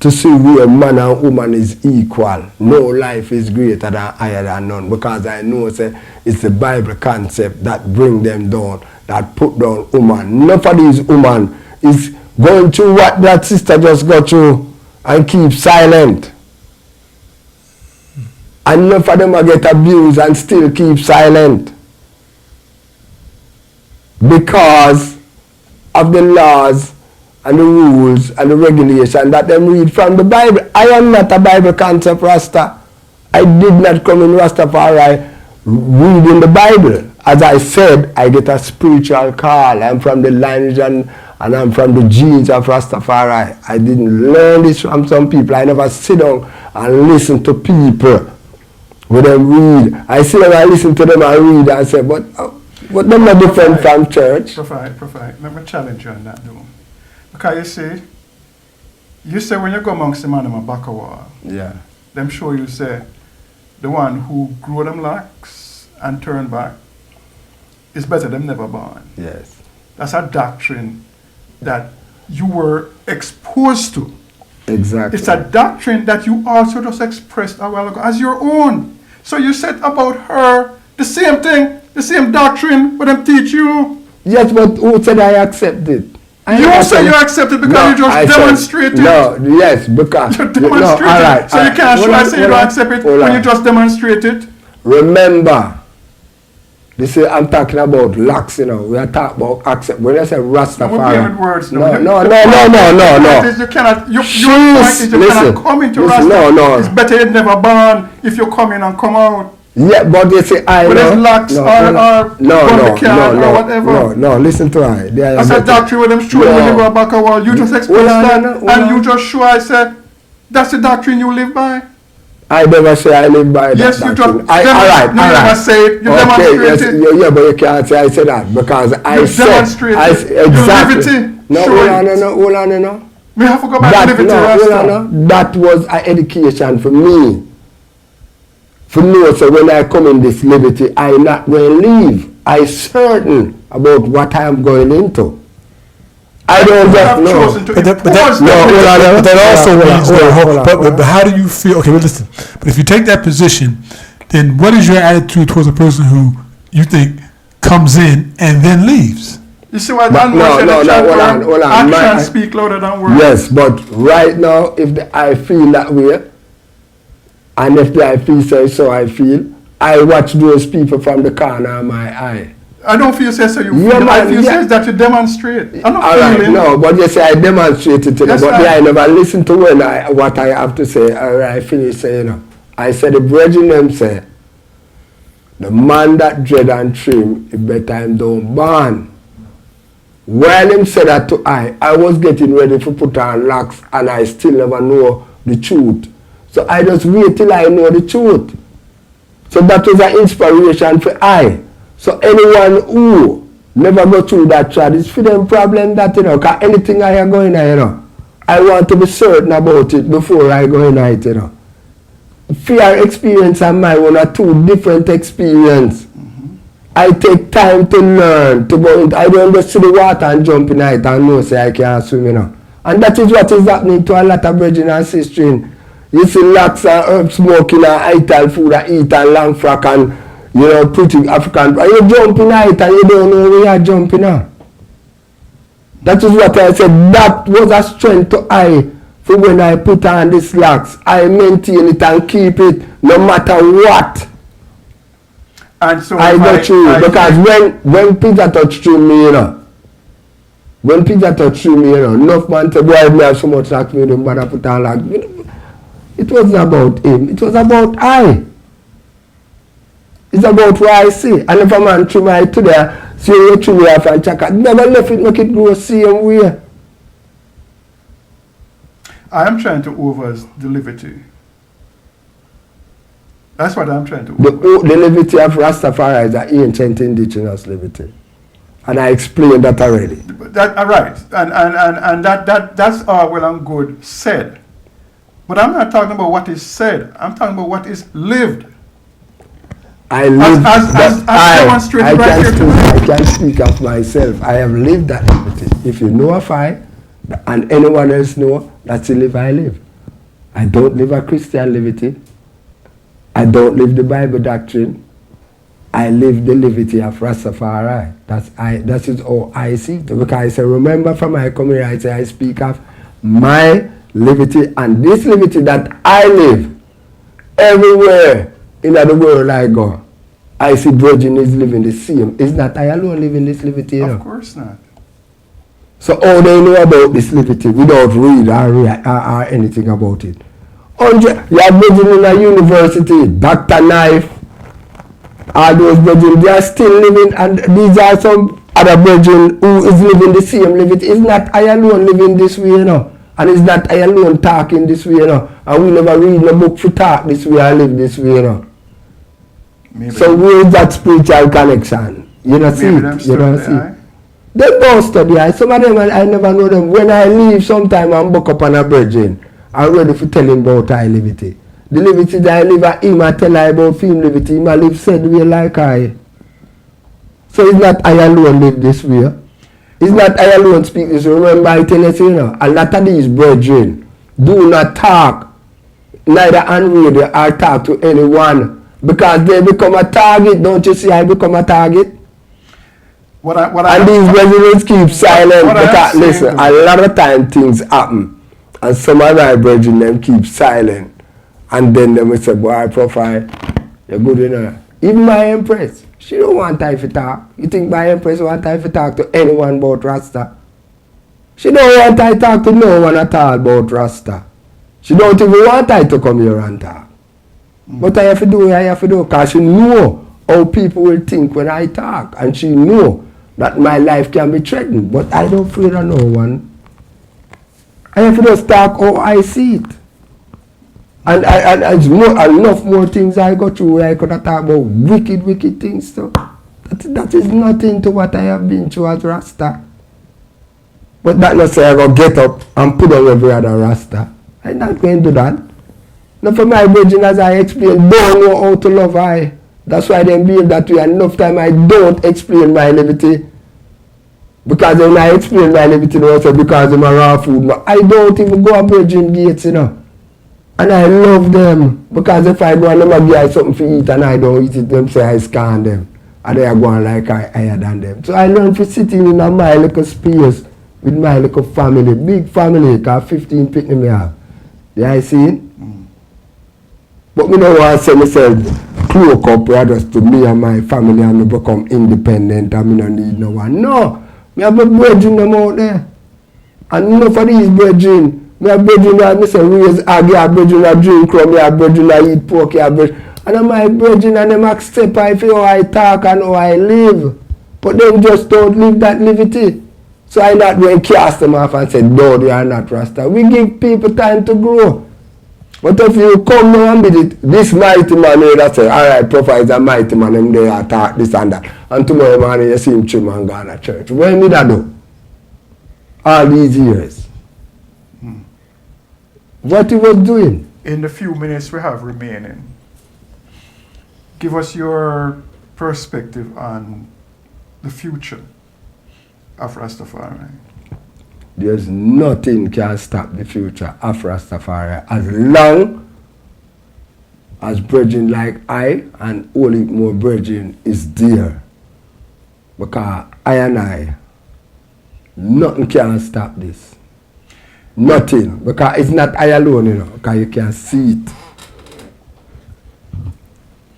to see where man and woman is equal. No life is greater than higher than none, because I know say it's the Bible concept that bring them down, that put down woman. None of these women is going through what that sister just got through and keep silent. And none of them will get abused and still keep silent. Because of the laws and the rules and the regulation that them read from the Bible. I am not a Bible concept Rasta. I did not come in Rastafari reading the Bible. As I said, I get a spiritual call. I'm from the lineage and I'm from the genes of Rastafari. I didn't learn this from some people. I never sit down and listen to people when they read. I sit down and listen to them and read and say, but them are different from church. Prof-I, let me challenge you on that though. Because you say when you go amongst the man in Bakawal, yeah, them show you say the one who grew them locks and turned back is better than never born. Yes. That's a doctrine that you were exposed to. Exactly. It's a doctrine that you also just expressed a while ago as your own. So you said about her the same thing, the same doctrine, but them teach you. Yes, but who said I accept it? You say you accept it because you just demonstrated. No, yes, because you demonstrated. No, all right, so you can't try to say you don't accept it when you just demonstrated. Remember, this is, I'm talking about locks, you know. We are talking about accept. When I say Rastafari, with words, no. You cannot. Your point is you cannot come into Rasta. No. It's better you never born if you come in and come out. Yeah, but you see, I with know. his locks or whatever. No, listen to I. That's a doctrine with them showing when they go back a wall. You just express that and you just show, I said, that's the doctrine you live by. I never say I live by that. Yes, you doctrine. just you never say it. You demonstrate it. Yeah, but you can't say I said that because I said demonstrate exactly. No, hold on. We have to go back to livity, Rasta. That was an education for me. For me, so when I come in this liberty, I not going to leave. I certain about what I am going into. I don't just know. But that also means but how do you feel? Okay, but listen. But if you take that position, then what is your attitude towards a person who you think comes in and then leaves? You see what hold on. Actions speak louder than words. Yes, but right now, if I feel that way, and if I feel so I feel, I watch those people from the corner of my eye. I don't feel so you feel. I feel says that you demonstrate. I'm not feeling. No, but you say I demonstrated to them, but I never listen to what I have to say, or I finish saying. I said the brethren them say, the man that dread and trim, it better him don't burn. While him said that to I was getting ready to put on locks and I still never know the truth. So I just wait till I know the truth. So that was an inspiration for I. So anyone who never go through that trial, it's for them problem that, because anything I am going on, I want to be certain about it before I go in it, Fear experience and my one are two different experiences. I take time to learn, to go in. I don't just see the water and jump in it and know say I can't swim, And that is what is happening to a lot of brethren and sisters. You see lots of herb smoking and ital food and eat and long frock and pretty African. And you jump in it and you don't know where you're jumping on. That is what I said. That was a strength to I for when I put on the slacks. I maintain it and keep it no matter what. And so I got through because when Peter touched through me, when Peter touched through me, enough man said, boy, me have so much like me, don't bother put on like. It wasn't about him, it was about I. It's about what I see. And if a man through my today, see you through me and check out, never left it, make it grow same way. I am trying to over the livity. That's what I'm trying to The livity of Rastafari is an ancient indigenous livity. And I explained that already. Right. And that's all well and good said. But I'm not talking about what is said. I'm talking about what is lived. I live I can speak of myself. I have lived that liberty. If you know of I, and anyone else know, that's the live I live. I don't live a Christian liberty. I don't live the Bible doctrine. I live the liberty of Rastafari. That is all I see. Because I say, remember from my community, I speak of my liberty and this liberty that I live everywhere in the world I go. I see brethren is living the same. Is not I alone living this liberty? Of course not. So how they know about this liberty without read or anything about it? You have brethren in a university, Dr. Knife, all those brethren, they are still living, and these are some other brethren who is living the same liberty. It's not I alone living this way, and it's not I alone talking this way, and we never read no book for talk this way or live this way, So where is that spiritual connection? You know, see it. You know, see. They don't study. Some of them I never know them. When I leave, sometime I'm book up on a brethren. I'm ready for telling about I liberty. The liberty that I live at him, I tell I about film liberty. Him I live said way like I. So it's not I alone live this way. It's not I alone speak this. Remember I tell you, a lot of these brethren do not talk, neither on radio or talk to anyone. Because they become a target. Don't you see I become a target? And these brethren keep silent. Because listen, a lot of time things happen. And some of my brethren them keep silent. And then they will say, boy, Prof-I, you're good enough. Even my empress, she don't want time to talk. You think my empress want time to talk to anyone about Rasta? She don't want time to talk to no one at all about Rasta. She don't even want time to come here and talk. But I have to do what I have to do, because she know how people will think when I talk, and she know that my life can be threatened, but I don't afraid of no one. I have to just talk how I see it. And it's enough more things I go through where I could have talked about wicked things too. That is nothing to what I have been through as Rasta. But that not say I go get up and put on every other Rasta. I'm not going to do that. Now for my brethren, as I explained, don't know how to love I. That's why they behave that way. Enough time I don't explain my livity. Because when I explain my livity, they say because I'm a raw food. But I don't even go up brethren gates, you know. And I love them. Because if I go and them give something to eat and I don't eat it, them say I scan them. And they are going like I higher than them. So I learned for sitting in my little space with my little family. Big family, because 15 people me have. Yeah, I see it? But me don't want to say myself cloak up just to me and my family and me become independent and me don't need no one. No! Me have a brethren them out there. And enough of these brethren, me have brethren that me say raise egg, I have brethren that drink rum, I have brethren that eat pork, I have brethren. And my brethren and them accept I feel how I talk and how I live. But them just don't live that livity. So I not going to cast them off and say, no, they are not Rasta. We give people time to grow. But if you come now and be this mighty man here that say, alright, Prof-I is a mighty man, and they attack this and that. And tomorrow morning you see him trim and go to church. When did I do? All these years. What he was doing? In the few minutes we have remaining, give us your perspective on the future of Rastafari. There's nothing can stop the future of Rastafari as long as brethren like I and only more brethren is there. Because I and I, nothing can stop this. Nothing. Because it's not I alone, you know, because you can see it.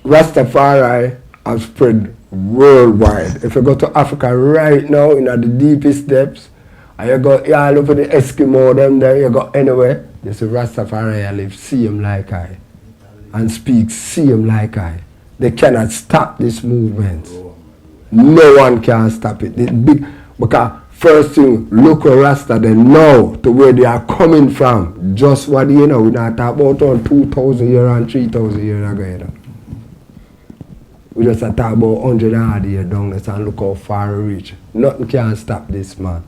Rastafari has spread worldwide. If you go to Africa right now, in the deepest depths, and you go all over the Eskimo, them there, you go anywhere, you see Rastafari live, see him like I, and speak, see him like I. They cannot stop this movement. No one can stop it. Because first thing, look at Rasta, they know to where they are coming from. Just what you know, we're not talking about 2,000 years and 3,000 years ago, you know. We just talk about 100 odd years down there and look how far we reach. Nothing can stop this, man.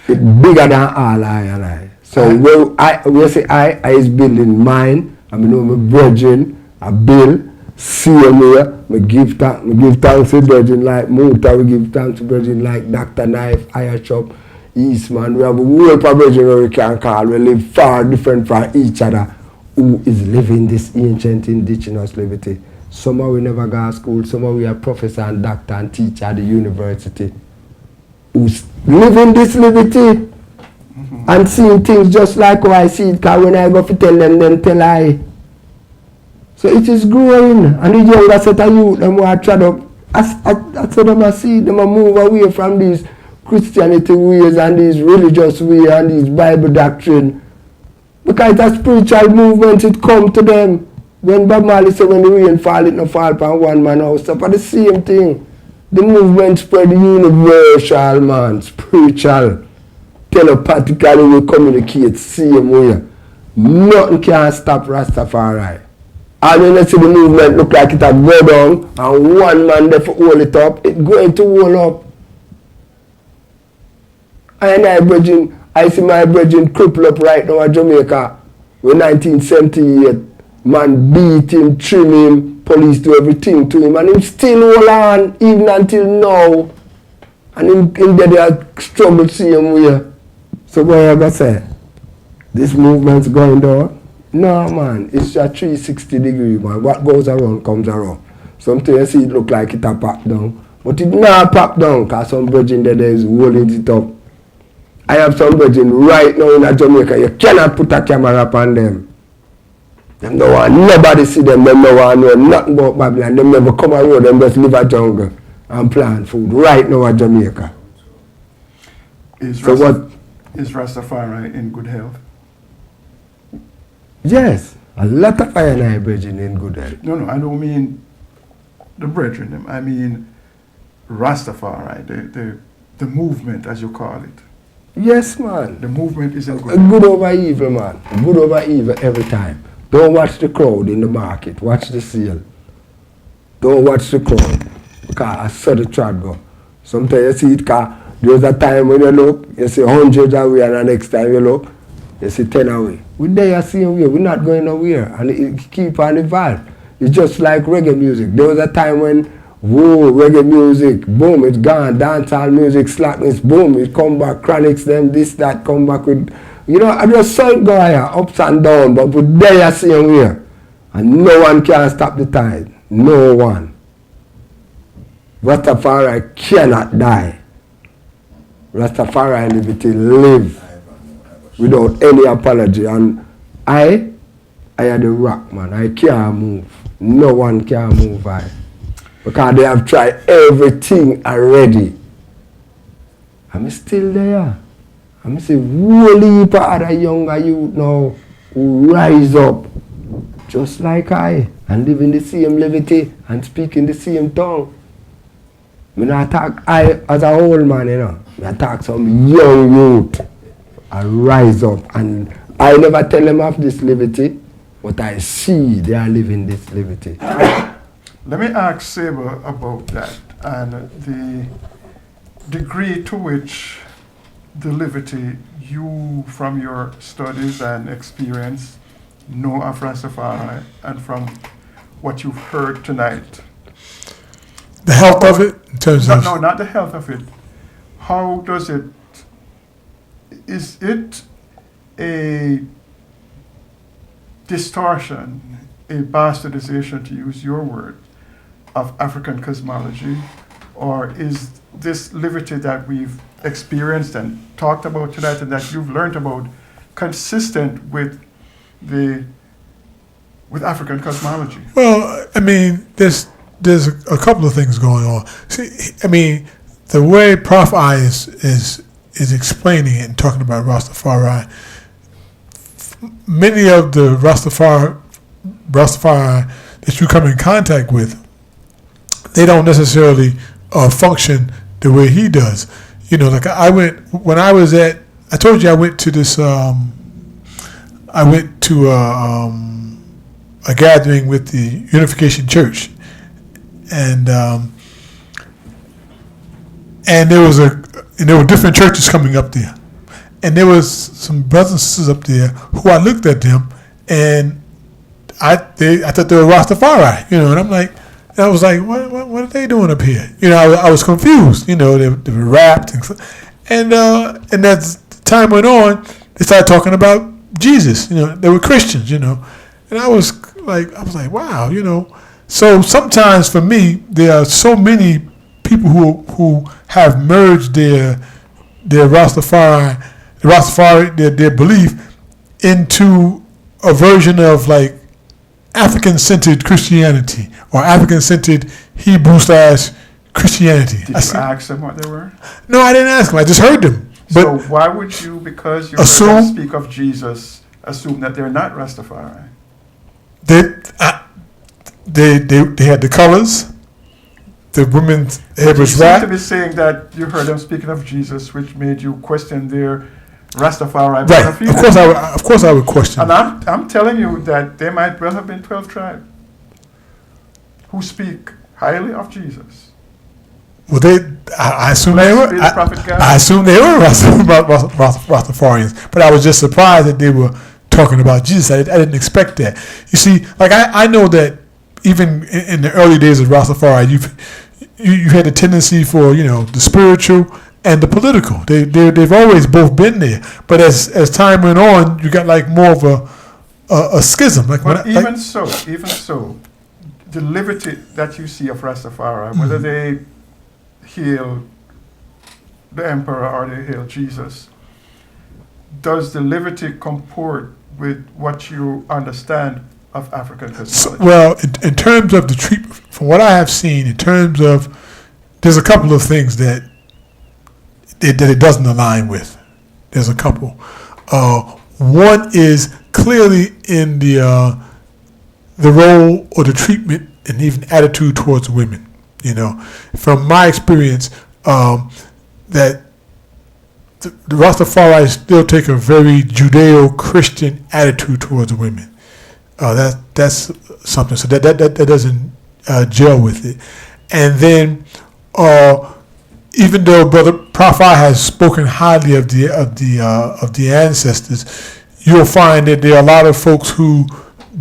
It's bigger than all I and I. So when say I is building mine, I know my brethren, I build, see them here, I give thanks to brethren like Muta, we give thanks to brethren like Dr. Knife, Higher Chop, Eastman. We have a whole of brethren where we can call, we live far different from each other, who is living this ancient indigenous liberty. Some of we never go to school, some of we are professor and doctor and teacher at the university. Who's living this liberty and seeing things just like how I see it, because when I go to tell them tell I. So it is growing, and the younger set of youth, them who are tried up, I saw them I see them move away from these Christianity ways and these religious ways and these Bible doctrine. Because it's a spiritual movement, it come to them. When Bob Marley said when the rain fall, it no fall upon one man house. So for the same thing. The movement spread universal, man, spiritual, telepathically we communicate, same way. Nothing can stop Rastafari. And when you see the movement look like it have go down, and one man there for hold it up, it's going to hold up. And I see my brethren cripple up right now in Jamaica. In 1978, man beat him, trim him, police do everything to him, and him still hold on even until now. And him there they are struggle same way. So what you gonna say? This movement's going down? No man, it's a 360 degree man. What goes around comes around. Sometimes you see it look like it a pop down. But it not pop down because some brethren there is holding it up. I have some brethren right now in Jamaica, you cannot put a camera upon them. Them don't want nobody see them, them don't want know nothing about Babylon. Them never come around, them just live a jungle and plant food right now in Jamaica. Is Rastafari in good health? Yes. A lot of I and I brethren in good health. No, I don't mean the brethren, them. I mean Rastafari, the movement, as you call it. Yes, man. The movement is in good Good over evil, man. Good over evil every time. Don't watch the crowd in the market. Watch the sale. Don't watch the crowd. Because I saw the trad go. Sometimes you see it, because there's a time when you look, you see hundreds away, and the next time you look, you see 10 away. We're there same way. We're not going nowhere. And it keep on evolve. It's just like reggae music. There was a time when, whoa, reggae music, boom, it's gone. Dancehall music, slackness, boom, it come back. Chronics, them, this, that, come back with, you know, I just saw it go higher, ups and down, but we're there same way. And no one can stop the tide. No one. Rastafari cannot die. Rastafari and livity live without any apology. And I am the rock, man. I can't move. No one can move I. Because they have tried everything already. I'm still there. I'm still really heap of other younger youth now who rise up just like I and live in the same livity and speak in the same tongue. I not talk I as a old man, you know. I talk some young youth and rise up, and I never tell them of this livity, but I see they are living this livity. Let me ask Seba about that and the degree to which the livity you, from your studies and experience, know of Rastafari, and from what you've heard tonight. The health of it, in terms of... No, not the health of it. How does it... Is it a distortion, a bastardization, to use your word, of African cosmology? Or is this livity that we've experienced and talked about tonight and that you've learned about consistent with African cosmology? Well, I mean, there's a couple of things going on. See, I mean, the way Prof-I is explaining it and talking about Rastafari, many of the Rastafari that you come in contact with, they don't necessarily function the way he does. You know, like I told you I went to this, I went to a gathering with the Unification Church, and there were different churches coming up there, and there was some brothers and sisters up there who I looked at them, and I thought they were Rastafari, you know, and I'm like, and I was like, what are they doing up here? You know, I was confused. You know, they were rapped, and as time went on, they started talking about Jesus. You know, they were Christians. You know, and I was like, wow. You know, so sometimes for me, there are so many people who have merged their Rastafari, their belief into a version of like African-centered Christianity or African-centered Hebrew/Christianity. Did you ask them what they were? No, I didn't ask them. I just heard them. But so why would you, because you heard them speak of Jesus, assume that they're not Rastafari? They had the colors. The women's hair was wrapped. You seem to be saying that you heard them speaking of Jesus, which made you question their Rastafari. Right. Of course I would question. And I'm telling you that they might well have been 12 tribes who speak highly of Jesus. Well, I assume they were. I assume they were Rastafarians, but I was just surprised that they were talking about Jesus. I didn't expect that. You see, like I know that even in the early days of Rastafari, you had a tendency for, you know, the spiritual and the political. They've always both been there. But as time went on, you got like more of a schism. Like, even so, the livity that you see of Rastafari, whether they hail the emperor or they hail Jesus, does the livity comport with what you understand of African cosmology? Well, in terms of the treatment, from what I have seen, in terms of, there's a couple of things that it doesn't align with. There's a couple. One is clearly in the role or the treatment and even attitude towards women. You know, from my experience, that the Rastafari still take a very Judeo-Christian attitude towards women. That's something. So that doesn't gel with it. And then, even though Brother Prof-I has spoken highly of the ancestors, you'll find that there are a lot of folks who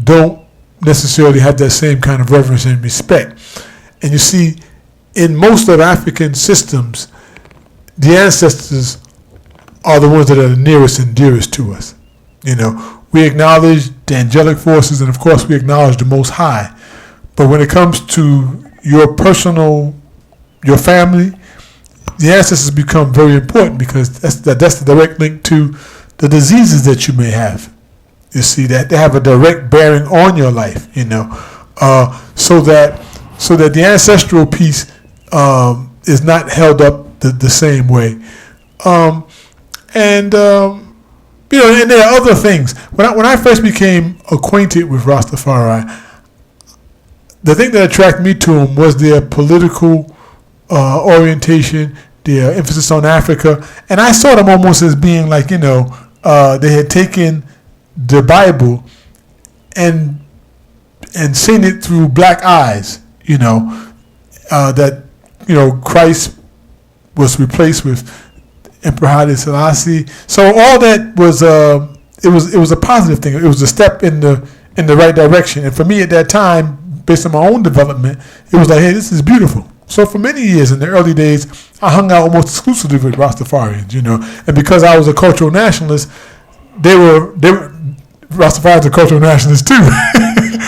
don't necessarily have that same kind of reverence and respect. And you see, in most of African systems, the ancestors are the ones that are the nearest and dearest to us. You know, we acknowledge the angelic forces, and of course we acknowledge the Most High. But when it comes to your personal, your family, the ancestors become very important, because that's the direct link to the diseases that you may have. You see, that they have a direct bearing on your life, you know, so that the ancestral piece is not held up the same way. You know, and there are other things. When I first became acquainted with Rastafari, the thing that attracted me to them was their political orientation, their emphasis on Africa, and I saw them almost as being like, you know, they had taken the Bible and seen it through black eyes. You know, that, you know, Christ was replaced with Emperor Haile Selassie. So all that was it was a positive thing. It was a step in the right direction. And for me at that time, based on my own development, it was like, hey, this is beautiful. So for many years in the early days, I hung out almost exclusively with Rastafarians, you know. And because I was a cultural nationalist, they were Rastafarians are cultural nationalists too.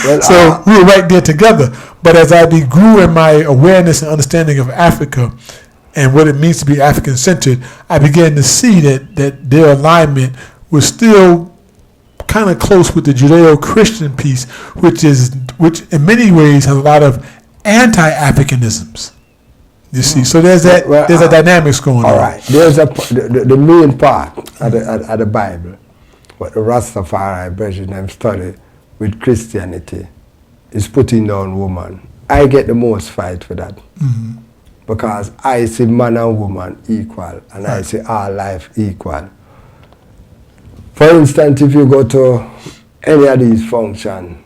Well, so we were right there together. But as I grew in my awareness and understanding of Africa and what it means to be African-centered, I began to see that their alignment was still kind of close with the Judeo-Christian piece, which in many ways has a lot of anti-Africanisms. You see, so there's that. There's a dynamics going on. All right, there's the main part of the Bible, what the Rastafari version them study with Christianity, is putting down woman. I get the most fight for that. Mm-hmm. Because I see man and woman equal, and I see all life equal. For instance, if you go to any of these functions,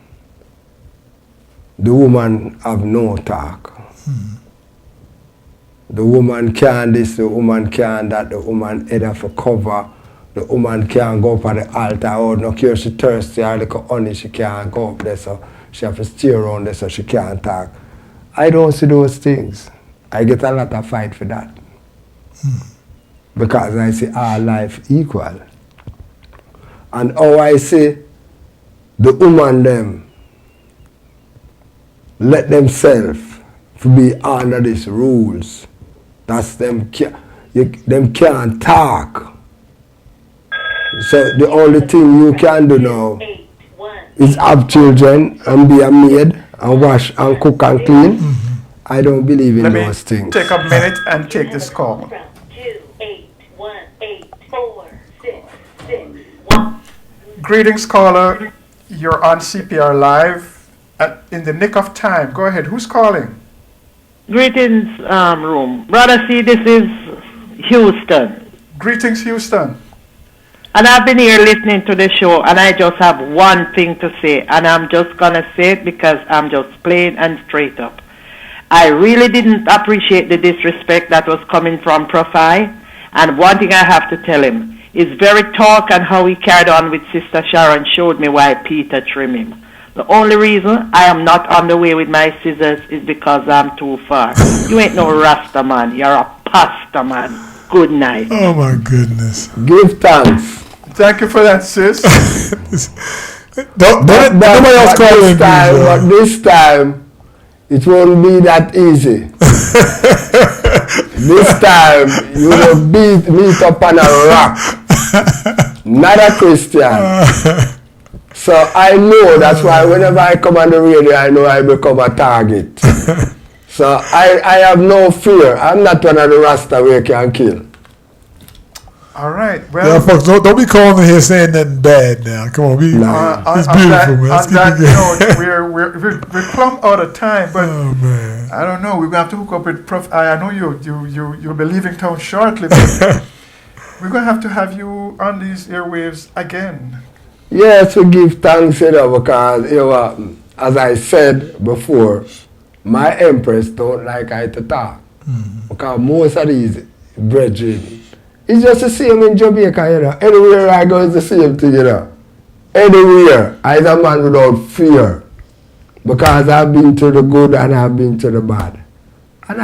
the woman have no talk. Hmm. The woman can't this, the woman can't that, the woman head for cover, the woman can't go up on the altar, or no care she thirsty or like honey, she can't go up there, so she have to stay around there so she can't talk. I don't see those things. I get a lot of fight for that. Because I see our life equal. And how I see the woman them let themselves to be under these rules. That's them can't talk. So the only thing you can do now is have children and be a maid and wash and cook and clean. Mm-hmm. I don't believe in those things. Take a minute and take this call. Greetings, caller. You're on CPR Live in the nick of time. Go ahead. Who's calling? Greetings, room. Brother C, this is Houston. Greetings, Houston. And I've been here listening to the show, and I just have one thing to say, and I'm just going to say it because I'm just plain and straight up. I really didn't appreciate the disrespect that was coming from Prof-I, and one thing I have to tell him, his very talk and how he carried on with Sister Sharon showed me why Peter trimmed him. The only reason I am not on the way with my scissors is because I'm too far. You ain't no Rasta man, you're a pastor man. Good night. Oh my goodness. Give thanks. Thank you for that, sis. Nobody else calling. But this time, it won't be that easy. This time, you will meet up on a rock. Not a Christian. So I know, that's why whenever I come on the radio, I know I become a target. So I have no fear. I'm not one of the Rasta we can kill. All right. Yeah, Well, folks, don't be calling in here saying nothing bad now. Come on, it's beautiful, man. Let's on keep that it going. note, we're plumb out of time, but Oh man. I don't know. We're gonna have to hook up with Prof-I. I know you'll be leaving town shortly, but we're gonna have you on these airwaves again. Yes, we give thanks, because, as I said before, my empress don't like I to talk. Because most of these brethren, it's just the same in Jamaica, Anywhere I go, it's the same thing, Anywhere, I'm a man without fear. Because I've been to the good and I've been to the bad. And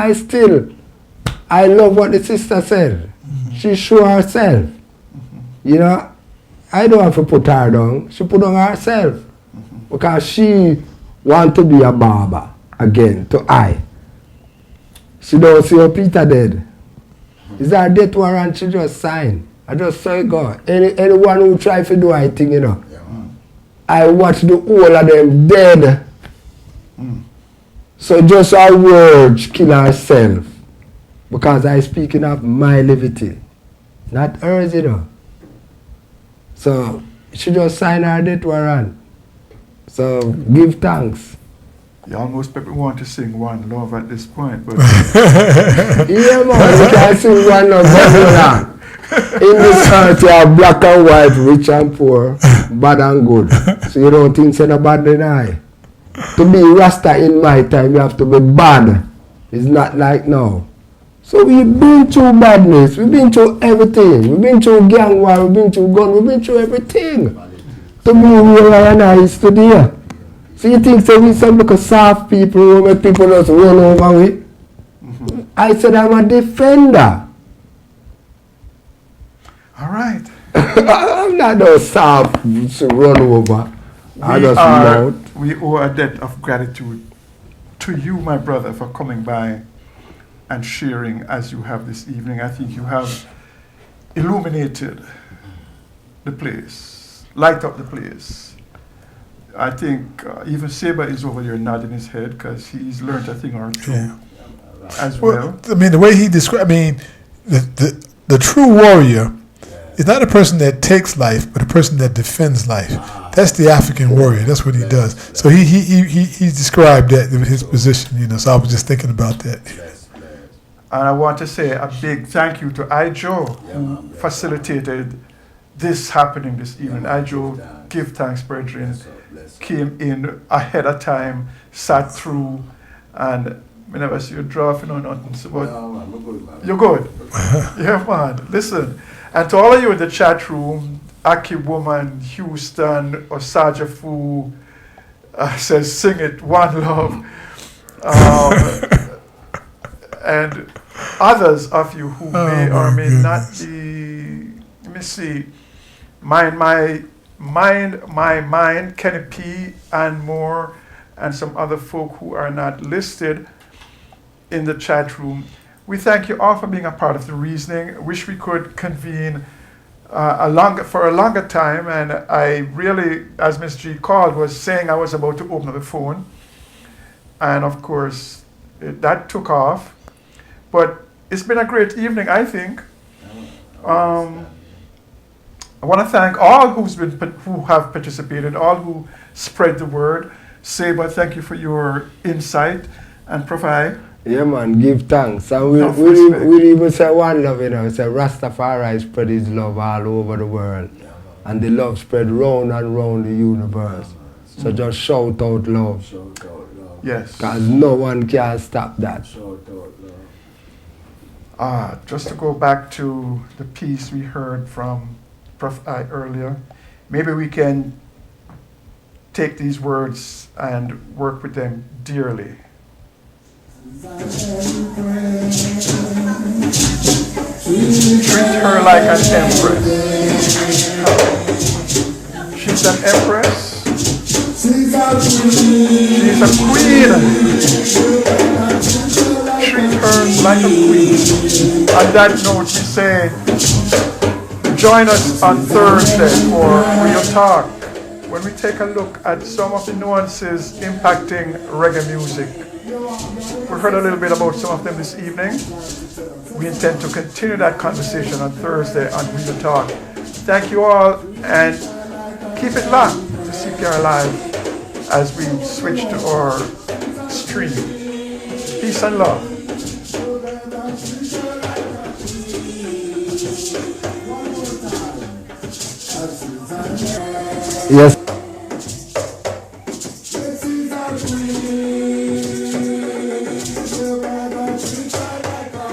I love what the sister said. She showed herself. I don't have to put her down. She put on herself. Because she want to be a barber again, to I. She don't see her Peter dead. It's her death warrant she just signed. I just saw it go. Anyone who try to do anything, I watch the whole of them dead. So just our words kill herself. Because I speaking of my livity. Not hers, So she just signed her death warrant. So give thanks. You almost make me want to sing One Love at this point, but Yeah, man, you can sing One Love. In this earth, you have black and white, rich and poor, bad and good. So you don't think so bad than I. To be Rasta in my time, you have to be bad. It's not like now. So we've been through badness, we've been through everything. We've been through gang war, we've been through gun, we've been through everything. To be where I and I is today. So you think so we some little soft people who make people just run over me? I said I'm a defender. all right. I'm not no soft to run over. I just mouth. We owe a debt of gratitude to you, my brother, for coming by and sharing as you have this evening. I think you have illuminated the place, light up the place. I think even Seba is over there nodding his head because he's learned a thing or two as well. I mean, the way he described, the true warrior is not a person that takes life, but a person that defends life. That's the African warrior. That's what he does. So he described that in his position, so I was just thinking about that. And I want to say a big thank you to Ijo, who facilitated this happening this evening. Ijo, give thanks, brethren, came in ahead of time, sat through, and I never see you drafting or nothing. So, but you're good. Yeah, man. Listen. And to all of you in the chat room, Aki Woman, Houston, Osaja Fu says, sing it, One Love. And others of you who may or may not be, let me see, my mind, Kenny P, and more, and some other folk who are not listed in the chat room. We thank you all for being a part of the reasoning. Wish we could convene for a longer time, and I really, as Ms. G called, was saying I was about to open up the phone, and of course that took off. But it's been a great evening, I think. I want to thank all who have participated, all who spread the word. Seba, thank you for your insight, and Prof-I. Yeah, man, give thanks. And we'll even say one love, say Rastafari spread his love all over the world. And the love spread round and round the universe. So just shout out love. Yes. Because no one can stop that. Just to go back to the piece we heard from Prof-I earlier, maybe we can take these words and work with them dearly. Treat her like an empress. She's an empress. She's a queen. Treat her like a queen. On that note, we say, join us on Thursday for Real Talk, when we take a look at some of the nuances impacting reggae music We heard a little bit about some of them this evening. We intend to continue that conversation on Thursday on Real Talk. Thank you all, and keep it locked to CPR Live as we switch to our stream. Peace and love. Yes.